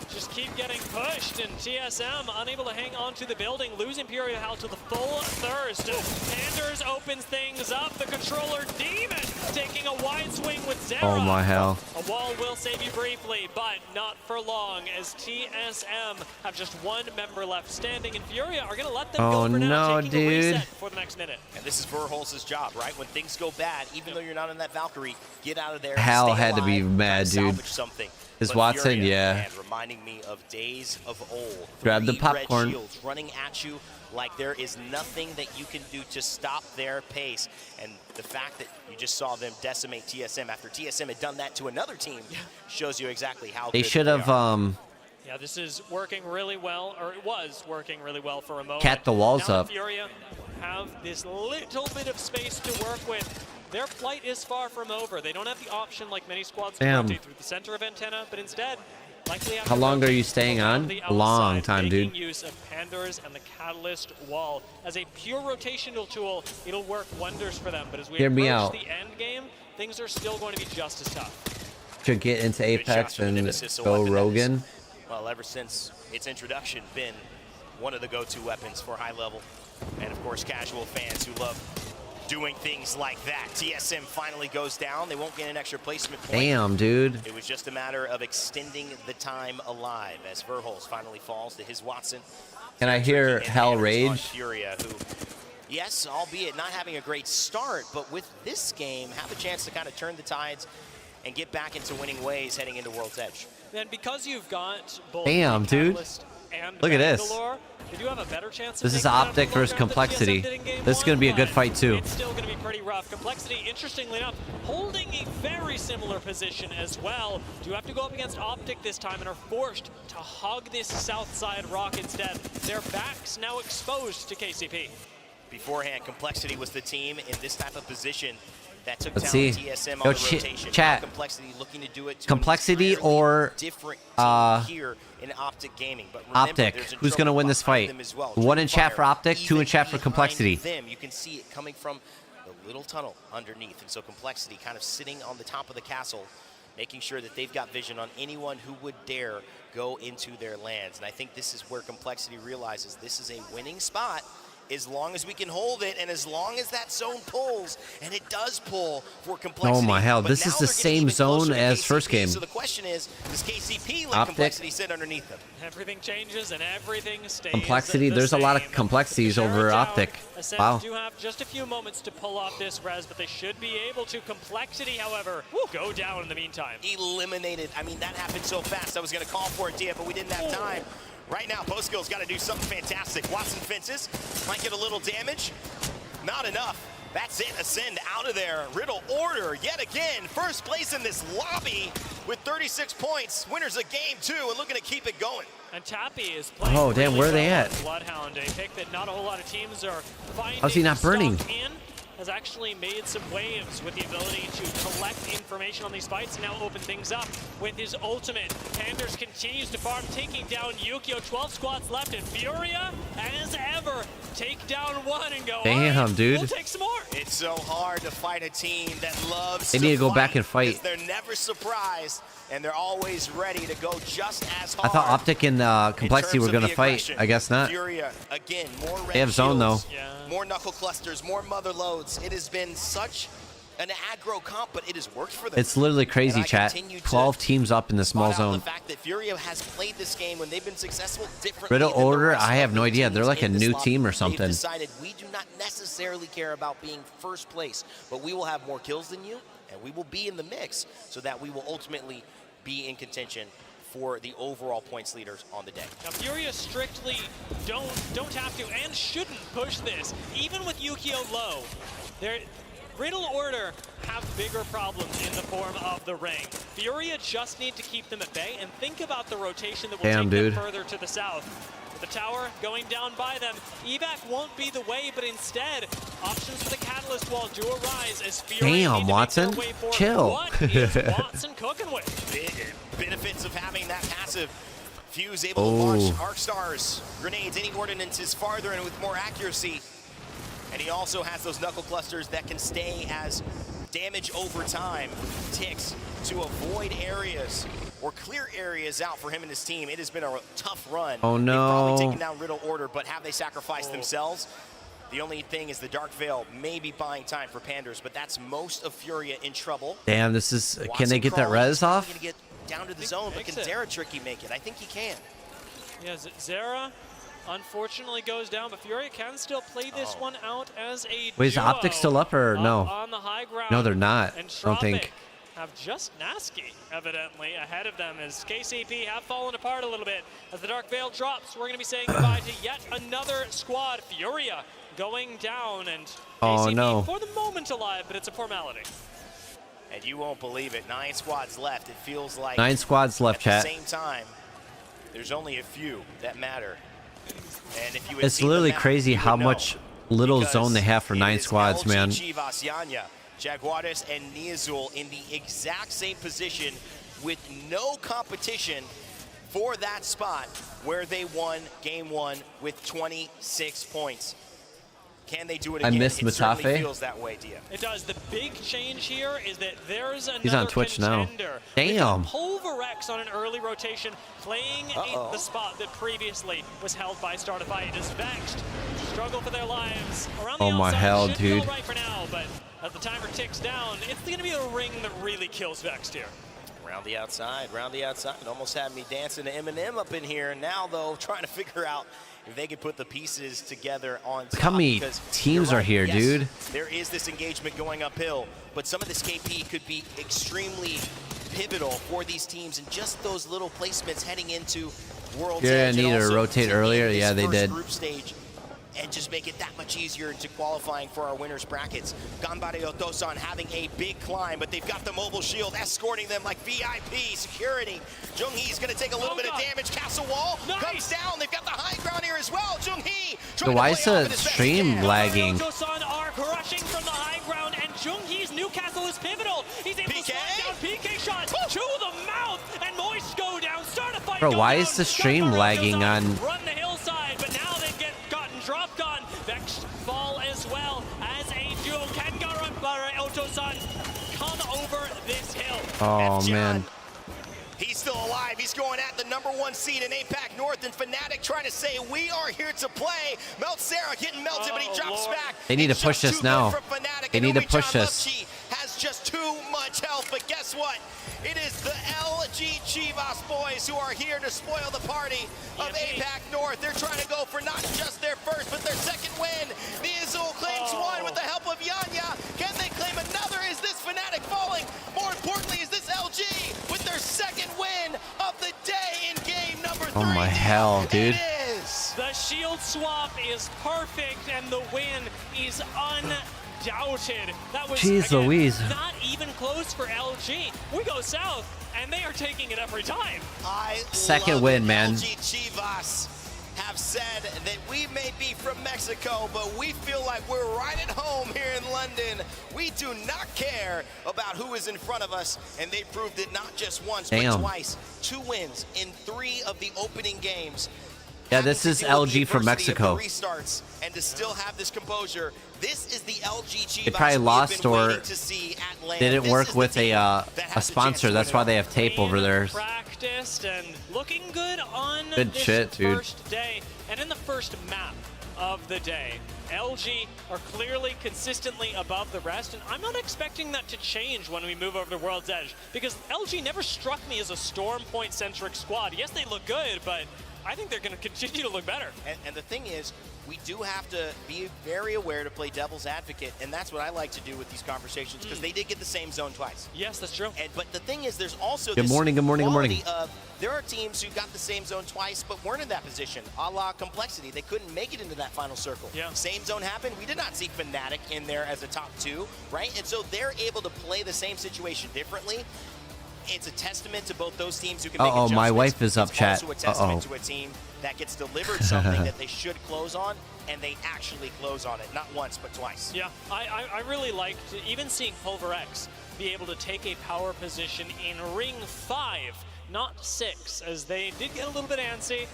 Just keep getting pushed, and TSM unable to hang on to the building, losing Imperial Hal to the full thirst. Anders opens things up. The controller Demon taking a wide swing with Zera. Oh my hell. A wall will save you briefly, but not for long, as TSM have just 1 member left standing, and Furia are going to let them go for now, taking a reset for the next minute. And this is Verholz's job, right? When things go bad, even though you're not in that Valkyrie, get out of there. Hal had to be mad, dude. Something. Is Watson, yeah. Reminding me of days of old. Grab the 3 popcorn. Red shields running at you like there is nothing that you can do to stop their pace. And the fact that you just saw them decimate TSM after TSM had done that to another team shows you exactly how they good should have yeah, this is working really well, or it was working really well for a moment. Cat the walls now up. Furia have this little bit of space to work with. Their flight is far from over. They don't have the option like many squads to rotate through the center of antenna, but instead, likely have how long are you staying on? A long time, dude. Use of Panders and the Catalyst wall as a pure rotational tool. It'll work wonders for them, but as we approach the end game, things are still going to be just as tough. To get into Apex and go Rogan. Well, ever since its introduction, been one of the go-to weapons for high level, and of course, casual fans who love doing things like that. TSM finally goes down. They won't get an extra placement point. Damn, dude. It was just a matter of extending the time alive as Verholz finally falls to his Watson. Can I hear Hal rage? Furia, who Yes, albeit not having a great start, but with this game, have a chance to kind of turn the tides and get back into winning ways heading into World's Edge. Then because you've got both Damn, the dude. Catalyst and Look at this. Bangalore, you do have a better chance of This is taking down Optic versus Flowcraft than Complexity. TSM did in game This is one, going to be a good but fight, too. It's still going to be pretty rough. Complexity, interestingly enough, holding a very similar position as well. Do have to go up against Optic this time and are forced to hug this south side rock instead. Their backs now exposed to KCP. Beforehand, Complexity was the team in this type of position that took Let's down see. TSM Yo, on the rotation. chat. Now Complexity looking to do it to Complexity an entirely or, different team here in Optic Gaming. But remember, Optic. there's a Who's going to trophy win this behind fight? them as well. 1 in chat for Fire, Optic, 2 in even chat for behind Complexity. Them, you can see it coming from the little tunnel underneath. And so Complexity kind of sitting on the top of the castle, making sure that they've got vision on anyone who would dare go into their lands. And I think this is where Complexity realizes this is a winning spot as long as we can hold it and as long as that zone pulls, and it does pull for Complexity. Oh my hell, But this now is the they're getting same even zone closer to as KCP, first game. So the question is, does KCP let Optic. Complexity sit underneath them? Everything changes and everything stays Complexity, the there's a lot of same. complexities Share over it down. Optic. Ascent Wow. do have just a few moments to pull off this res, but they should be able to. Complexity, however, go down in the meantime. Eliminated. I mean, that happened so fast. I was going to call for it, Dia, but we didn't have time. Right now, Postskill's got to do something fantastic. Watson fences, might get a little damage. Not enough. That's it. Ascend out of there. Riddle Order yet again. First place in this lobby with 36 points. Winners of game 2 and looking to keep it going. And Tappy is playing Oh, damn, really where are they well at? as Bloodhound, a pick that not a whole lot of teams are finding. How's he not burning? stock in. Has actually made some waves with the ability to collect information on these fights and now open things up with his ultimate. Panders continues to farm, taking down Yukio. 12 squads left, and Furia, as ever, take down one and go, Damn, all right, dude. we'll take some more. It's so hard to fight a team that loves They need to go back and fight. 'cause they're never surprised, and they're always ready to go just as hard. I thought Optic and Complexity were going to fight. I guess not. Furia, again, more red They have zone, though. shields, Yeah. more knuckle clusters, more mother loads. It has been such an aggro comp, but it has worked for them. It's literally crazy, And I chat. continue to 12 teams up in the small spot out zone. The fact that Furia has played this game when they've been successful differently. Riddle than the Order, rest I have of no the idea. They're teams like a in this new lobby. team or They've something. decided we do not necessarily care about being first place, but we will have more kills than you, and we will be in the mix so that we will ultimately be in contention for the overall points leaders on the day. Now Furia strictly don't have to and shouldn't push this, even with Yukio low. Riddle Order have bigger problems in the form of the ring. Furia just need to keep them at bay and think about the rotation that will Damn, take dude. them further to the south. With the tower going down by them, evac won't be the way, but instead, options for the catalyst wall do arise as Furia need Damn, to make Watson. their way forward. Chill. What is Watson cooking with? Benefits of having that passive. Fuse able to Oh. launch arc stars, grenades, any ordinances farther and with more accuracy. And he also has those knuckle clusters that can stay as damage over time ticks to avoid areas or clear areas out for him and his team. It has been a tough run. Oh, They've no. probably taken down Riddle Order, but have they sacrificed themselves? The only thing is the Dark Veil may be buying time for Panders, but that's most of Furia in trouble. Damn, this is... Can Watson they get that crawling, res he's probably off? gonna get down to the zone, but can makes it. Zera Tricky make it? I think he can. Yeah, Zera unfortunately goes down, but Furia can still play this one out as a Wait, is duo Optic still up or no? on the high ground. No, they're not. And I don't think. Tropic have just Nasky, evidently, ahead of them as KCP have fallen apart a little bit. As the Dark Veil drops, we're going to be saying goodbye to yet another squad. Furia going down, and Oh, KCP no. for the moment alive, but it's a formality. And you won't believe it, 9 squads left. It feels like 9 squads left, at chat. the same time, there's only a few that matter. And if you had It's seen the literally map, crazy you how would much know. little Because zone they have for it 9 is squads, LG man. Chivas, Yanya, Jaguares, and Niazul in the exact same position with no competition for that spot where they won game 1 with 26 points. Can they do it I again? miss It certainly Matafe. feels that way, Dia. It does. The big change here is that there's another He's on Twitch now. contender. Damn. With Pulverex on an early rotation, playing the spot that previously was held by Startify. It is Vexed. Struggle for their lives. Around the Oh my outside, hell, should dude. feel right for now, but as the timer ticks down, it's going to be the ring that really kills Vexed here. Round the outside, round the outside. Almost had me dancing to Eminem up in here. And now, though, trying to figure out if they can put the pieces together on top. Look how many teams are here, yes, dude. There is this engagement going uphill, but some of this KP could be extremely pivotal for these teams, and just those little placements heading into World's Edge. You're gonna need to rotate earlier. Yeah, they did. Group stage, and just make it that much easier into qualifying for our winners brackets. Ganbare Otosan having a big climb, but they've got the mobile shield escorting them like VIP security. Jung-hee's gonna take a little bit of damage. Castle wall comes down. They've got the high ground here as well. Jung-hee So why is the stream lagging? Otosan are crushing from the high ground, and Jung-hee's Newcastle is pivotal. He's able to slide down PK shot to the mouth, and Moist go down. Start a fight. Bro, why is the stream lagging on? Run the hillside, but now they've gotten dropped on. Vex fall as well as a duo. Can Ganbare Otosan come over this hill? Oh man. He's still alive. He's going at the #1 seed in APAC North, and Fnatic trying to say, we are here to play. Meltsera getting melted, but he drops back. They need to push this now. They need to push this. Has just too much health, but guess what? It is the LG Chivas boys who are here to spoil the party of APAC North. They're trying to go for not just their first, but their second win. The Izul claims one with the help of Yanya. Can they claim another? Is this Fnatic falling? More importantly, is this LG with their second win of the day in game number 3? Oh my hell, dude. It is. The shield swap is perfect, and the win is undoubted. That was Jeez again, Louise. not even close for LG. We go south, and they are taking it every time. Second win, man. LG Chivas have said that we may be from Mexico, but we feel like we're right at home here in London. We do not care about who is in front of us, and they proved it not just once, but twice. 2 wins in 3 of the opening games. Yeah, this is LG from Mexico. Restarts, and to still have this composure, this is the LG Chivas They probably lost or didn't work with a sponsor. That's why they have tape over there. Practiced and looking good on Good this shit, dude. first day. And in the first map of the day, LG are clearly consistently above the rest, and I'm not expecting that to change when we move over to World's Edge, because LG never struck me as a Storm Point-centric squad. Yes, they look good, but I think they're going to continue to look better. And the thing is, we do have to be very aware to play devil's advocate, and that's what I like to do with these conversations, because they did get the same zone twice. Yes, that's true. But the thing is, there's also Good morning, good morning, good morning. There are teams who got the same zone twice, but weren't in that position, a la Complexity. They couldn't make it into that final circle. Yeah. Same zone happened. We did not see Fnatic in there as a top 2, right? And so they're able to play the same situation differently. It's a testament to both those teams who can make adjustments. My wife is up, chat. It's also a testament to a team that gets delivered something that they should close on, and they actually close on it, not once, but twice. Yeah, I really liked even seeing PulverX be able to take a power position in Ring 5, not 6, as they did get a little bit antsy.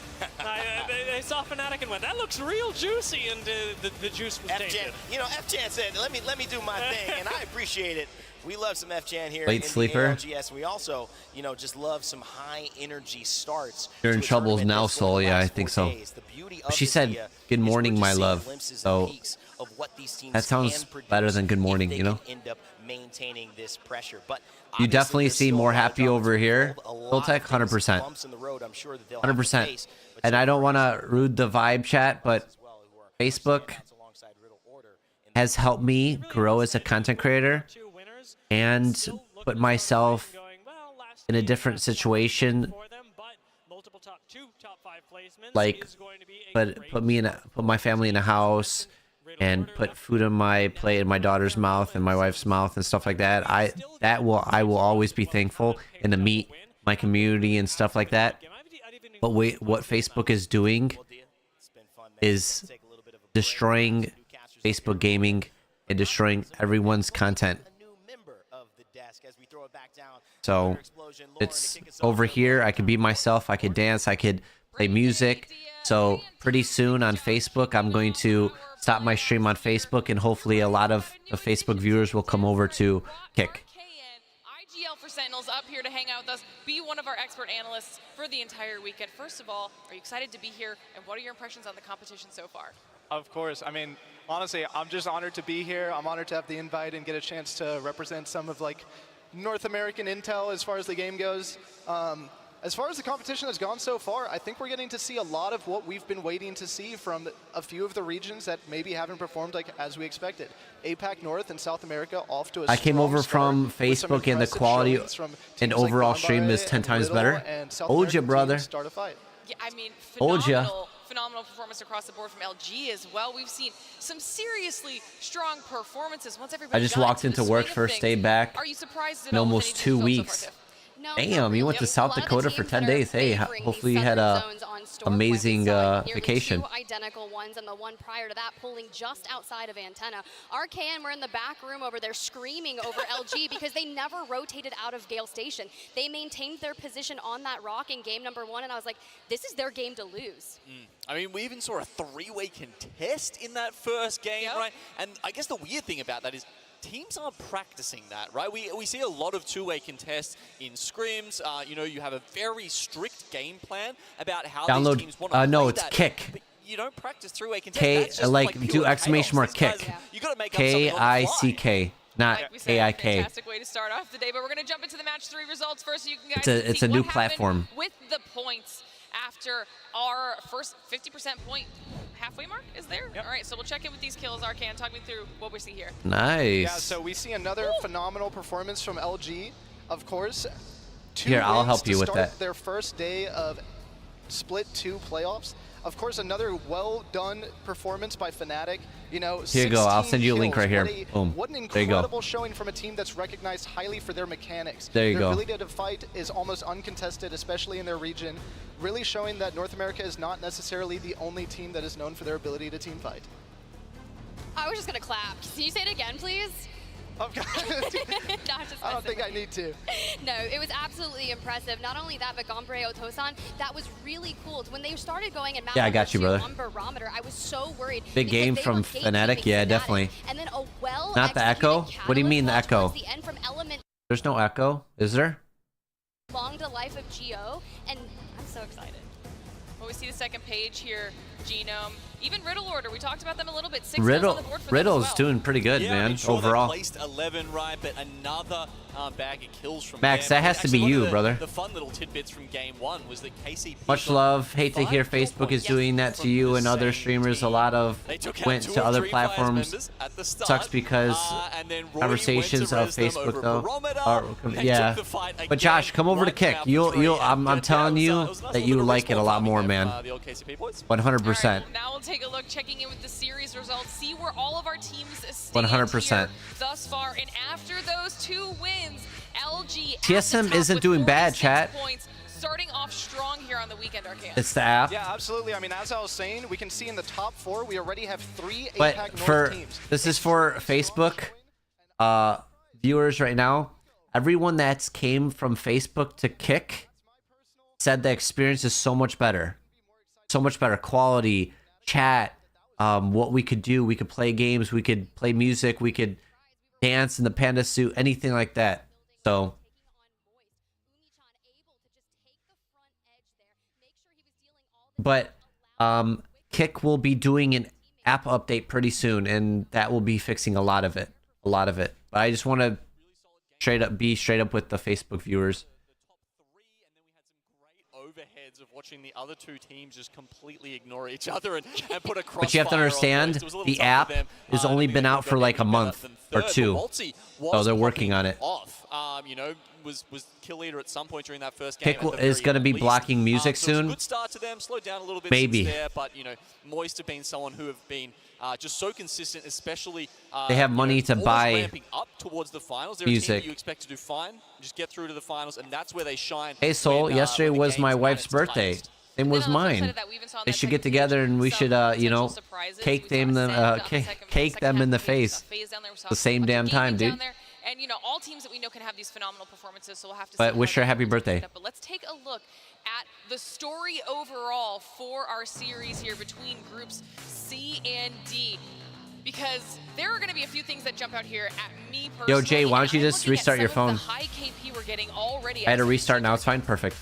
They saw Fnatic and went, that looks real juicy, and the juice was tainted. You know, FJan said, let me do my thing, and I appreciate it. We love some FJan here Late in sleeper. the ALGS. We also, you know, just love some high energy starts. You're in trouble now, Soul. Yeah, I think so. She said, good morning, my love. So that sounds better than good morning, you know? End up maintaining this pressure. But you definitely seem more happy over here. SOLTEK, 100%. 100%. And I don't want to rude the vibe, chat, but Facebook has helped me grow as a content creator and put myself in a different situation, like put my family in a house and put food in my plate in my daughter's mouth and my wife's mouth and stuff like that. I will always be thankful and to meet my community and stuff like that. But wait, what Facebook is doing is destroying Facebook gaming and destroying everyone's content. So it's over here. I could be myself. I could dance. I could play music. So pretty soon on Facebook, I'm going to stop my stream on Facebook, and hopefully a lot of the Facebook viewers will come over to Kick. IGL for Sentinels up here to hang out with us, be one of our expert analysts for the entire weekend. First of all, are you excited to be here, and what are your impressions on the competition so far? Of course. I mean, honestly, I'm just honored to be here. I'm honored to have the invite and get a chance to represent some of North American intel as far as the game goes. As far as the competition has gone so far, I think we're getting to see a lot of what we've been waiting to see from a few of the regions that maybe haven't performed like as we expected. APAC North and South America off to a I came over from Facebook and the quality and overall stream is 10 times better. Told you, brother. Yeah, I mean, Told ya. phenomenal performance across the board from LG as well. We've seen some seriously strong performances once everybody I just got walked into work first day back Are you surprised in almost 2 weeks. No, Damn, you went to South Dakota for 10 days. Hey, hopefully you had a amazing vacation. Two identical ones, and the one prior to that pulling just outside of antenna. RKN were in the back room over there screaming over LG because they never rotated out of Gale Station. They maintained their position on that rock in game number 1, and I was like, this is their game to lose. I mean, we even saw a 3-way contest in that first game, right? And I guess the weird thing about that is teams are practicing that, right? We see a lot of 2-way contests in scrims. You know, you have a very strict game plan about how these teams want to play no, it's that. kick. But you don't practice 3-way contests. K, That's just like do pure exclamation mark chaos. kick. You got to make up something on the fly. K-I-C-K, not Like we said, K-I-K. fantastic way to start off the day, but we're going to jump into the match 3 results first so you can guys It's see a new what platform. happened with the points after our first 50% point halfway mark is there. All right, so we'll check in with these kills. Arcan, talk me through what we see here. Nice. Yeah, so we see another phenomenal performance from LG, of course. Here, I'll help you with that. Their first day of Split 2 playoffs. Of course, another well-done performance by Fnatic. You know, Here you go. I'll send you a link right here. Boom. What an There you go. incredible showing from a team that's recognized highly for their mechanics. There you their go. ability to fight is almost uncontested, especially in their region. Really showing that North America is not necessarily the only team that is known for their ability to team fight. I was just going to clap. Can you say it again, please? I don't think I need to. No, it was absolutely impressive. Not only that, but Gombre Otosan, that was really cool. When they started going and Yeah, I got you, brother. on Barometer, I was so worried. Big game from Fnatic, yeah, definitely. And then a well Not the echo? What do you mean the echo? the end from Element There's no echo, is there? long to life of Geo, and I'm so excited. Well, we see the second page here, Genome. Even Riddle Order, we talked about them a little bit. 6 kills on the board for Riddle's them as well. doing pretty good, Yeah, I man, mean, sure, overall. they placed 11 right, but another bag of kills from Max, them. that has to be Actually, one you, of brother. The fun little tidbits from game 1 was that KCP Much got love. Hate to 5 hear kill Facebook is points doing that to from you the and other same streamers. A team. lot of They took out went 2 to or other 3 Flyers platforms. members at the start, Sucks because and then Roy conversations went of to res them Facebook over though. Barometer. They Yeah. took the fight But again, Josh, come over to wiped Kick. out You'll three, I'm and telling it you was a nice that little you bit of like it a respawn lot timing more, there man. from, the old KCP boys. 100%. All right, now we'll take a look, checking in with the series results, see where all of our teams stand 100%. here thus far. And after those 2 wins, LG at TSM the top isn't with doing bad, 46 chat. points, starting off strong here on the weekend, Arcan. It's the app. Yeah, absolutely. I mean, as I was saying, we can see in the top 4, we already have 3 But APAC North for teams. this is for Facebook viewers right now. Everyone that's came from Facebook to Kick said the experience is so much better. So much better quality, chat, what we could do. We could play games, we could play music, we could dance in the panda suit, anything like that. So but Kick will be doing an app update pretty soon, and that will be fixing a lot of it. But I just want to be straight up with the Facebook viewers. Overheads of watching the other 2 teams just completely ignore each other and put a crossfire. But you have to understand, the app has only been out for like a month or 2. So they're working on it. You know, was kill leader at some point during that first game. Kick is going to be blocking music so it was soon. a good start to them, slowed down a little bit Maybe. since there, but you know, Moist have been someone who have been just so consistent, especially They have money to almost buy ramping up towards the finals. They're music. a team that you expect to do fine, just get through to the finals, and that's where they shine. Hey Soul, when, yesterday when the was my game's at wife's its birthday. tightest. Same was mine. They should get together and we should, you know, cake them in the face. The same damn time, dude. And you know, all teams that we know can have these phenomenal performances, so we'll have to But see wish her a happy birthday. But let's take a look at the story overall for our series here between groups C and D. Because there are going to be a few things that jump out here at me personally. Yo, Jay, why don't you just restart your phone? The high KP we're getting already. I had to restart, now it's fine, perfect.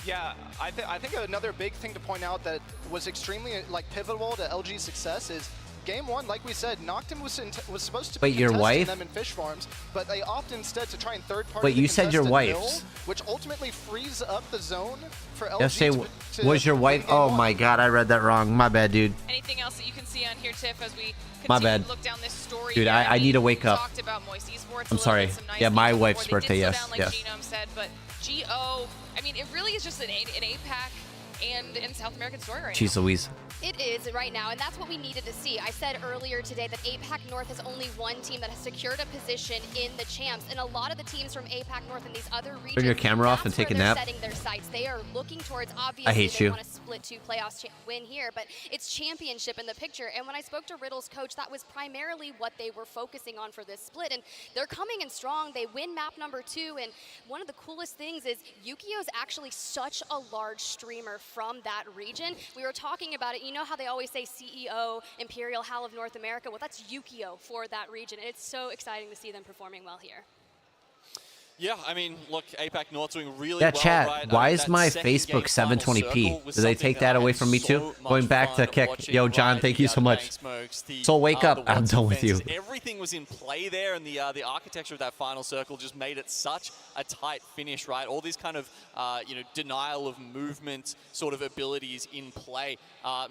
Yeah, I think another big thing to point out that was extremely pivotal to LG's success is game one, like we said, Noctum was supposed to Wait, be your contesting wife? them in fish farms, but they opt instead to try and third-party Wait, the you said your contested wife's. mill, which ultimately frees up the zone for LG Yesterday to was your wife? Oh my god, I read that wrong. My bad, dude. Anything else that you can see on here, Tiff, as we My continue bad. to look down this story Dude, here? I need to wake up. Talked about Moist Esports a I'm little sorry. bit, some nice Yeah, my things wife's before. They birthday, did slow yes, down, like yes. Genome said, but GO, I mean, it really is just an APAC and in South American story right Jeez now. Louise. It is right now, and that's what we needed to see. I said earlier today that APAC North has only one team that has secured a position in the champs, and a lot of the teams from APAC North and these other regions, Turn your camera off and that's take a where they're nap. setting their sights. They are looking towards, obviously, I hate they you. want to split 2 playoffs win here, but it's championship in the picture. And when I spoke to Riddle's coach, that was primarily what they were focusing on for this split, and they're coming in strong. They win map number 2, and one of the coolest things is Yukio's actually such a large streamer from that region. We were talking about it. You know how they always say CEO, Imperial Hal of North America? Well, that's Yukio for that region, and it's so exciting to see them performing well here. Yeah, I mean, look, APAC North doing really Yeah, well, chat. right? Why I mean, is that my second game Facebook final 720p? circle was Do they take something that I away had from me so too? much Going back to fun kick. watching, Yo, John, right? thank you The so much. Smokes, the, Soul, wake up. the I'm Watts done with you. defenses, everything was in play there, and the architecture of that final circle just made it such a tight finish, right? All these kind of, denial of movement sort of abilities in play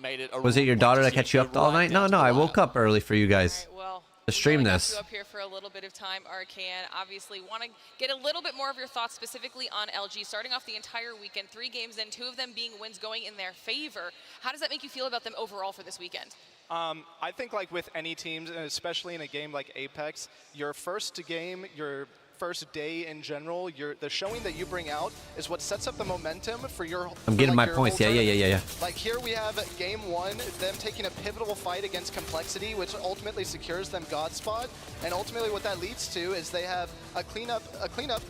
made it a Was it your daughter that kept you up all night? No, no, I woke up early for you guys. Well, to stream we got this. you up here for a little bit of time, RKN. Obviously, want to get a little bit more of your thoughts specifically on LG. Starting off the entire weekend, 3 games in, 2 of them being wins going in their favor. How does that make you feel about them overall for this weekend? I think like with any teams, and especially in a game like Apex, your first game, your first day in general, the showing that you bring out is what sets up the momentum for your. I'm getting my points. Yeah. Like here we have game 1, them taking a pivotal fight against Complexity, which ultimately secures them God spot, and ultimately what that leads to is they have a cleanup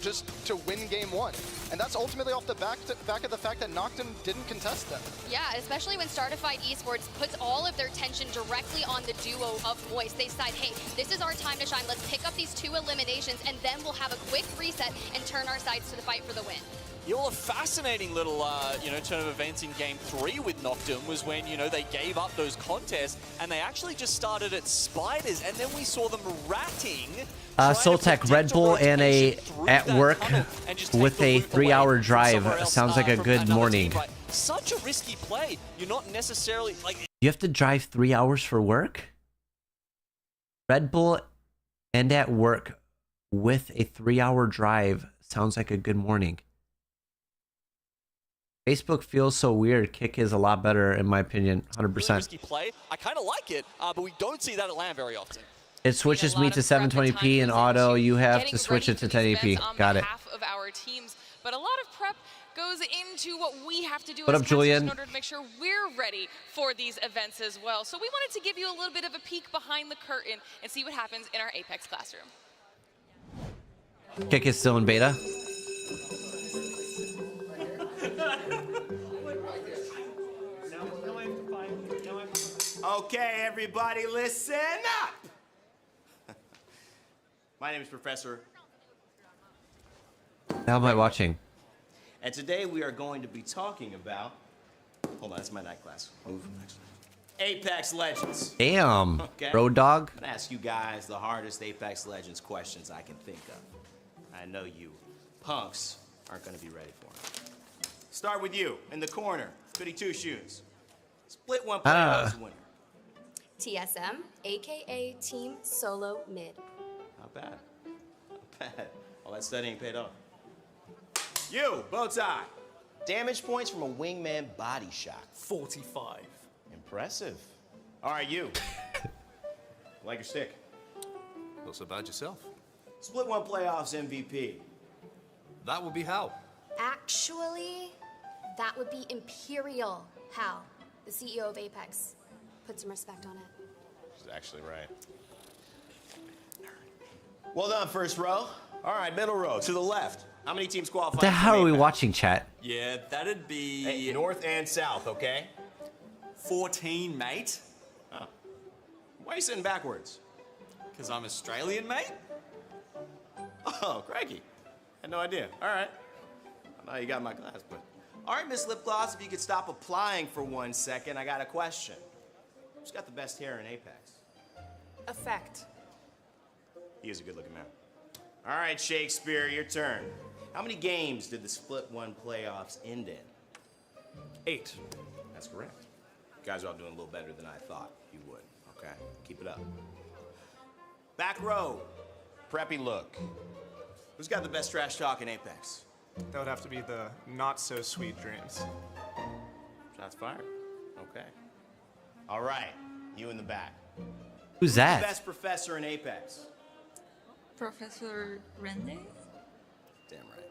just to win game 1, and that's ultimately off the back of the fact that Noctum didn't contest them. Yeah, especially when Startified Esports puts all of their tension directly on the duo of Moist. They decide, hey, this is our time to shine. Let's pick up these 2 eliminations, and then we'll have a quick reset and turn our sights to the fight for the win. Yeah, well, a fascinating little, turn of events in Game 3 with Noctum was when, they gave up those contests and they actually just started at Spiders, and then we saw them ratting. SOLTEK, Red Bull and at work with a 3-hour drive. Sounds like a good morning. Such a risky play. You're not necessarily like. You have to drive 3 hours for work? Red Bull and at work with a 3-hour drive sounds like a good morning. Facebook feels so weird. Kick is a lot better, in my opinion, 100%. Really risky play. I kind of like it, but we don't see that at LAN very often. It switches me to 720p in auto. You have to switch it to 1080p. Got it. Half of our teams, but a lot of prep goes into what we have to do What as up, casters Julian? in order to make sure we're ready for these events as well. So we wanted to give you a little bit of a peek behind the curtain and see what happens in our Apex classroom. Kick is still in beta. Okay, everybody, listen up. My name is Professor. How am I watching? And today we are going to be talking about. Hold on, that's my night class. Move next. Apex Legends. Damn. Okay. Road dog. I'm gonna ask you guys the hardest Apex Legends questions I can think of. I know you punks aren't gonna be ready for them. Start with you in the corner. Goody Two Shoes. Split one playoffs winner. TSM, aka Team Solo Mid. Not bad. Not bad. All that studying paid off. You, Bowtie. Damage points from a wingman body shot. 45. Impressive. All right, you. Like your stick. Not so bad yourself. Split one playoffs MVP. That would be how? Actually, that would be Imperial Hal, the CEO of Apex. Put some respect on it. She's actually right. Well done, first row. All right, middle row, to the left. How many teams qualified? What the hell are we watching, chat? Yeah, that'd be... Hey, north and south, okay? 14, mate. Oh. Why are you sitting backwards? Because I'm Australian, mate. Oh, crikey. Had no idea. All right. I know you got my class, but... All right, Miss Lip Gloss, if you could stop applying for 1 second, I got a question. Who's got the best hair in Apex? effect. He is a good-looking man. All right, Shakespeare, your turn. How many games did the Split 1 playoffs end in? 8. That's correct. You guys are all doing a little better than I thought you would. Okay, keep it up. Back row, preppy look. Who's got the best trash talk in Apex? That would have to be the not-so-sweet dreams. Shots fired. Okay. All right, you in the back. Who's that? The best professor in Apex? Professor Rende? Damn right.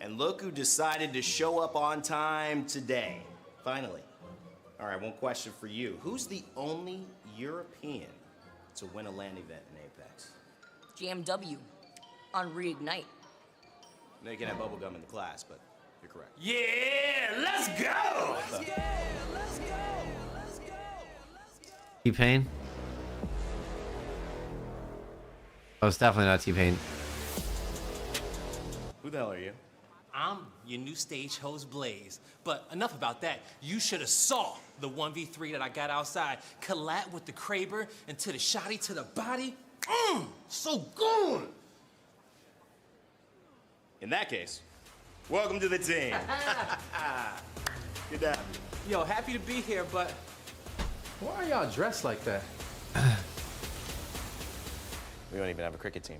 And look who decided to show up on time today. Finally. All right, one question for you. Who's the only European to win a LAN event in Apex? GMW on Reignite. No, you can have bubblegum in the class, but you're correct. Yeah, let's go! Let's go! Let's go! T-Pain? Oh, it's definitely not T-Pain. Who the hell are you? I'm your new stage host, Blaze. But enough about that. You should have saw the 1v3 that I got outside. Collat with the Kraber and to the shotty to the body. So good! In that case, welcome to the team. Good to have you. Yo, happy to be here, but why are y'all dressed like that? We don't even have a cricket team.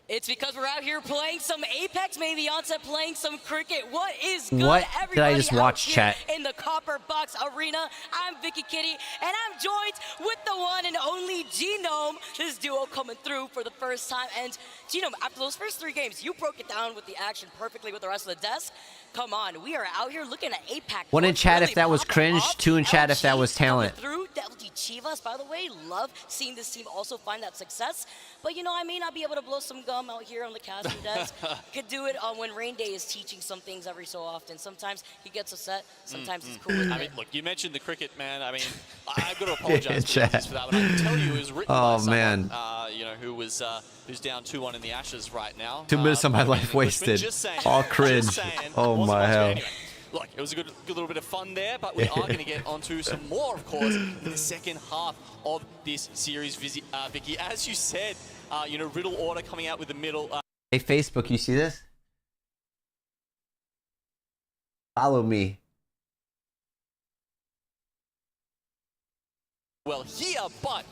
It's because we're out here playing some Apex, maybe onset playing some cricket. What is good? What did I just Everybody watch, out chat? here in the Copper Box Arena. I'm Vicky Kitty, and I'm joined with the one and only Genome. This duo coming through for the first time. And Genome, after those first 3 games, you broke it down with the action perfectly with the rest of the desk. Come on, we are out here looking at Apex. One in chat really if that was popping cringe, off. 2 in chat if that was talent. Through LG Chivas, by the way, love seeing this team also find that success. But you know, I may not be able to blow some gum out here on the casting desk. Could do it when Rain Day is teaching some things every so often. Sometimes he gets upset, sometimes he's cool with it. I mean, look, you mentioned the cricket, man. I mean, I've got to apologize for that, but I can tell you it was written by someone, you know, who's down 2-1 in the Ashes right now. 2 minutes of my life wasted. All cringe. Oh my hell. Anyway, look, it was a good little bit of fun there, but we are going to get onto some more, of course, in the second half of this series, Vicky. As you said, you know, Riddle Order coming out with the middle. Hey, Facebook, you see this? Follow me. Well, here, but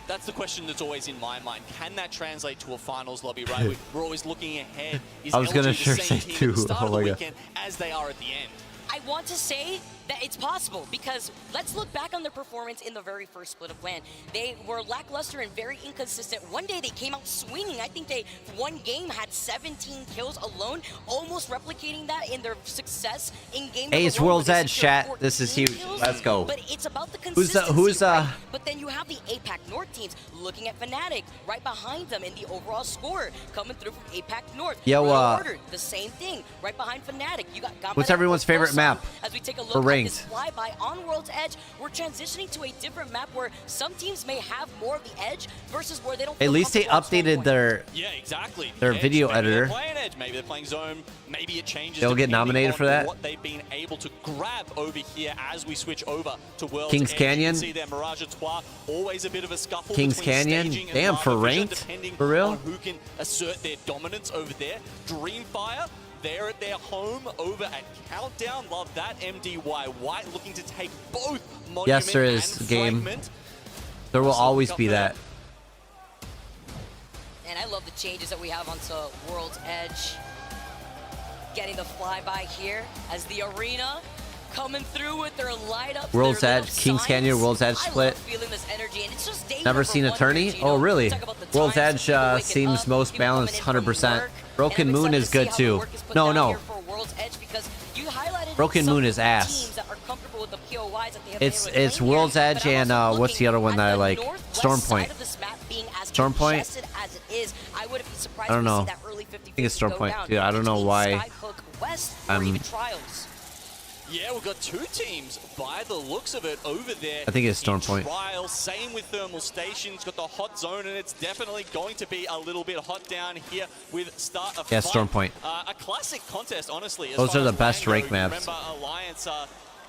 that's the question that's always in my mind. Can that translate to a finals lobby, right? We're always looking ahead. Is I was gonna LG the sure same say team too. at the start Oh of the my God. weekend as they are at the end? I want to say that it's possible because let's look back on their performance in the very first split of LAN. They were lackluster and very inconsistent. One day they came out swinging. I think they, one game, had 17 kills alone, almost replicating that in their success in game. Hey, it's World's Edge, chat. This is huge. Let's go. But it's about the consistency, Who's right? But then you have the APAC North teams looking at Fnatic right behind them in the overall score coming through from APAC North. Yo, Royal Order, the same thing right behind Fnatic. You got Gamba what's everyone's favorite map as we take a look for at ranked? this flyby on World's Edge. We're transitioning to a different map where some teams may have more of the edge versus where they don't. At least they updated their their video editor. They're playing Edge, maybe they're playing Zone, maybe it changes. They'll get nominated for that. What they've been able to grab over here as we switch over to World's Kings Edge. Canyon. You can see there Mirage Trois, always a bit of a scuffle. Kings between Canyon? staging and Damn, for Market Vision, ranked? depending For real? on who can assert their dominance over there. Dreamfire. They're at their home over at Countdown. Love that. MDY White looking to take both Monument Yes, there is and game. Fragment. There will always be that. And I love the changes that we have onto World's Edge. Getting the flyby here as the arena coming through with their light up. World's Edge, Kings Canyon, World's Edge split. Feeling this energy, and it's just day Never seen a tourney? Oh, really? World's Edge seems most balanced, 100%. Broken Moon is good too. No. Broken Moon is ass. It's World's Edge and what's the other one that I like? Stormpoint. Stormpoint? I don't know. I think it's Stormpoint. Dude, I don't know why. Yeah, we've got 2 teams by the looks of it over there. I think it's Stormpoint. Trial, same with Thermal Stations, got the hot zone, and it's definitely going to be a little bit hot down here with Start a Yeah, Fight. Stormpoint. A classic contest, honestly. Those are the best rank maps. Remember Alliance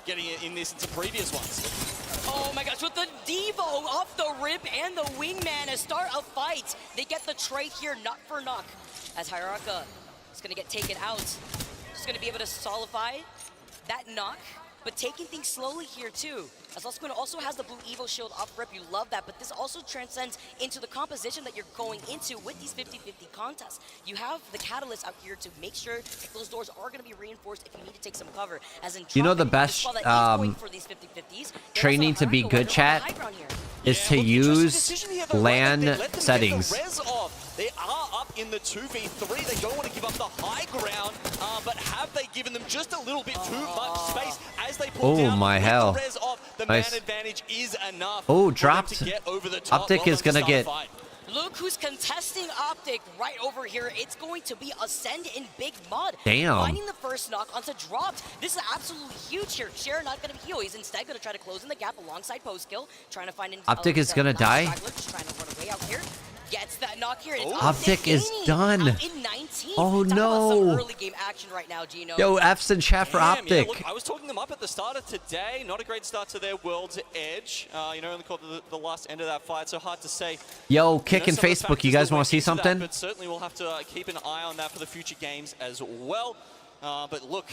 getting in this into previous ones. Oh, Oh my gosh, with the Devo off the rip and the wingman to start a fight. They get the trade here, knock for knock, as Hiraka is going to get taken out. Just going to be able to solidify that knock, but taking things slowly here too. As Lusquin also has the blue Evo shield off rip, you love that, but this also transcends into the composition that you're going into with these 50-50 contests. You have the catalyst out here to make sure that those doors are going to be reinforced if you need to take some cover. As in You know the best training to be good, chat, is to use LAN settings. They are up in the 2v3. They don't want to give up the high ground, but have they given them just a little bit too much space as they pull down? Oh my hell. The Nice. man advantage is enough. Oh, for dropped. them to get over the top. Optic is gonna get. Look who's contesting Optic right over here. It's going to be Ascend in Big Mud. Damn. Finding the first knock onto Dropped. This is absolutely huge here. Shure not going to heal. He's instead going to try to close in the gap alongside post kill. Trying to find an Optic is gonna die. Just trying to run away out here. Gets that knock here. And it's Optic is done. out in 19. Oh Talk about some no. early game action right now, Gino. Yo, F's in chat for Damn, Optic. Yeah, look, I was talking them up at the start of today. Not a great start to their World's Edge. You know, only caught the last end of that fight, so hard to say. Yo, kicking some of the Facebook. You factors guys that want went to see into that, something? but certainly we'll have to keep an eye on that for the future games as well. But look,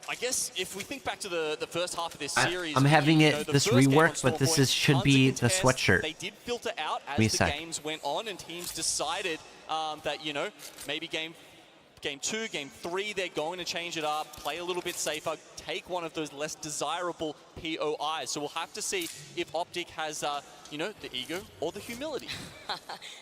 I guess if we think back to the first half of this series, I'm having you it know, the this first game on rework, but this Stormpoint, is should tons be of the contests. sweatshirt. They did filter out Give me a as the sec. games went on, and teams decided that, you know, maybe game 2, game 3, they're going to change it up, play a little bit safer, take one of those less desirable POIs. So we'll have to see if Optic has, you know, the ego or the humility.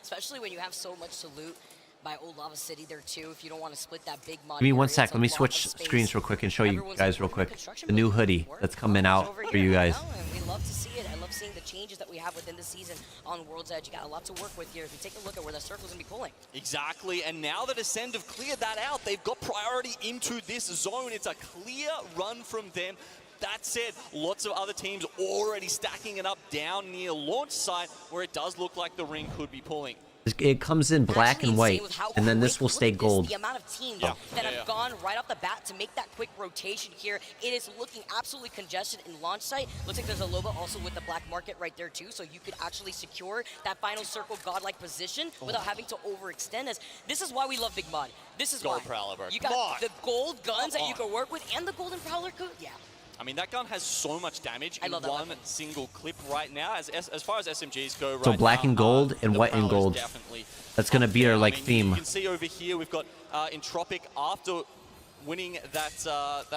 Especially when you have so much to loot by Old Lava City there too, if you don't want to split that big mud. Give me one area, sec. it's a Let me lot of switch space. screens real quick and show you Everyone's guys real doing quick. construction The new buildings hoodie work. that's coming out Over for here you right guys. now, and we love to see it. I love seeing the changes that we have within the season on World's Edge. You got a lot to work with here. If you take a look at where the circle's gonna be pulling. Exactly, and now that Ascend have cleared that out, they've got priority into this zone. It's a clear run from them. That said, lots of other teams already stacking it up down near launch site, where it does look like the ring could be pulling. It comes in black and white, and then this will stay gold. The amount of teams that have gone right off the bat to make that quick rotation here. It is looking absolutely congested in launch site. Looks like there's a Loba also with the black market right there too, so you could actually secure that final circle godlike position without having to overextend. As this is why we love Big Mud. This is Gold why. Prowler, bro. You Come got on. the gold guns that you Come can work with, and the golden prowler could. Yeah. I mean, that gun has so much damage I in love that one single clip right now. As far as SMGs go right So black now, and gold and the white and Prowler's gold. definitely That's gonna be our like I mean, theme. You can see over here we've got Entropic after winning that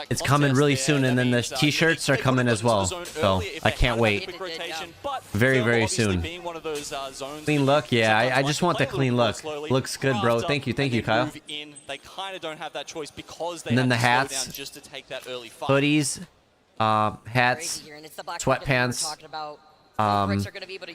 It's coming really soon, and then the t-shirts are coming as well. So I can't wait. Very, very soon. Clean look, yeah. I just want the clean look. Looks good, bro. Thank you, Kyle. They kind of don't have that choice because they And then have the to slow hats, down just to take that early fight. hoodies, hats, sweatpants,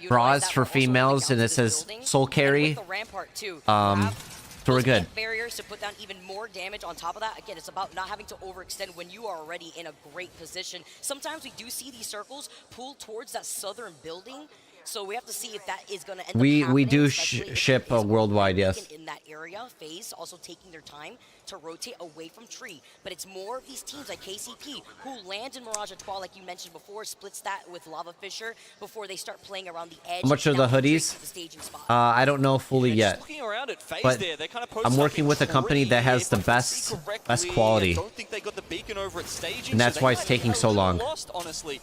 bras for females, and it says soul carry. So we're good. Barriers to put down even more damage on top of that. Again, it's about not having to overextend when you are already in a great position. Sometimes we do see these circles pull towards that southern building. So we have to see if that is going to end up We happening, do especially if ship it is worldwide, yes. taken in that area. FaZe also taking their time to rotate away from Tree. But it's more of these teams like KCP who land in Mirage Etoile, like you mentioned before, splits that with Lava Fisher before they start playing around the edge. How much are the hoodies? I don't know fully yet, Looking around at FaZe but there, they kind of I'm working with a company that has the best quality, I don't think they got the beacon over at staging, and that's so why they it's might be taking a so little long. Lost, honestly.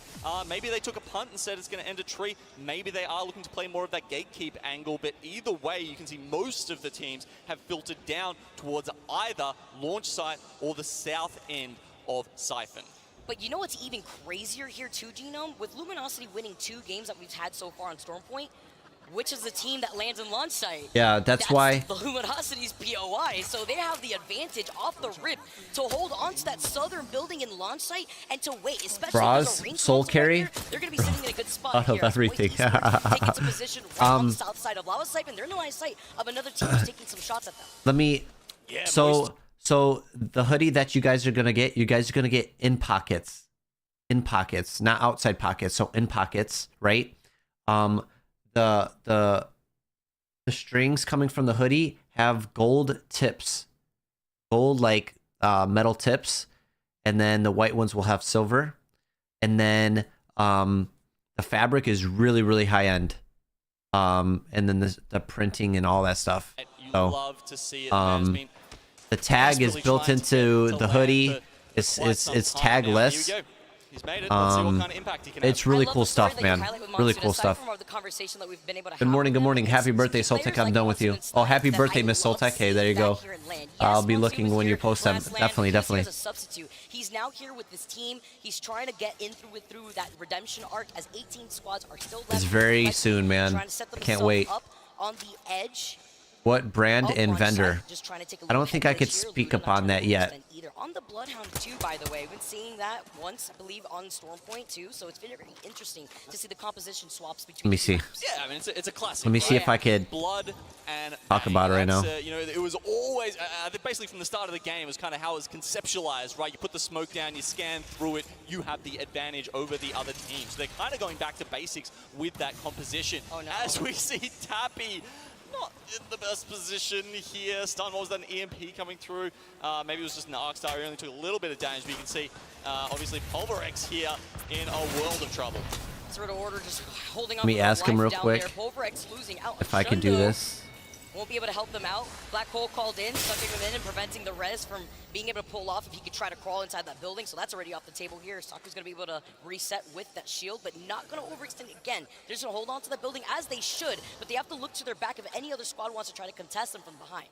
Maybe they took a punt and said it's going to end a tree. Maybe they are looking to play more of that gatekeep angle, but either way, you can see most of the teams have filtered down towards either launch site or the south end of Siphon. But you know what's even crazier here too, Genome? With Luminosity winning 2 games that we've had so far on Stormpoint, which is the team that lands in launch site? Yeah, that's why. The Luminosity's POI, so they have the advantage off the rip to hold on to that southern building in launch site and to wait, especially Bras, if there's a ring soul console carry. right there, they're going to be sitting in a good spot Out of here. everything. Taking into position right on the south side of Lava Siphon. They're in the line of sight of another team who's taking some shots at them. Let me. So the hoodie that you guys are gonna get, in pockets, not outside pockets. So in pockets, right? The strings coming from the hoodie have gold tips, gold like metal tips, and then the white ones will have silver, and then the the fabric is really, really high end. And then the printing and all that stuff. So, love to see it. I mean, the tag is built into the hoodie. It's tagless. Here we go. He's made it. Let's see what kind of impact he can It's have. really cool stuff, man. Really cool stuff. Good morning, good morning. Happy birthday, Soltekgg. I'm done with you. Oh, happy birthday, Miss Soltekgg. Hey, there you go. I'll be looking when you post them. Definitely, definitely. He's now here with this team. He's trying to get in through that redemption arc as 18 squads are still left. It's very soon, man. I can't wait. On the edge. What brand and vendor? I don't think I could speak up on that yet. Either on the Bloodhound too, by the way. We've been seeing that once, I believe, on Stormpoint too. So it's very interesting to see the composition swaps between. Let me see. Yeah, I mean it's a classic. Let me see right? if I could Blood and talk about it right now. You know, it was always basically from the start of the game was kind of how it was conceptualized, right? You put the smoke down, you scan through it, you have the advantage over the other team. So they're kind of going back to basics with that composition. Oh, no. As we see Tappy not in the best position here. Stun, what was that, an EMP coming through? Maybe it was just an Arc Star. He only took a little bit of damage, but you can see, obviously, Pulverex here in a world of trouble. Sort of order just holding on. Let me ask him real quick losing out. if I can do this. Won't be able to help them out. Black Hole called in, sucking them in and preventing the res from being able to pull off if he could try to crawl inside that building. So that's already off the table here. Saku's going to be able to reset with that shield, but not going to overextend again. They're just going to hold on to that building as they should, but they have to look to their back if any other squad wants to try to contest them from behind.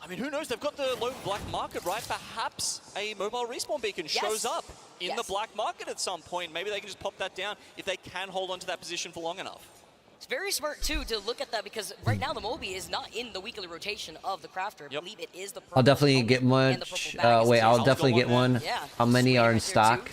I mean, who knows? They've got the low black market, right? Perhaps a mobile respawn beacon shows up in the black market at some point. Maybe they can just pop that down if they can hold on to that position for long enough. It's very smart, too, to look at that because right now the Moby is not in the weekly rotation of the crafter. I believe it is the I'll definitely get one. Wait, I'll definitely get one. Yeah. How many are in stock?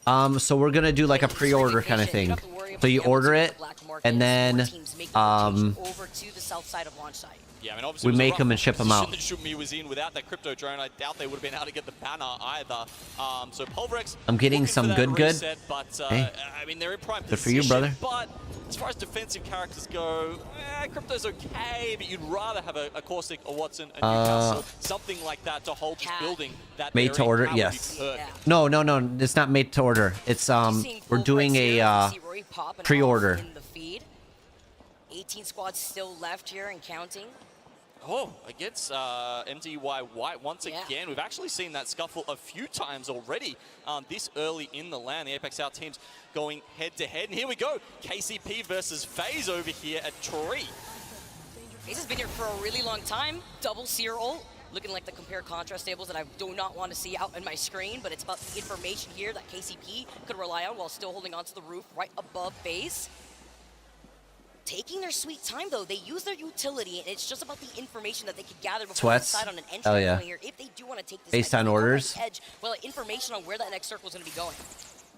So we're gonna do like a pre-order kind of thing. So you order it, and then over to the south side of launch site. Yeah, I mean, obviously we make them and ship them out. The Shumi was in without that crypto drone. I doubt they would have been able to get the banner either. So Pulverex. I'm getting some good. Reset, but hey. I mean, they're in prime Good position. for you, brother. But as far as defensive characters go, Crypto's okay, but you'd rather have a Corsair, a Watson, a Newcastle, something like that to hold this building. That Made to order, yes. No, it's not made to order. It's we're doing a pre-order. 18 squads still left here and counting. Oh, against MDY White once again. We've actually seen that scuffle a few times already this early in the LAN. The Apex Out teams going head-to-head. And here we go. KCP versus FaZe over here at Tree. FaZe has been here for a really long time. Double Seer ult. Looking like the compare contrast tables that I do not want to see out on my screen, but it's about the information here that KCP could rely on while still holding onto the roof right above FaZe. Taking their sweet time, though. They use their utility, and it's just about the information that they could gather before they decide on an entry point here. If they do want to take this based on orders, edge, well, information on where that next circle is going to be going.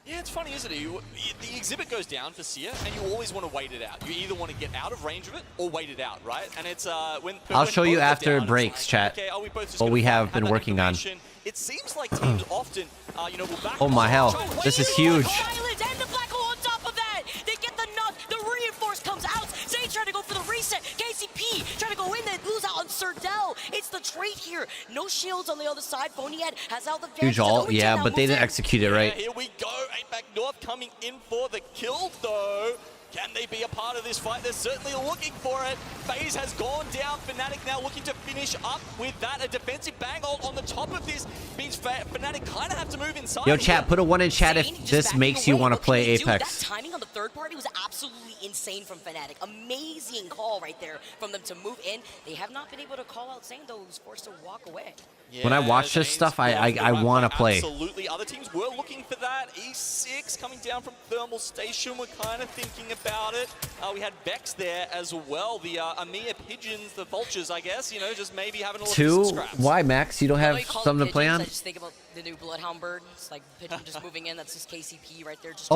Yeah, it's funny, isn't it? The exhibit goes down for Seer, and you always want to wait it out. You either want to get out of range of it or wait it out, right? And it's when I'll show you after breaks, chat. Okay, are we both just what we have been working on. It seems like teams often, you know, will back. Oh my hell, this is huge. And the black hole on top of that. They get the knock. The reinforce comes out. Zay trying to go for the reset. KCP trying to go in there, lose out on Surdell. It's the trait here. No shields on the other side. Phonyhead has out the huge ult, yeah, but they didn't execute it right. Yeah, here we go. Apex North coming in for the kill, though. Can they be a part of this fight? They're certainly looking for it. FaZe has gone down. Fnatic now looking to finish up with that. A defensive bang ult on the top of this means Fnatic kind of have to move inside. Yo, chat, put a 1 in chat if this makes you want to play Apex. That timing on the third party was absolutely insane from Fnatic. Amazing call right there from them to move in. They have not been able to call out Zane, though, who's forced to walk away. Yeah, when I watch this stuff, I want to play. Absolutely. Other teams were looking for that. E6 coming down from Thermal Station. We're kind of thinking about it. We had Vex there as well. The Amir Pigeons, the Vultures, I guess, you know, just maybe having a little scraps. Why, Max? You don't have something to play on? I just think about the new Bloodhound bird. It's like Pigeon just moving in. That's just KCP right there. Just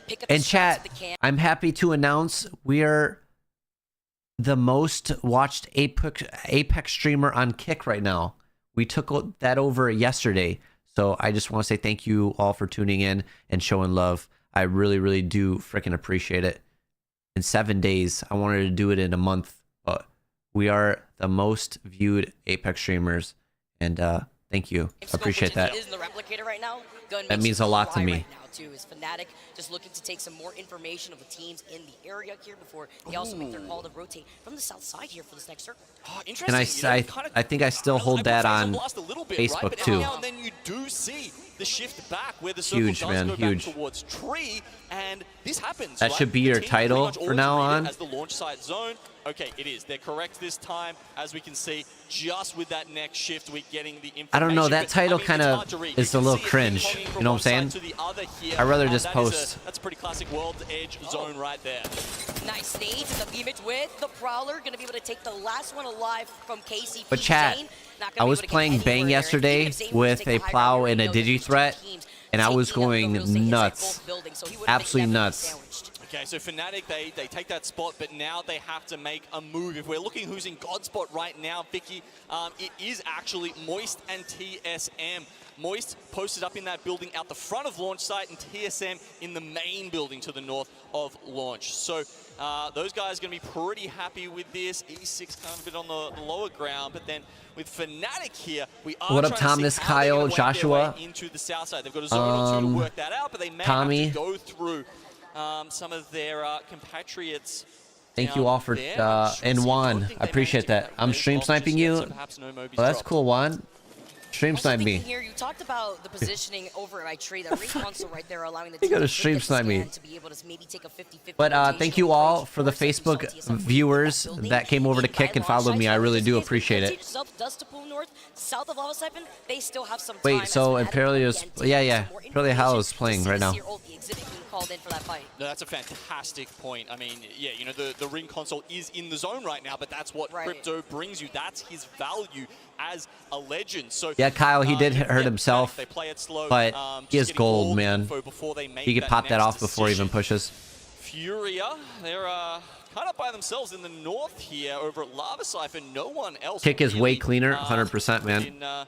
pick up and the chat, I'm happy to announce we are the most watched Apex streamer on Kick right now. We took that over yesterday. So I just want to say thank you all for tuning in and showing love. I really, really do freaking appreciate it. In 7 days, I wanted to do it in a month, but we are the most viewed Apex streamers. And thank you. Appreciate that. Is in the replicator right now. That means a lot to me. too is Fnatic just looking to take some more information of the teams in the area here before they also make their call to rotate from the south side here for this next circle. Oh, And interesting. I think I still hold that on Blast a little bit, Facebook right? But too. every now and then you do see the shift back where the circle Huge, does man, go huge. back towards tree, and this happens. That right? should be The your team title pretty much for now always read it on. as the launch site zone. Okay, it is. They're correct this time. As we can see, just with that next shift, we're getting the information. I don't know, that But, title it's kind hard of to read. is You a can little see it cringe. ping-ponging You from know what I'm one saying? side to the other here, I'd rather and just that is post. that's a pretty classic World's Edge zone right there. Nice nades and the image with the Prowler. Going to be able to take the last one alive from KCP. But chat, Zane, not I gonna be was able to get playing anywhere Bang there. And yesterday even if Zane was to with take a the high plow ground, and we a know that these two Digi-Threat, teams and I was taking up the going real estate inside nuts. both buildings, so he would've been Absolutely definitely nuts. sandwiched. Okay, so Fnatic, they take that spot, but now they have to make a move. If we're looking who's in God spot right now, Vicky, it is actually Moist and TSM. Moist posted up in that building out the front of launch site, and TSM in the main building to the north of launch. So those guys are going to be pretty happy with this. E6 kind of a bit on the lower ground, but then with Fnatic here, we are What up, trying to Thomas, see how they're gonna Kyle, work their Joshua? way into the south side. They've got a zone or two to work that out, but they may Tommy. have to go through some of their compatriots. Thank you all for and Juan. I appreciate that. I'm stream sniping you. Well, that's cool, Juan. Stream snipe me. Here, you talked about the positioning over at tree. That ring console right there, allowing the You team gotta to stream get the snipe me. scan to be able to maybe take a 50-50 But rotation thank you all for the Facebook viewers that came over to kick and followed me. I really do appreciate it. Does to pull north, south of Lava Siphon, they still have some time. Wait, so Imperial's, yeah, Imperial Hell is playing right now. Called in for that fight. No, that's a fantastic point. I mean, yeah, you know, the ring console is in the zone right now, but that's what Crypto brings you. That's his value as a legend. So Yeah, Kyle, he did hurt himself, they play it slow, but he is just getting gold, all the man. info before they make He could that pop that next off before he even decision. pushes. Furia, they're kind of by themselves in the north here over at Lava Siphon. No one else. Kick is way really, cleaner, 100%, man.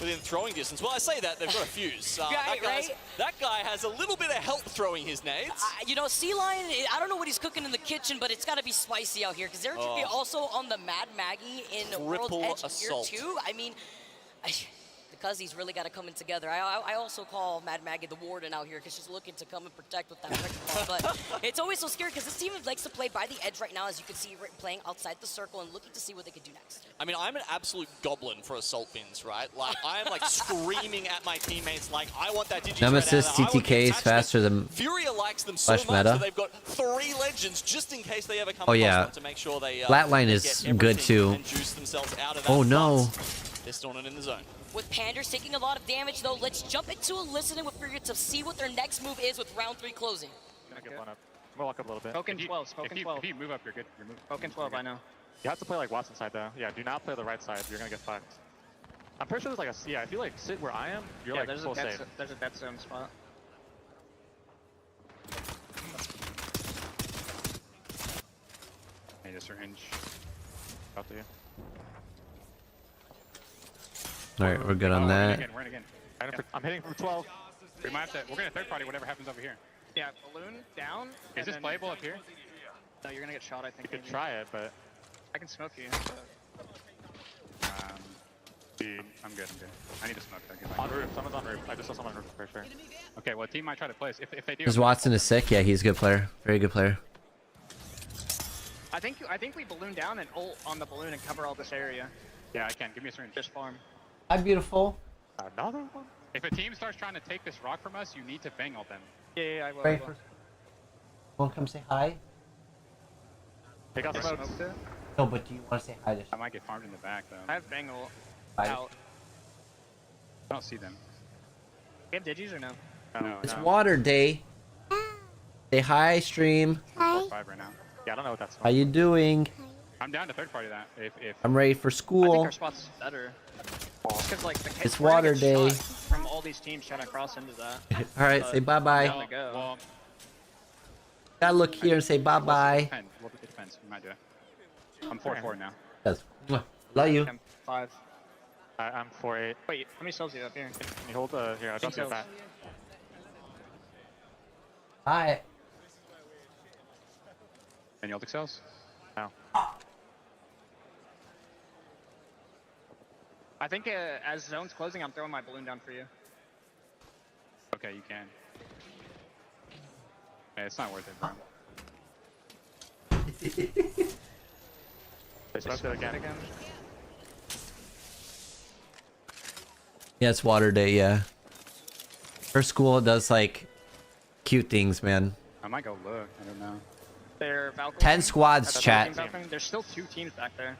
Within throwing distance. Well, I say that, they've got a fuse. Right. That guy has a little bit of help throwing his nades. You know, Sea Lion, I don't know what he's cooking in the kitchen, but it's got to be spicy out here because they're also on the Mad Maggie in World's Edge assault. here too. I mean, the Cuzzies really got to come in together. I also call Mad Maggie the warden out here because she's looking to come and protect with that wrecking ball. But it's always so scary because this team likes to play by the edge right now, as you can see, playing outside the circle and looking to see what they could do next. I mean, I'm an absolute goblin for assault bins, right? Like, I'm like screaming at my teammates, like, I want that Digi. Nemesis TTK is faster than Furia likes them so Flash much meta. that they've got 3 legends just in case they ever come Oh, across yeah. them to make sure they Flatline they is get good, everything too. and juice themselves out of that. Oh, no. But they're still not in the zone. With Panders taking a lot of damage, though, let's jump into a listening with Furia to see what their next move is with round 3 closing. Gonna get one up. We'll walk up a little bit. Spoken 12, If you move up, you're good. You're moving. Spoken 12, I know. You have to play like Watson side though. Yeah, do not play the right side. You're gonna get fucked. I'm pretty sure there's like a, yeah, if you like sit where I am, you're like there's full a dead safe. there's a dead zone spot. Hey, just range. Out to you. Alright, we're good on that. We're in again. I'm hitting from 12. We might have to, we're gonna third party whatever happens over here. Yeah, balloon down. Is this playable up here? No, you're gonna get shot, I think. You could try it, but I can smoke you. dude, I'm good. I need to smoke that. On roof, someone's on roof. I just saw someone on roof for sure. Okay, well, team might try to place. If they do. Because Watson is sick, yeah, he's a good player. Very good player. I think we balloon down and ult on the balloon and cover all this area. Yeah, I can. Give me a syringe. Just farm. Hi, beautiful. Another one? If a team starts trying to take this rock from us, you need to bang all them. Yeah, I will. Right. Want to come say hi? Take out the smokes. No, but do you want to say hi to I might get farmed in the back though. I have bang ult Bye. out. I don't see them. You have digis or no? No, It's no. water day. Say hi, stream. Hi. 5 right now. Yeah, I don't know what that's. How you doing? I'm down to third party that. If I'm ready for I think school. our spot's better. Because like the It's we're gonna water get day. shot from all these teams trying to cross into that. Alright, say bye-bye. Down to go. Well, Gotta look here and say bye-bye. it depends. You might do it. I'm 4-4 now. Yes. Love you. I'm 5. I'm 4-8. Wait, how many cells do you have here? Can you hold here? I don't see that. Hi. Any ult cells? No. I think as zone's closing, I'm throwing my balloon down for you. Okay, you can. Hey, it's not worth it, bro. They smoked it again. Yeah, it's water day. Yeah. Her school does like cute things, man. I might go look. I don't know. They're Valkyrie. 10 squads, chat. There's still 2 teams back there.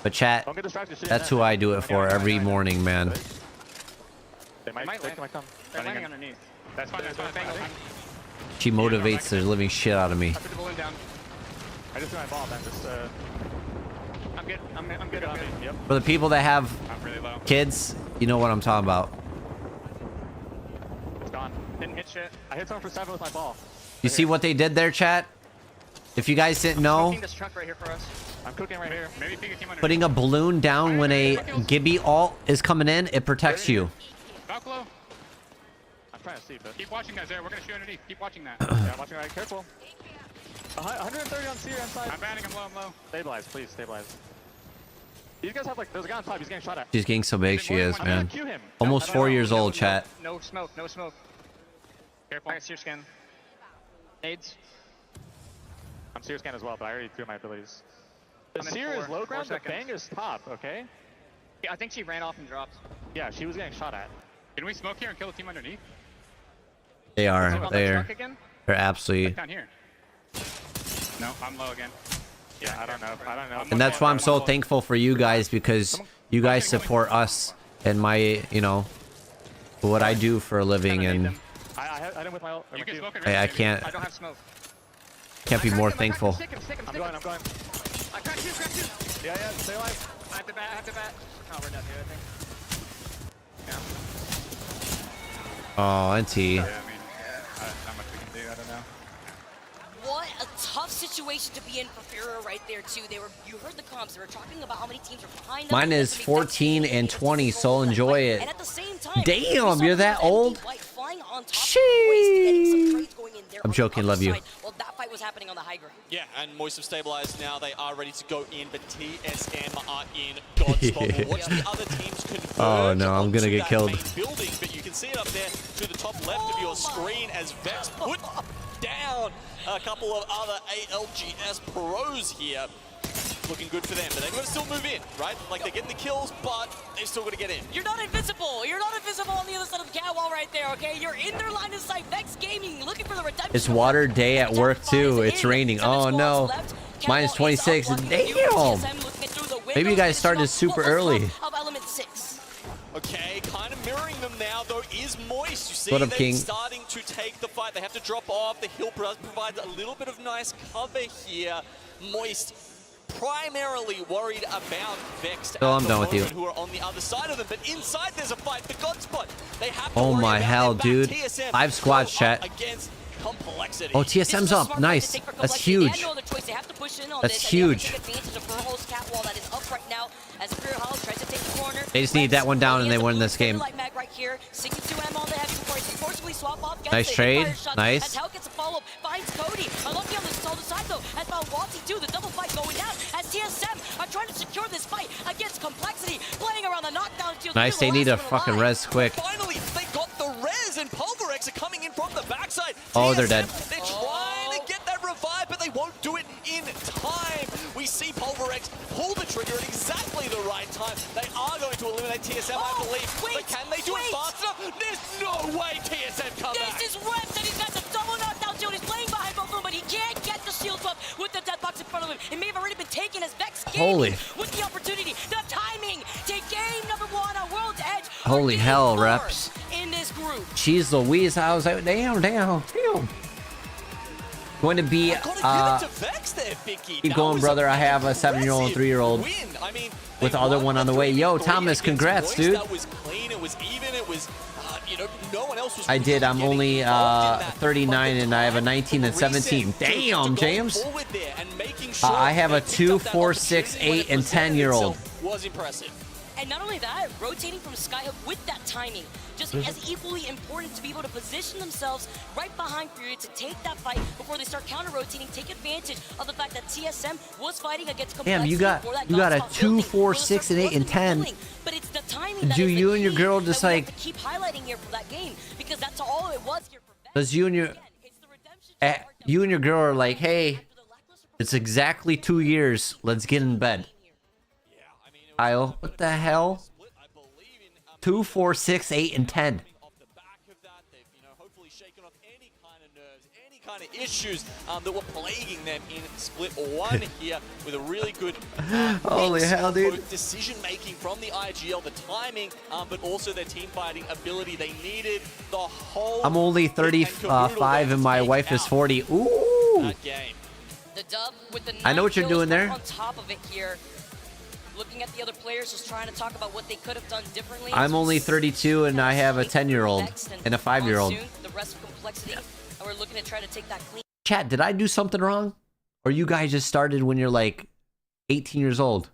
But chat, Don't get distracted, shit. that's who I do it for every morning, man. They might come. They're landing underneath. That's fine. That's fine. She motivates the living shit out of me. I put the balloon down. I just threw my ball, man. Just I'm good. I'm good. I'm good. Yep. For the people that have I'm really low. kids, you know what I'm talking about. It's gone. Didn't hit shit. I hit someone for 7 with my ball. You see what they did there, chat? If you guys didn't know, This truck right here for us. I'm cooking right here. Maybe pick a team under. putting a balloon down when a Gibby ult is coming in, it protects you. Valkylo. I'm trying to see, but keep watching, guys. There, we're gonna shoot underneath. Keep watching that. Yeah, I'm watching that. Careful. 130 on Seer inside. I'm banning. I'm low. I'm low. Stabilize, please. Stabilize. These guys have like. There's a guy on top. He's getting shot at. She's getting so big, she is, I'm gonna man. cue him. Almost 4 years old, chat. No smoke. No smoke. Careful. I got Seer scan. Nades. I'm Seer scan as well, but I already threw my abilities. The I'm in Seer is 4 low ground. The seconds. Bang is top. Okay. Yeah, I think she ran off and dropped. Yeah, she was getting shot at. Can we smoke here and kill the team underneath? They are. They're absolutely. Down here. No, I'm low again. Yeah, I don't know. I don't know. And that's why I'm so thankful for you guys, because you guys support us and my, you know, what I do for a living, and I didn't with my ult. You can smoke it. I can't. I don't have smoke. Can't be more thankful. I'm going. I'm going. I cracked you. Yeah, yeah. Stay alive. I have to bat. Oh, we're done here, I think. Oh, NT. Yeah, I mean, not much we can do. I don't know. What a tough situation to be in for Fira right there too. You heard the comms. They were talking about how many teams are behind them. Mine is 14 and 20, so enjoy it. And at the same time, Damn, you're that old? Sheesh. I'm joking, love you. Well, that fight was happening on the high ground. Yeah, and Moist have stabilized now. They are ready to go in, but TSM are in God's spot. We'll watch the other teams converge. Oh no, I'm gonna get killed. Building, but you can see it up there to the top left of your screen as Vex put down a couple of other ALGS pros here. Looking good for them, but they've got to still move in, right? Like, they're getting the kills, but they've still got to get in. You're not invisible. You're not invisible on the other side of the catwall right there, okay? You're in their line of sight. Vex Gaming looking for the redemption. It's water day at work too. It's raining. Oh no. Minus 26. Damn. Maybe you guys started super early. Of element 6. Okay, kind of mirroring them now, though, is Moist. You see, What up, they're King? starting to take the fight. They have to drop off. The hill provides a little bit of nice cover here. Moist primarily worried about Vex Phil, I'm done with you. who are on the other side of them, but inside there's a fight. The God Spot, they have to Oh worry my about hell, their back. dude. TSM 5 squads, go chat. up against Complexity. Oh, TSM's up. Nice. That's huge. That's huge. They just need that one down and they win this game. Nice trade. Nice. Nice. They need a fucking res quick. Finally, they got the res, and Pulverex are coming in from the backside. Oh, they're dead. They're trying to get that revive, but they won't do it in time. We see Pulverex pull the trigger at exactly the right time. They are going to eliminate TSM, I believe. But can they do it fast enough? There's no way TSM come back. This is Reps, and he's got the double knockdown shield. He's playing behind both of them, but he can't get the shield up with the death box in front of him. It may have already been taken as Vex Holy. with the opportunity, the timing to game number 1 on World's Edge. Holy hell, Reps. In this group. Jeez Louise, I was like, damn. Going to be, keep going, brother. I have a 7-year-old and 3-year-old with the other one on the way. Yo, Thomas, congrats, dude. That was clean, it was even, it was, no one else was. I did. I'm only 39 and I have a 19 and 17. Damn, James. I have a 2, 4, 6, 8, and 10-year-old. Was impressive. And not only that, rotating from Skyhook with that timing, just as equally important to be able to position themselves right behind Fury to take that fight before they start counter-rotating, take advantage of the fact that TSM was fighting against Damn, Complexity. you got a 2, 4, 6, and 8, and 10. But it's the timing that Do is the you and your key girl that just we have like to keep highlighting here for that game, because that's all it was here for Vex. Because you and your girl are like, hey, it's exactly 2 years. Let's get in bed. Kyle, what the hell? 2, 4, 6, 8, and 10. Kind of issues that were plaguing them in split 1 here with a really good holy hell, dude. Both decision making from the IGL, the timing, but also their team fighting ability. They needed the whole. I'm only 35 and my wife is 40. Ooh. Game. The dub with the I know what you're doing there. On top of it here. Looking at the other players, just trying to talk about what they could have done differently. I'm only 32 and I have a 10-year-old and a 5-year-old. The rest of complexity. And we're looking to try to take that clean. Chat, did I do something wrong? Or you guys just started when you're like 18 years old?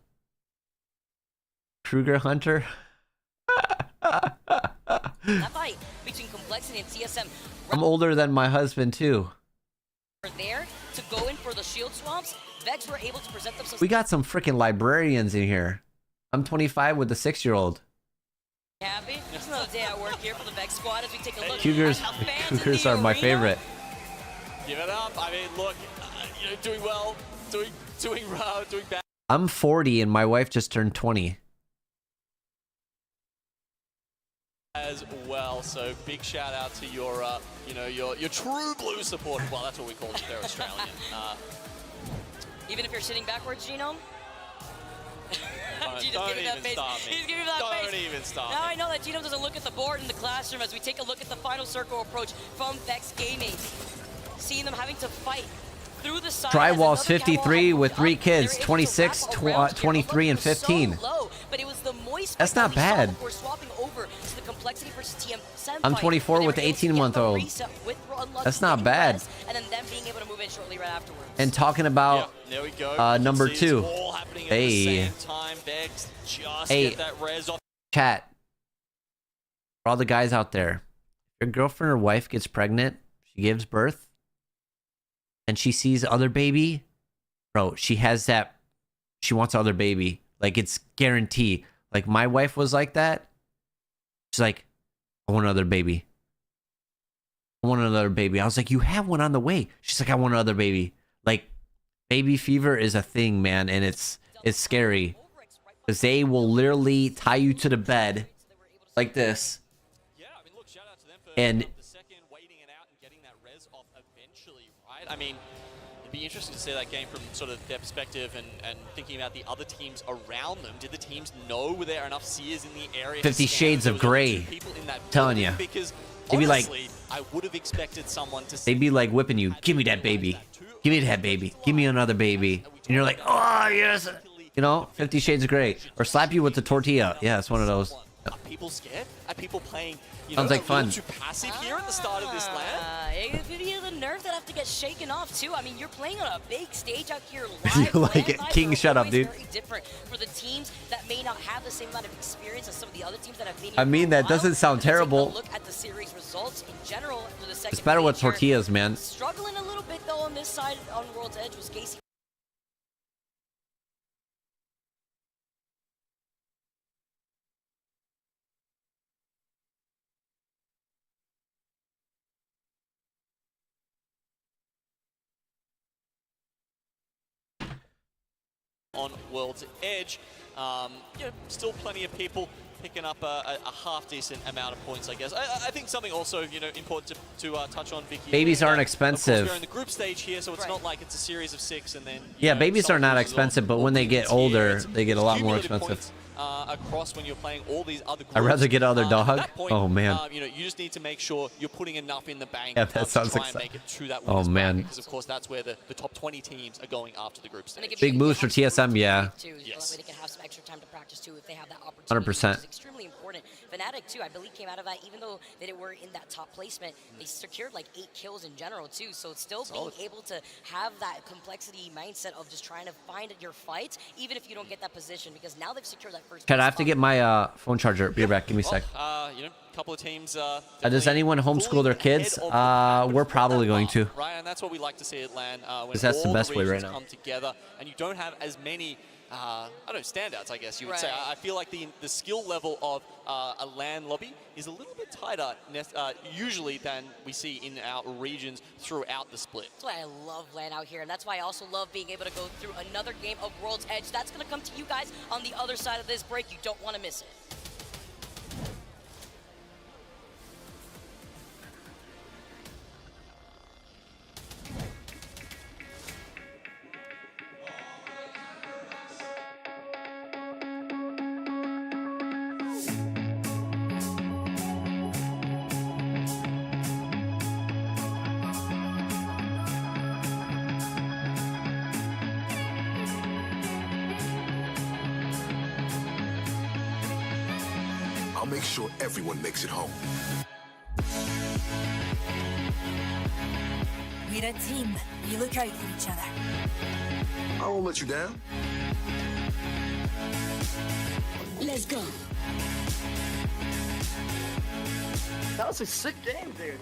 Kruger Hunter? That fight between complexity and TSM. I'm older than my husband too. There to go in for the shield swamps. Vex were able to present themselves. We got some freaking librarians in here. I'm 25 with a 6-year-old. Happy? It's another day at work here for the Vex squad as we take a look. Cougars are my favorite. Give it up. I mean, look, doing well, doing bad. I'm 40 and my wife just turned 20. As well, so big shout out to your, your true blue support. Well, that's what we call it. They're Australian. Even if you're sitting backwards, Genome. Don't even stop me. He's giving me that Don't face. even stop Now me. I know that Genome doesn't look at the board in the classroom as we take a look at the final circle approach from Vex Gaming. Seeing them having to fight through the side. Drywall's 53 with 3 kids, 26, 23, and 15. That's not bad. I'm 24 with the 18-month-old. That's not bad. And then them being able to move in shortly right afterwards. And talking about there we go. number 2. Hey. Hey, chat. For all the guys out there, if your girlfriend or wife gets pregnant, she gives birth, and she sees other baby, bro, she has that, she wants other baby. Like, it's guaranteed. Like, my wife was like that. She's like, I want another baby. I want another baby. I was like, you have one on the way. She's like, I want another baby. Like, baby fever is a thing, man, and it's scary. Because they will literally tie you to the bed like this. And I mean, it'd be interesting to see that game from sort of their perspective and thinking about the other teams around them. Did the teams know were there enough seers in the area? 50 Shades of Grey. Telling you. Because they'd be like, honestly, I would have expected someone to they'd be like whipping you. Give me that baby. Give me that baby. Give me another baby. And you're like, oh, yes. You know, 50 Shades of Grey. Or slap you with the tortilla. Yeah, it's one of those. Are people scared? Are people playing, Sounds like fun. too passive here at the start of this land? It could be the nerves that have to get shaken off too. I mean, you're playing on a big stage out here live. You like it. King, shut up, dude. Very different for the teams that may not have the same amount of experience as some of the other teams that have been here. I mean, that doesn't sound terrible. Look at the series results in general for the second. It's better with tortillas, man. Struggling a little bit though on this side on World's Edge was Casey. On World's Edge, still plenty of people picking up a half-decent amount of points, I guess. I think something also, important to touch on, Vicky. Babies aren't expensive. Of course, we're in the group stage here, so it's not like it's a series of 6 and then... Yeah, babies are not expensive, but when they get older, they get a lot more expensive. Across when you're playing all these other groups. I'd rather get other dog. Point, oh, man. You just need to make sure you're putting enough in the bank Yeah, that sounds to try and exciting. make it to that Oh, man. because, of course, that's where the top 20 teams are going after the group stage. Big moves for TSM, yeah. Yes. They can have some extra time to practice too if they have that opportunity. 100%. Which is extremely important. Fnatic too, I believe, came out of that. Even though they were in that top placement, they secured like 8 kills in general too. So it's still being able to have that complexity mindset of just trying to find your fights, even if you don't get that position, because now they've secured that first. Chad, I have to get my phone charger. Be right back. Give me a sec. A couple of teams. Does anyone homeschool their kids? We're probably going to. Right, and that's what we like to see at LAN. When Because that's the all best way right regions now. come together, and you don't have as many I don't know, standouts, I guess you would say. I feel like the skill level of a LAN lobby is a little bit tighter usually than we see in our regions throughout the split. That's why I love LAN out here, and that's why I also love being able to go through another game of World's Edge. That's going to come to you guys on the other side of this break. You don't want to miss it. I'll make sure everyone makes it home. We're a team. We look out for each other. I won't let you down. Let's go. That was a sick game, dude.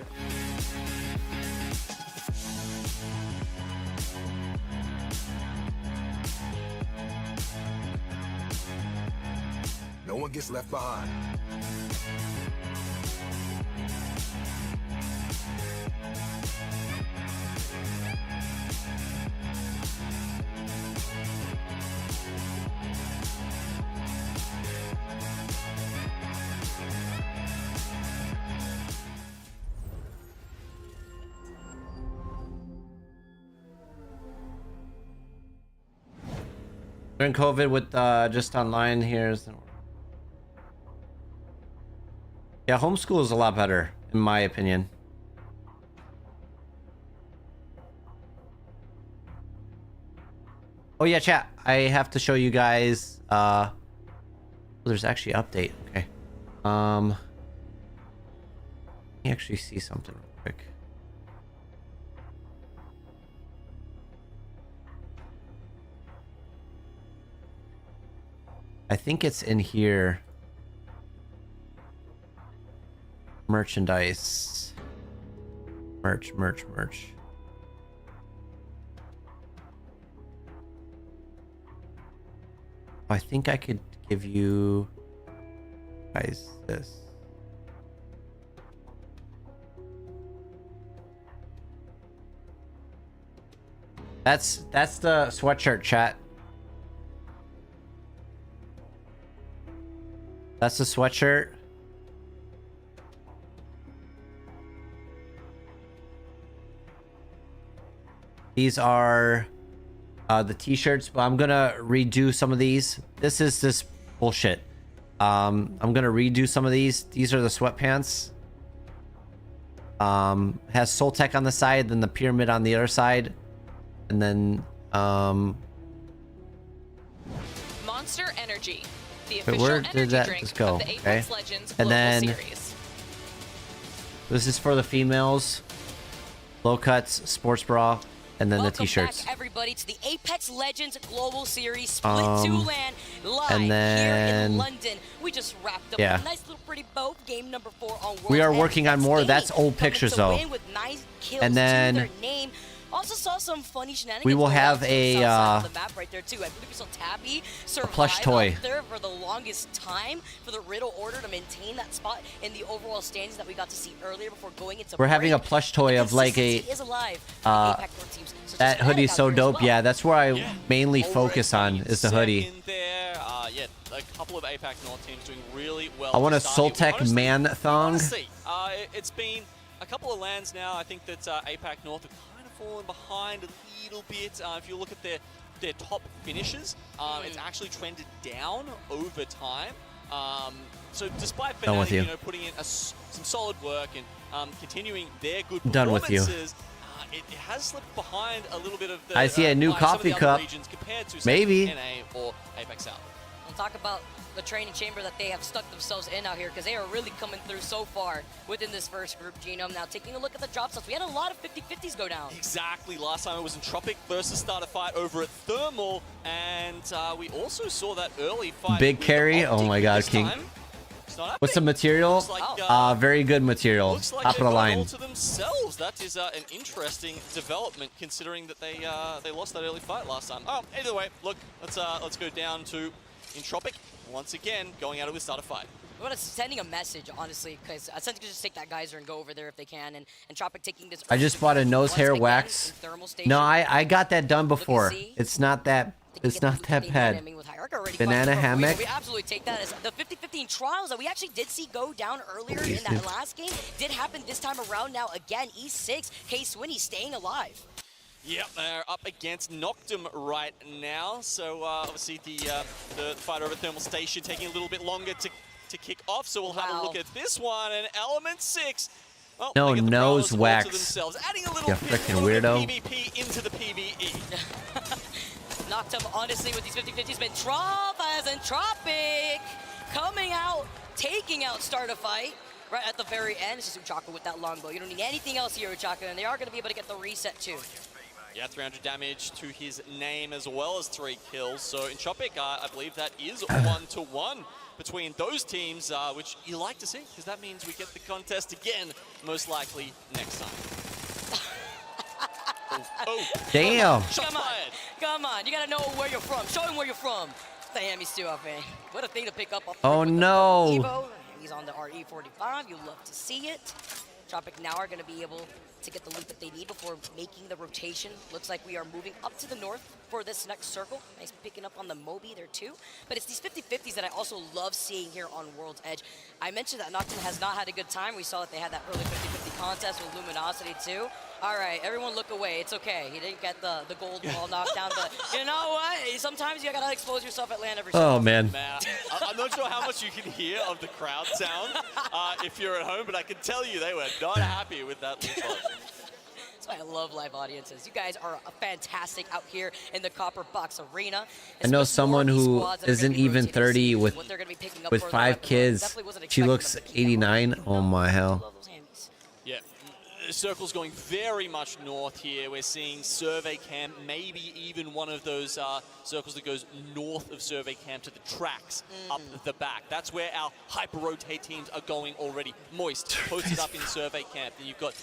No one gets left behind. During COVID with just online here. Yeah, homeschool is a lot better, in my opinion. Oh yeah, chat. I have to show you guys. Oh, there's actually an update. Okay. Let me actually see something real quick. I think it's in here. Merchandise. Merch. I think I could give you guys this. That's the sweatshirt, chat. That's the sweatshirt. These are the t-shirts, but I'm gonna redo some of these. This is this bullshit. I'm gonna redo some of these. These are the sweatpants. Has SOLTEK on the side, then the pyramid on the other side, and then Monster Energy, the wait, official where energy did that drink just go? of the Okay, Apex Legends and Global then Series. this is for the females. Low cuts, sports bra, and then the t-shirts. Welcome back, everybody, to the Apex Legends Global Series Split 2 LAN live and then, here in London. We just wrapped up yeah. a nice little pretty bow, game number 4 on World We are Edge. working on more. That's old pictures though. With 9 kills And then to their name. Also saw some funny shenanigans. we will have go on to the south side a of the map right there too. I believe we saw Tabby plush survive toy. up there for the longest time for the Riddle Order to maintain that spot in the overall standings that we got to see earlier before going into We're having a plush toy of like a is alive for the Apex North teams. So that just hoodie's out so here as dope. well. Yeah, that's where I mainly focus on is the hoodie. There, yeah, a couple of APAC North teams doing really well. I want a to start here. SOLTEK man thong. Honestly, it's been a couple of LANs now. I think that APAC North have kind of fallen behind a little bit. If you look at their top finishes, it's actually trended down over time. So despite Done with Fnatic, you. putting in some solid work and continuing their good Done with you. performances, it has slipped behind a little bit of the. I see a new some of the coffee other cup. regions compared to, Maybe. say, NA or Apex South. We'll talk about the training chamber that they have stuck themselves in out here because they are really coming through so far within this first group, Genome. Now, taking a look at the drop slots, we had a lot of 50-50s go down. Exactly. Last time it was in Tropic versus Starter Fight over at Thermal, and we also saw that early fight. Big with carry. Optic Oh my God, this King. time. What's the material? Very good material. Looks like Top of the they've got it line. all to themselves. That is an interesting development, considering that they lost that early fight last time. Oh, either way, look, let's go down to Entropic once again, going out of the starter fight. I want to sending a message, honestly, because I said to just take that geyser and go over there if they can, and Tropic taking this. I just bought a nose hair wax. No, I got that done before. It's not that bad. Banana hammock. We absolutely take that as the 50-50 trials that we actually did see go down earlier in that last game did happen this time around. Now again, E6, K-Swinny staying alive. Yep, they're up against Noctum right now. So obviously the fight over Thermal Station taking a little bit longer to kick off. So we'll have a look at this one. And Element 6. Oh, no nose wax. Adding a little you freaking weirdo. PvP into the PvE. Noctum, honestly, with these 50-50s, been Travas and Tropic coming out, taking out Starter Fight right at the very end. It's just Uchaka with that longbow. You don't need anything else here, Uchaka, and they are going to be able to get the reset too. Yeah, 300 damage to his name as well as 3 kills. So in Tropic, I believe that is 1-1 between those teams, which you like to see, because that means we get the contest again, most likely next time. Oh, damn. Come on, you gotta know where you're from. Show him where you're from. The hammy stew off, man. What a thing to pick up off. Oh no. Evo. He's on the RE45. You love to see it. Tropic now are gonna be able to get the loot that they need before making the rotation. Looks like we are moving up to the north for this next circle. Nice picking up on the Moby there too. But it's these 50-50s that I also love seeing here on World's Edge. I mentioned that Noctum has not had a good time. We saw that they had that early 50-50 contest with Luminosity too. All right, everyone look away. It's okay. He didn't get the gold ball knocked down, but you know what? Sometimes you gotta expose yourself at land every so often. Man. I'm not sure how much you can hear of the crowd sound if you're at home, but I can tell you they were not happy with that response. That's why I love live audiences. You guys are fantastic out here in the Copper Box Arena. I know someone who isn't even 30 with 5 kids. She looks 89. Oh my hell. Yeah. The circle's going very much north here. We're seeing Survey Camp, maybe even one of those circles that goes north of Survey Camp to the tracks up the back. That's where our hyper-rotate teams are going already. Moist posted up in Survey Camp. Then you've got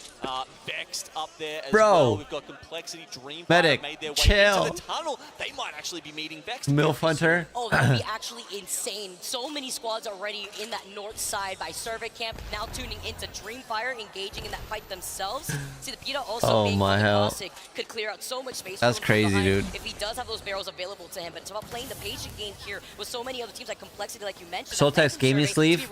Vexed up there as well. We've got Complexity, Dreamfire Medic, made their way chill. into the tunnel. They might actually be meeting Vexed. Milf Hunter. Oh, that would be actually insane. So many squads already in that north side by Survey Camp, now tuning into Dreamfire, engaging in that fight themselves. See, the PETA also being agnostic could clear out so much space. That's crazy, dude. If he does have those barrels available to him, but it's about playing the patient game here with so many other teams like Complexity, like you mentioned. SOLTEK's gaming sleeve.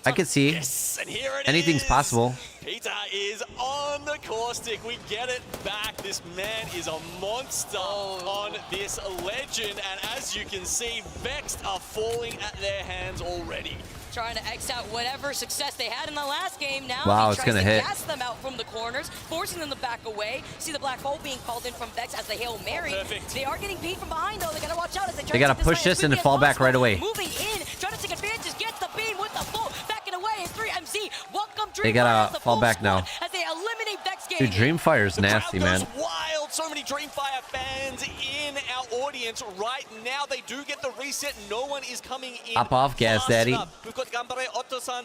I could see. Yes, and here it Anything's is. possible. PETA is on the Caustic. We get it back. This man is a monster on this legend. And as you can see, Vexed are falling at their hands already. Trying to X out whatever success they had in the last game. Now wow, he it's tries gonna to hit. gas them out from the corners, forcing them to back away. See the black hole being called in from Vex as the Hail Mary. Perfect. They are getting beat from behind though. They gotta watch out as they try They gotta to push this and fall back right away. Moving in, trying to take advantage, get the beam with the full, backing away. It's 3MZ. Welcome Dreamfire. They gotta fall back now. As they eliminate Vex game. Dude, Dreamfire's nasty, man. Wild. So many Dreamfire fans in our audience right now. They do get the reset. No one is coming in. Hop off, Gas Daddy. We've got Gambare Otto-san.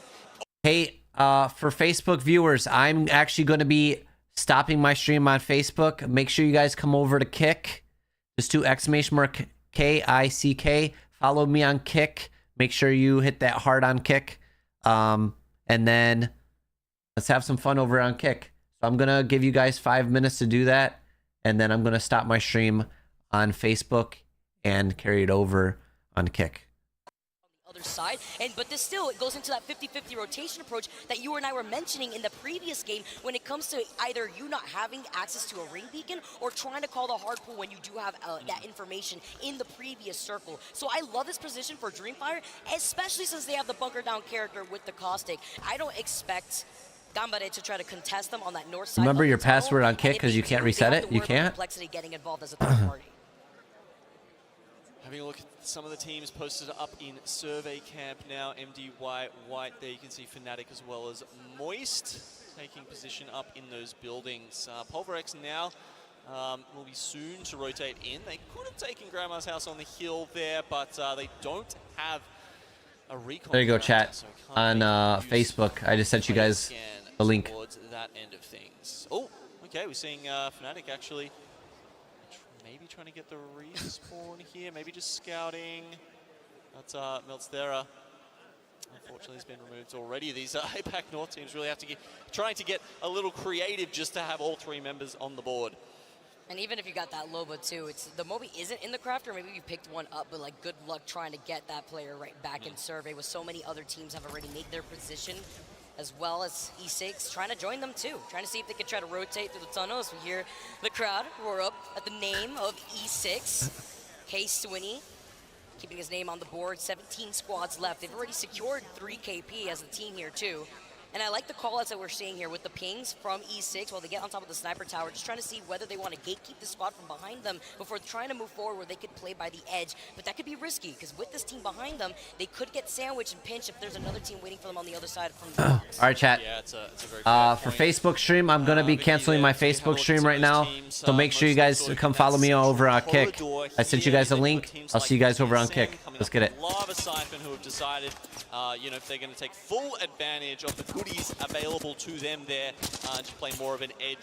Hey, for Facebook viewers, I'm actually going to be stopping my stream on Facebook. Make sure you guys come over to Kick. Just do !Kick. Follow me on Kick. Make sure you hit that heart on Kick. And then let's have some fun over on Kick. So I'm going to give you guys 5 minutes to do that. And then I'm going to stop my stream on Facebook and carry it over on Kick. Other side, but this still, it goes into that 50-50 rotation approach that you and I were mentioning in the previous game when it comes to either you not having access to a ring beacon or trying to call the hard pull when you do have that information in the previous circle. So I love this position for Dreamfire, especially since they have the bunker down character with the Caustic. I don't expect Gambare to try to contest them on that north side. Remember your password on Kick because you can't reset it? You can't? Complexity getting involved as a third party. Having a look at some of the teams posted up in Survey Camp now. MDY White, there you can see Fnatic as well as Moist taking position up in those buildings. Pulverex now will be soon to rotate in. They could have taken Grandma's house on the hill there, but they don't have a recon. There you go, round, chat. so On Facebook. I just sent you guys the link. towards that end of things. Oh, okay, we're seeing Fnatic actually maybe trying to get the respawn here, maybe just scouting. That's Meltzera. Unfortunately, has been removed already. These APAC North teams really have to trying to get a little creative just to have all 3 members on the board. And even if you got that Loba too, it's the Moby isn't in the crafter. Maybe you picked one up, but like good luck trying to get that player right back in survey. With so many other teams have already made their position, as well as E6 trying to join them too, trying to see if they can try to rotate through the tunnel. As we hear the crowd roar up at the name of E6. K Swinney keeping his name on the board. 17 squads left. They've already secured 3 KP as a team here too. And I like the call-outs that we're seeing here with the pings from E6 while they get on top of the sniper tower, just trying to see whether they want to gatekeep the squad from behind them before trying to move forward where they could play by the edge. But that could be risky, because with this team behind them, they could get sandwiched and pinched if there's another team waiting for them on the other side from the box. All right, chat. Yeah, it's a very For Facebook stream, I'm going to be canceling my Facebook stream right now. So make sure you guys come follow me over on Kick. I sent you guys a link. I'll see you guys over on Kick. Let's get it. Lava Siphon, who have decided, you know, if they're going to take full advantage of the goodies available to them there, to play more of an edge